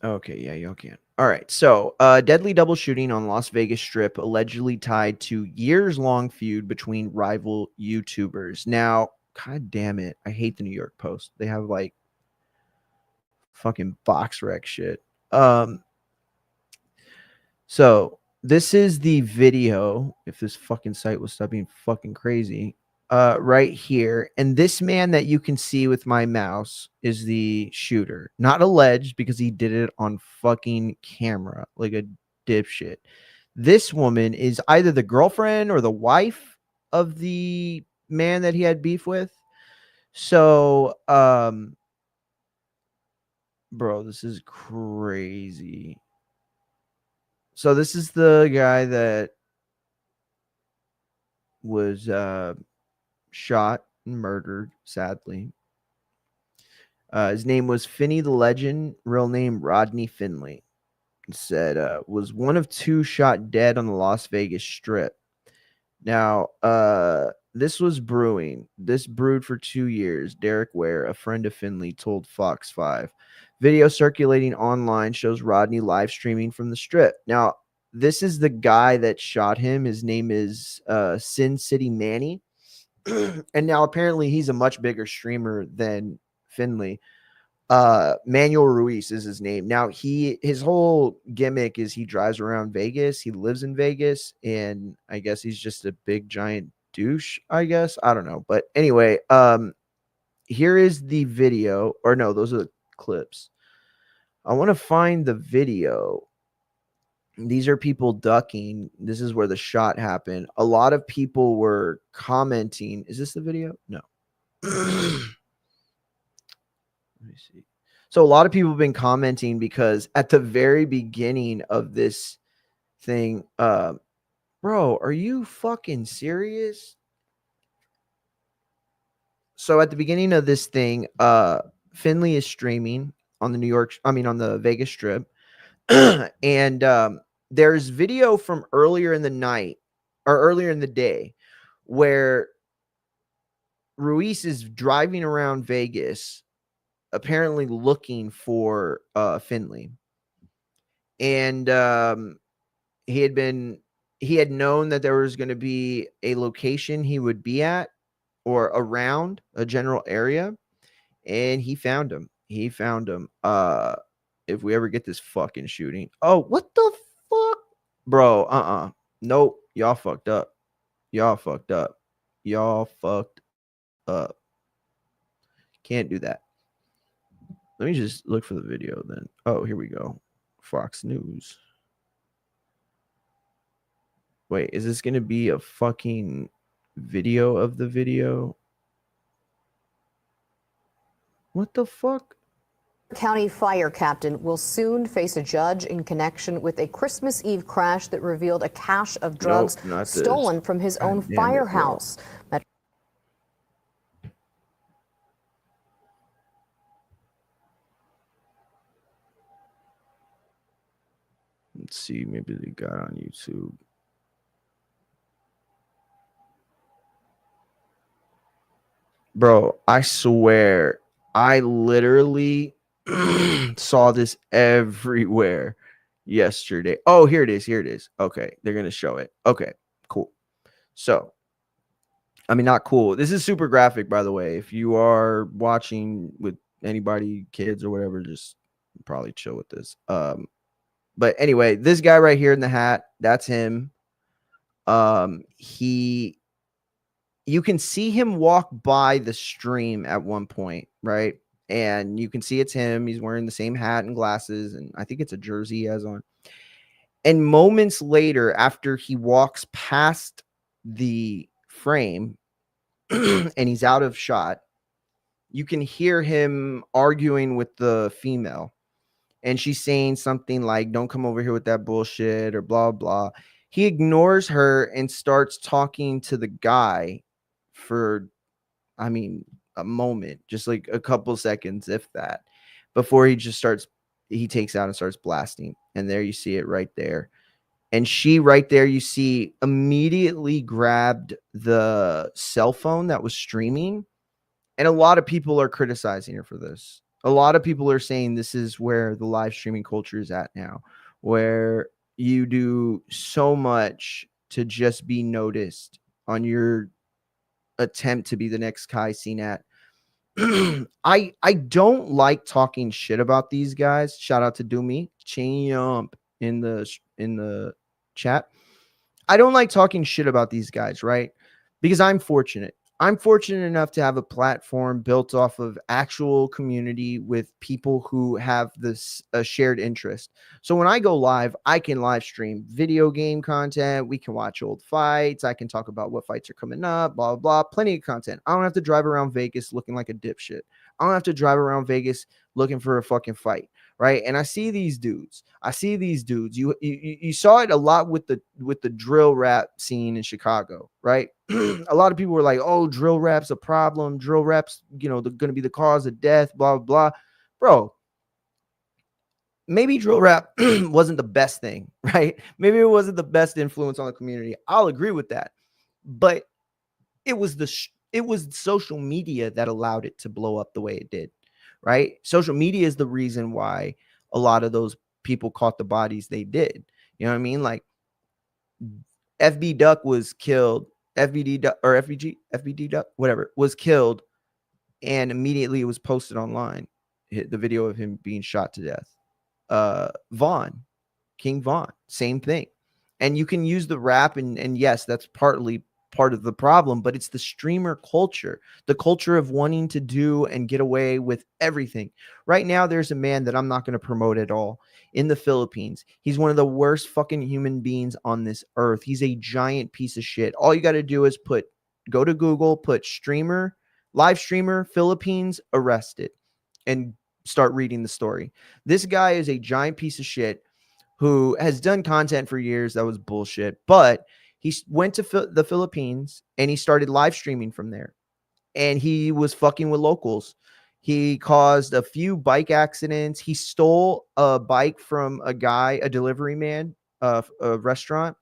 Okay, yeah, y'all can. All right, so deadly double shooting on Las Vegas Strip allegedly tied to years-long feud between rival YouTubers. Now, god damn it, I hate the New York Post. They have like fucking box wreck shit. So this is the video. If this fucking site will stop being fucking crazy, right here. And this man that you can see with my mouse is the shooter, not alleged because he did it on fucking camera like a dipshit. This woman is either the girlfriend or the wife of the man that he had beef with. So, bro, this is crazy. So this is the guy that was shot and murdered, sadly. His name was Finney the Legend, real name Rodney Finley. It said was one of two shot dead on the Las Vegas Strip. Now, this was brewing. This brewed for 2 years. Derek Ware, a friend of Finley, told Fox 5. Video circulating online shows Rodney live streaming from the Strip. Now, this is the guy that shot him. His name is Sin City Manny. And now apparently he's a much bigger streamer than Finley. Manuel Ruiz is his name. Now his whole gimmick is he drives around Vegas. He lives in Vegas, and I guess he's just a big giant douche, I guess. I don't know. But anyway, here is the video, or no, those are the clips. I want to find the video. These are people ducking. This is where the shot happened. A lot of people were commenting. Is this the video? No. Let me see. So a lot of people have been commenting because at the very beginning of this thing, bro, are you fucking serious? So at the beginning of this thing, Finley is streaming on on the Vegas Strip. And there's video from earlier in the night or earlier in the day where Ruiz is driving around Vegas, apparently looking for Finley. And he had known that there was going to be a location he would be at or around a general area, and he found him. If we ever get this fucking shooting. Oh, what the fuck? Bro, nope. Y'all fucked up. Y'all fucked up. Y'all fucked up. Can't do that. Let me just look for the video then. Oh, here we go. Fox News. Wait, is this going to be a fucking video of the video? What the fuck? County fire captain will soon face a judge in connection with a Christmas Eve crash that revealed a cache of drugs stolen from his own firehouse. Let's see, maybe they got on YouTube. Bro, I swear, I literally saw this everywhere yesterday. Oh, here it is. Here it is. Okay, they're going to show it. Okay, cool. So, I mean, not cool. This is super graphic, by the way. If you are watching with anybody, kids or whatever, just probably chill with this. But anyway, this guy right here in the hat, that's him. You can see him walk by the stream at one point, right? And you can see it's him. He's wearing the same hat and glasses, and I think it's a jersey he has on. And moments later, after he walks past the frame and he's out of shot, you can hear him arguing with the female. And she's saying something like, "Don't come over here with that bullshit," or blah, blah. He ignores her and starts talking to the guy for, I mean, a moment, just like a couple seconds, if that, before he takes out and starts blasting. And there you see it right there. And she right there, you see, immediately grabbed the cell phone that was streaming. And a lot of people are criticizing her for this. A lot of people are saying this is where the live streaming culture is at now, where you do so much to just be noticed on your attempt to be the next Kai Cenat. I don't like talking shit about these guys. Shout out to Doomy Champ in the chat. I don't like talking shit about these guys, right? Because I'm fortunate. I'm fortunate enough to have a platform built off of actual community with people who have this shared interest. So when I go live, I can live stream video game content. We can watch old fights. I can talk about what fights are coming up, blah, blah, blah. Plenty of content. I don't have to drive around Vegas looking like a dipshit. I don't have to drive around Vegas looking for a fucking fight. Right. And I see these dudes. You saw it a lot with the drill rap scene in Chicago. Right. A lot of people were like, "Oh, drill rap's a problem. Drill rap's, they're going to be the cause of death, blah, blah, blah." Bro, maybe drill rap wasn't the best thing. Right. Maybe it wasn't the best influence on the community. I'll agree with that. But it was social media that allowed it to blow up the way it did. Right? Social media is the reason why a lot of those people caught the bodies they did. You know what I mean? Like FB Duck was killed, FBD Duck or FBD Duck, whatever, was killed, and immediately it was posted online. the video of him being shot to death. Vaughn, King Vaughn, same thing. And you can use the rap, and yes, that's partly part of the problem, but it's the streamer culture, the culture of wanting to do and get away with everything. Right now, there's a man that I'm not going to promote at all in the Philippines. He's one of the worst fucking human beings on this earth. He's a giant piece of shit. All you got to do is go to Google, put streamer, live streamer, Philippines arrested, and start reading the story. This guy is a giant piece of shit who has done content for years that was bullshit, but he went to the Philippines and he started live streaming from there. And he was fucking with locals. He caused a few bike accidents. He stole a bike from a guy, a delivery man, a restaurant,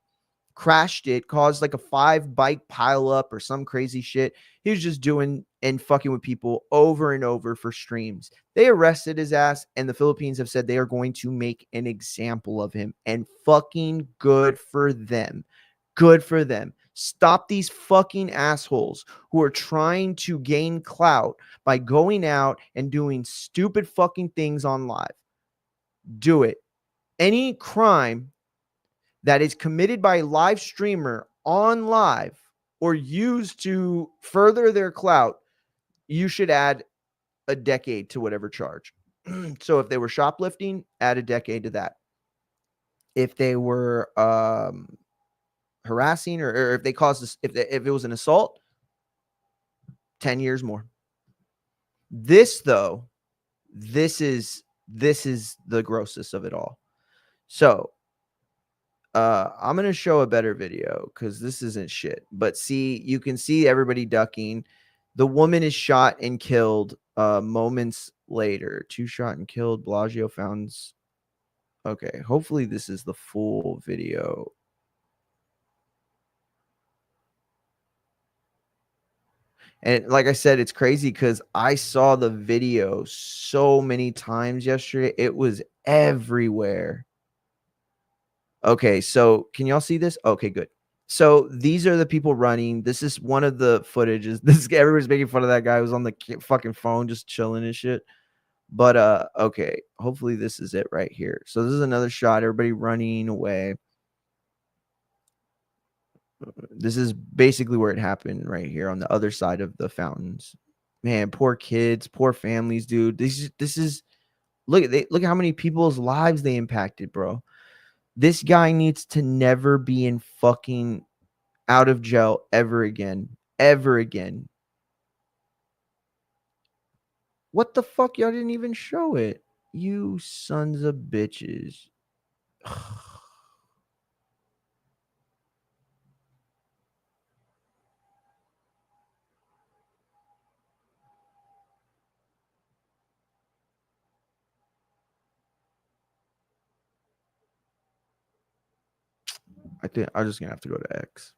crashed it, caused like a 5 bike pile up or some crazy shit. He was just doing and fucking with people over and over for streams. They arrested his ass, and the Philippines have said they are going to make an example of him, and fucking good for them. Good for them. Stop these fucking assholes who are trying to gain clout by going out and doing stupid fucking things on live. Do it. Any crime that is committed by a live streamer on live or used to further their clout, you should add a decade to whatever charge. So if they were shoplifting, add a decade to that. If they were harassing or if they caused this, if it was an assault, 10 years more. This though, this is the grossest of it all. So I'm gonna show a better video because this isn't shit. But see, you can see everybody ducking. The woman is shot and killed moments later. 2 shot and killed. Bellagio founds. Okay, hopefully this is the full video. And like I said, it's crazy because I saw the video so many times yesterday. It was everywhere. Okay, so can y'all see this? Okay, good. So these are the people running. This is one of the footages. This everybody's making fun of that guy who's on the fucking phone just chilling and shit. But okay, hopefully this is it right here. So this is another shot. Everybody running away. This is basically where it happened right here on the other side of the fountains. Man, poor kids, poor families, dude. This is look at how many people's lives they impacted, bro. This guy needs to never be in fucking out of jail ever again. Ever again. What the fuck? Y'all didn't even show it. You sons of bitches. I think I'm just gonna have to go to X.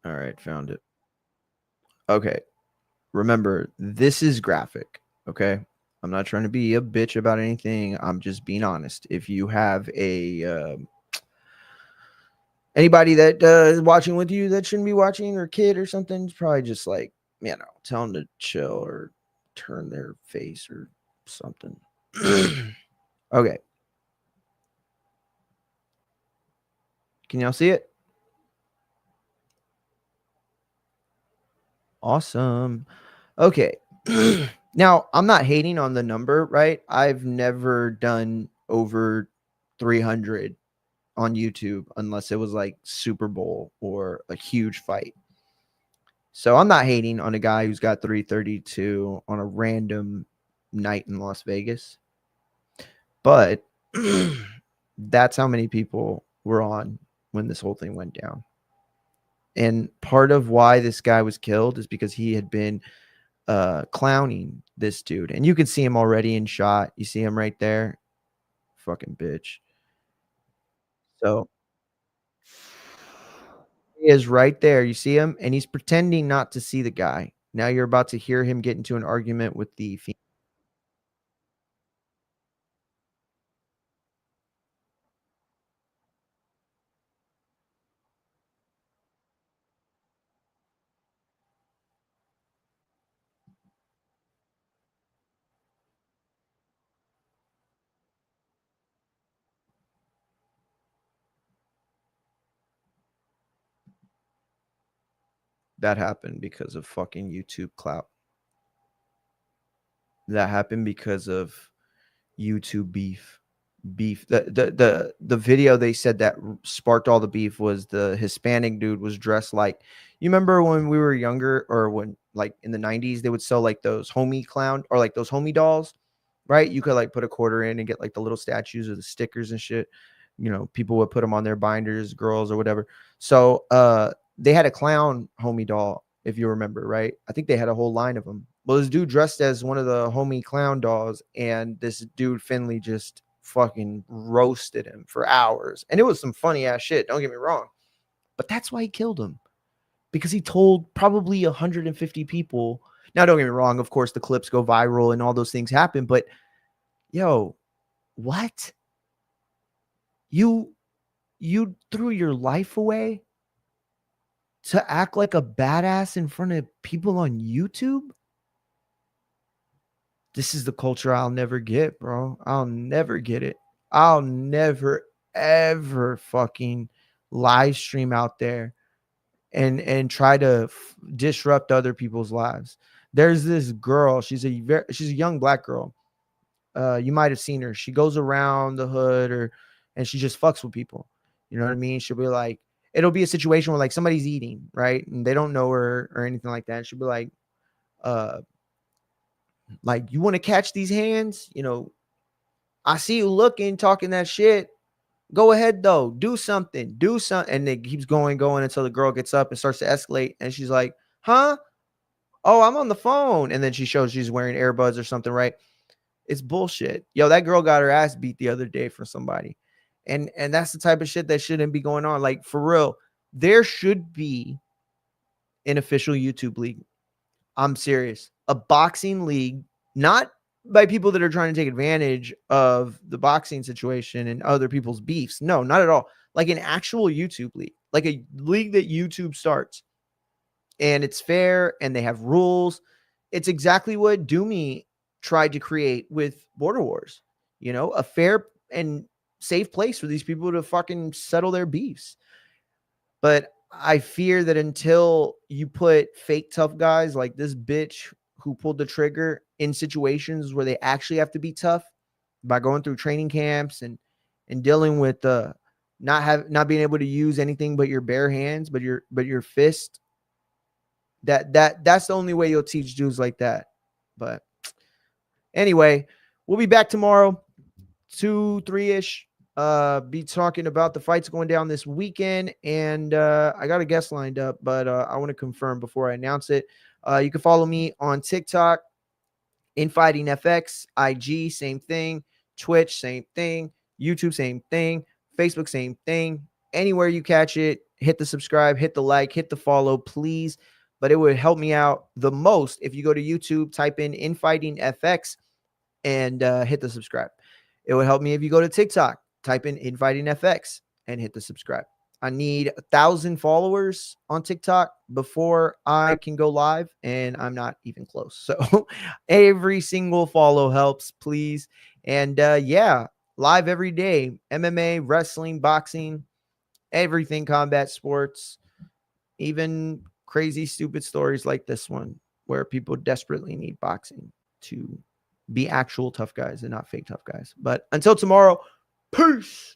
All right, found it. Okay. Remember, this is graphic. Okay. I'm not trying to be a bitch about anything. I'm just being honest. If you have a anybody that is watching with you that shouldn't be watching, or kid or something, it's probably just like, tell them to chill or turn their face or something. Okay. Can y'all see it? Awesome. Okay. Now, I'm not hating on the number, right? I've never done over 300 on YouTube unless it was like Super Bowl or a huge fight. So I'm not hating on a guy who's got 332 on a random night in Las Vegas. But that's how many people were on when this whole thing went down. And part of why this guy was killed is because he had been clowning this dude. And you can see him already in shot. You see him right there. Fucking bitch. So he is right there. You see him? And he's pretending not to see the guy. Now you're about to hear him get into an argument with the female. That happened because of fucking YouTube clout. That happened because of YouTube beef. The video they said that sparked all the beef was the Hispanic dude was dressed like, you remember when we were younger, or when like in the 90s they would sell like those homie clown, or like those homie dolls, right? You could like put a quarter in and get like the little statues or the stickers and shit. People would put them on their binders, girls or whatever. So they had a clown homie doll, if you remember, right? I think they had a whole line of them. Well, this dude dressed as one of the homie clown dolls, and this dude Finley just fucking roasted him for hours. And it was some funny ass shit, don't get me wrong. But that's why he killed him. Because he told probably 150 people. Now, don't get me wrong, of course the clips go viral and all those things happen, but yo, what? You threw your life away to act like a badass in front of people on YouTube? This is the culture I'll never get, bro. I'll never get it. I'll never, ever fucking live stream out there and try to disrupt other people's lives. There's this girl. She's a young black girl. You might have seen her. She goes around the hood, and she just fucks with people. You know what I mean? She'll be like, it'll be a situation where like somebody's eating, right? And they don't know her or anything like that. And she'll be like, you want to catch these hands? I see you looking, talking that shit. Go ahead though. Do something. And it keeps going until the girl gets up and starts to escalate. And she's like, huh? Oh, I'm on the phone. And then she shows she's wearing earbuds or something, right? It's bullshit. Yo, that girl got her ass beat the other day from somebody. And that's the type of shit that shouldn't be going on. Like, for real, there should be an official YouTube league. I'm serious. A boxing league, not by people that are trying to take advantage of the boxing situation and other people's beefs. No, not at all. Like an actual YouTube league, like a league that YouTube starts, and it's fair and they have rules. It's exactly what Doomy tried to create with Border Wars. A fair and safe place for these people to fucking settle their beefs. But I fear that until you put fake tough guys like this bitch who pulled the trigger in situations where they actually have to be tough by going through training camps and dealing with not being able to use anything but your bare hands, but your fist. That's the only way you'll teach dudes like that. But anyway, we'll be back tomorrow, 2-3-ish. Be talking about the fights going down this weekend, and I got a guest lined up, but I want to confirm before I announce it. You can follow me on TikTok, Infighting FX, IG, same thing, Twitch, same thing, YouTube, same thing, Facebook, same thing. Anywhere you catch it, hit the subscribe, hit the like, hit the follow, please. But it would help me out the most if you go to YouTube, type in Infighting FX, and hit the subscribe. It would help me if you go to TikTok, type in Infighting FX, and hit the subscribe. I need 1,000 followers on TikTok before I can go live, and I'm not even close. So every single follow helps, please. And yeah, live every day. MMA, wrestling, boxing, everything, combat sports, even crazy, stupid stories like this one where people desperately need boxing to be actual tough guys and not fake tough guys. But until tomorrow, peace.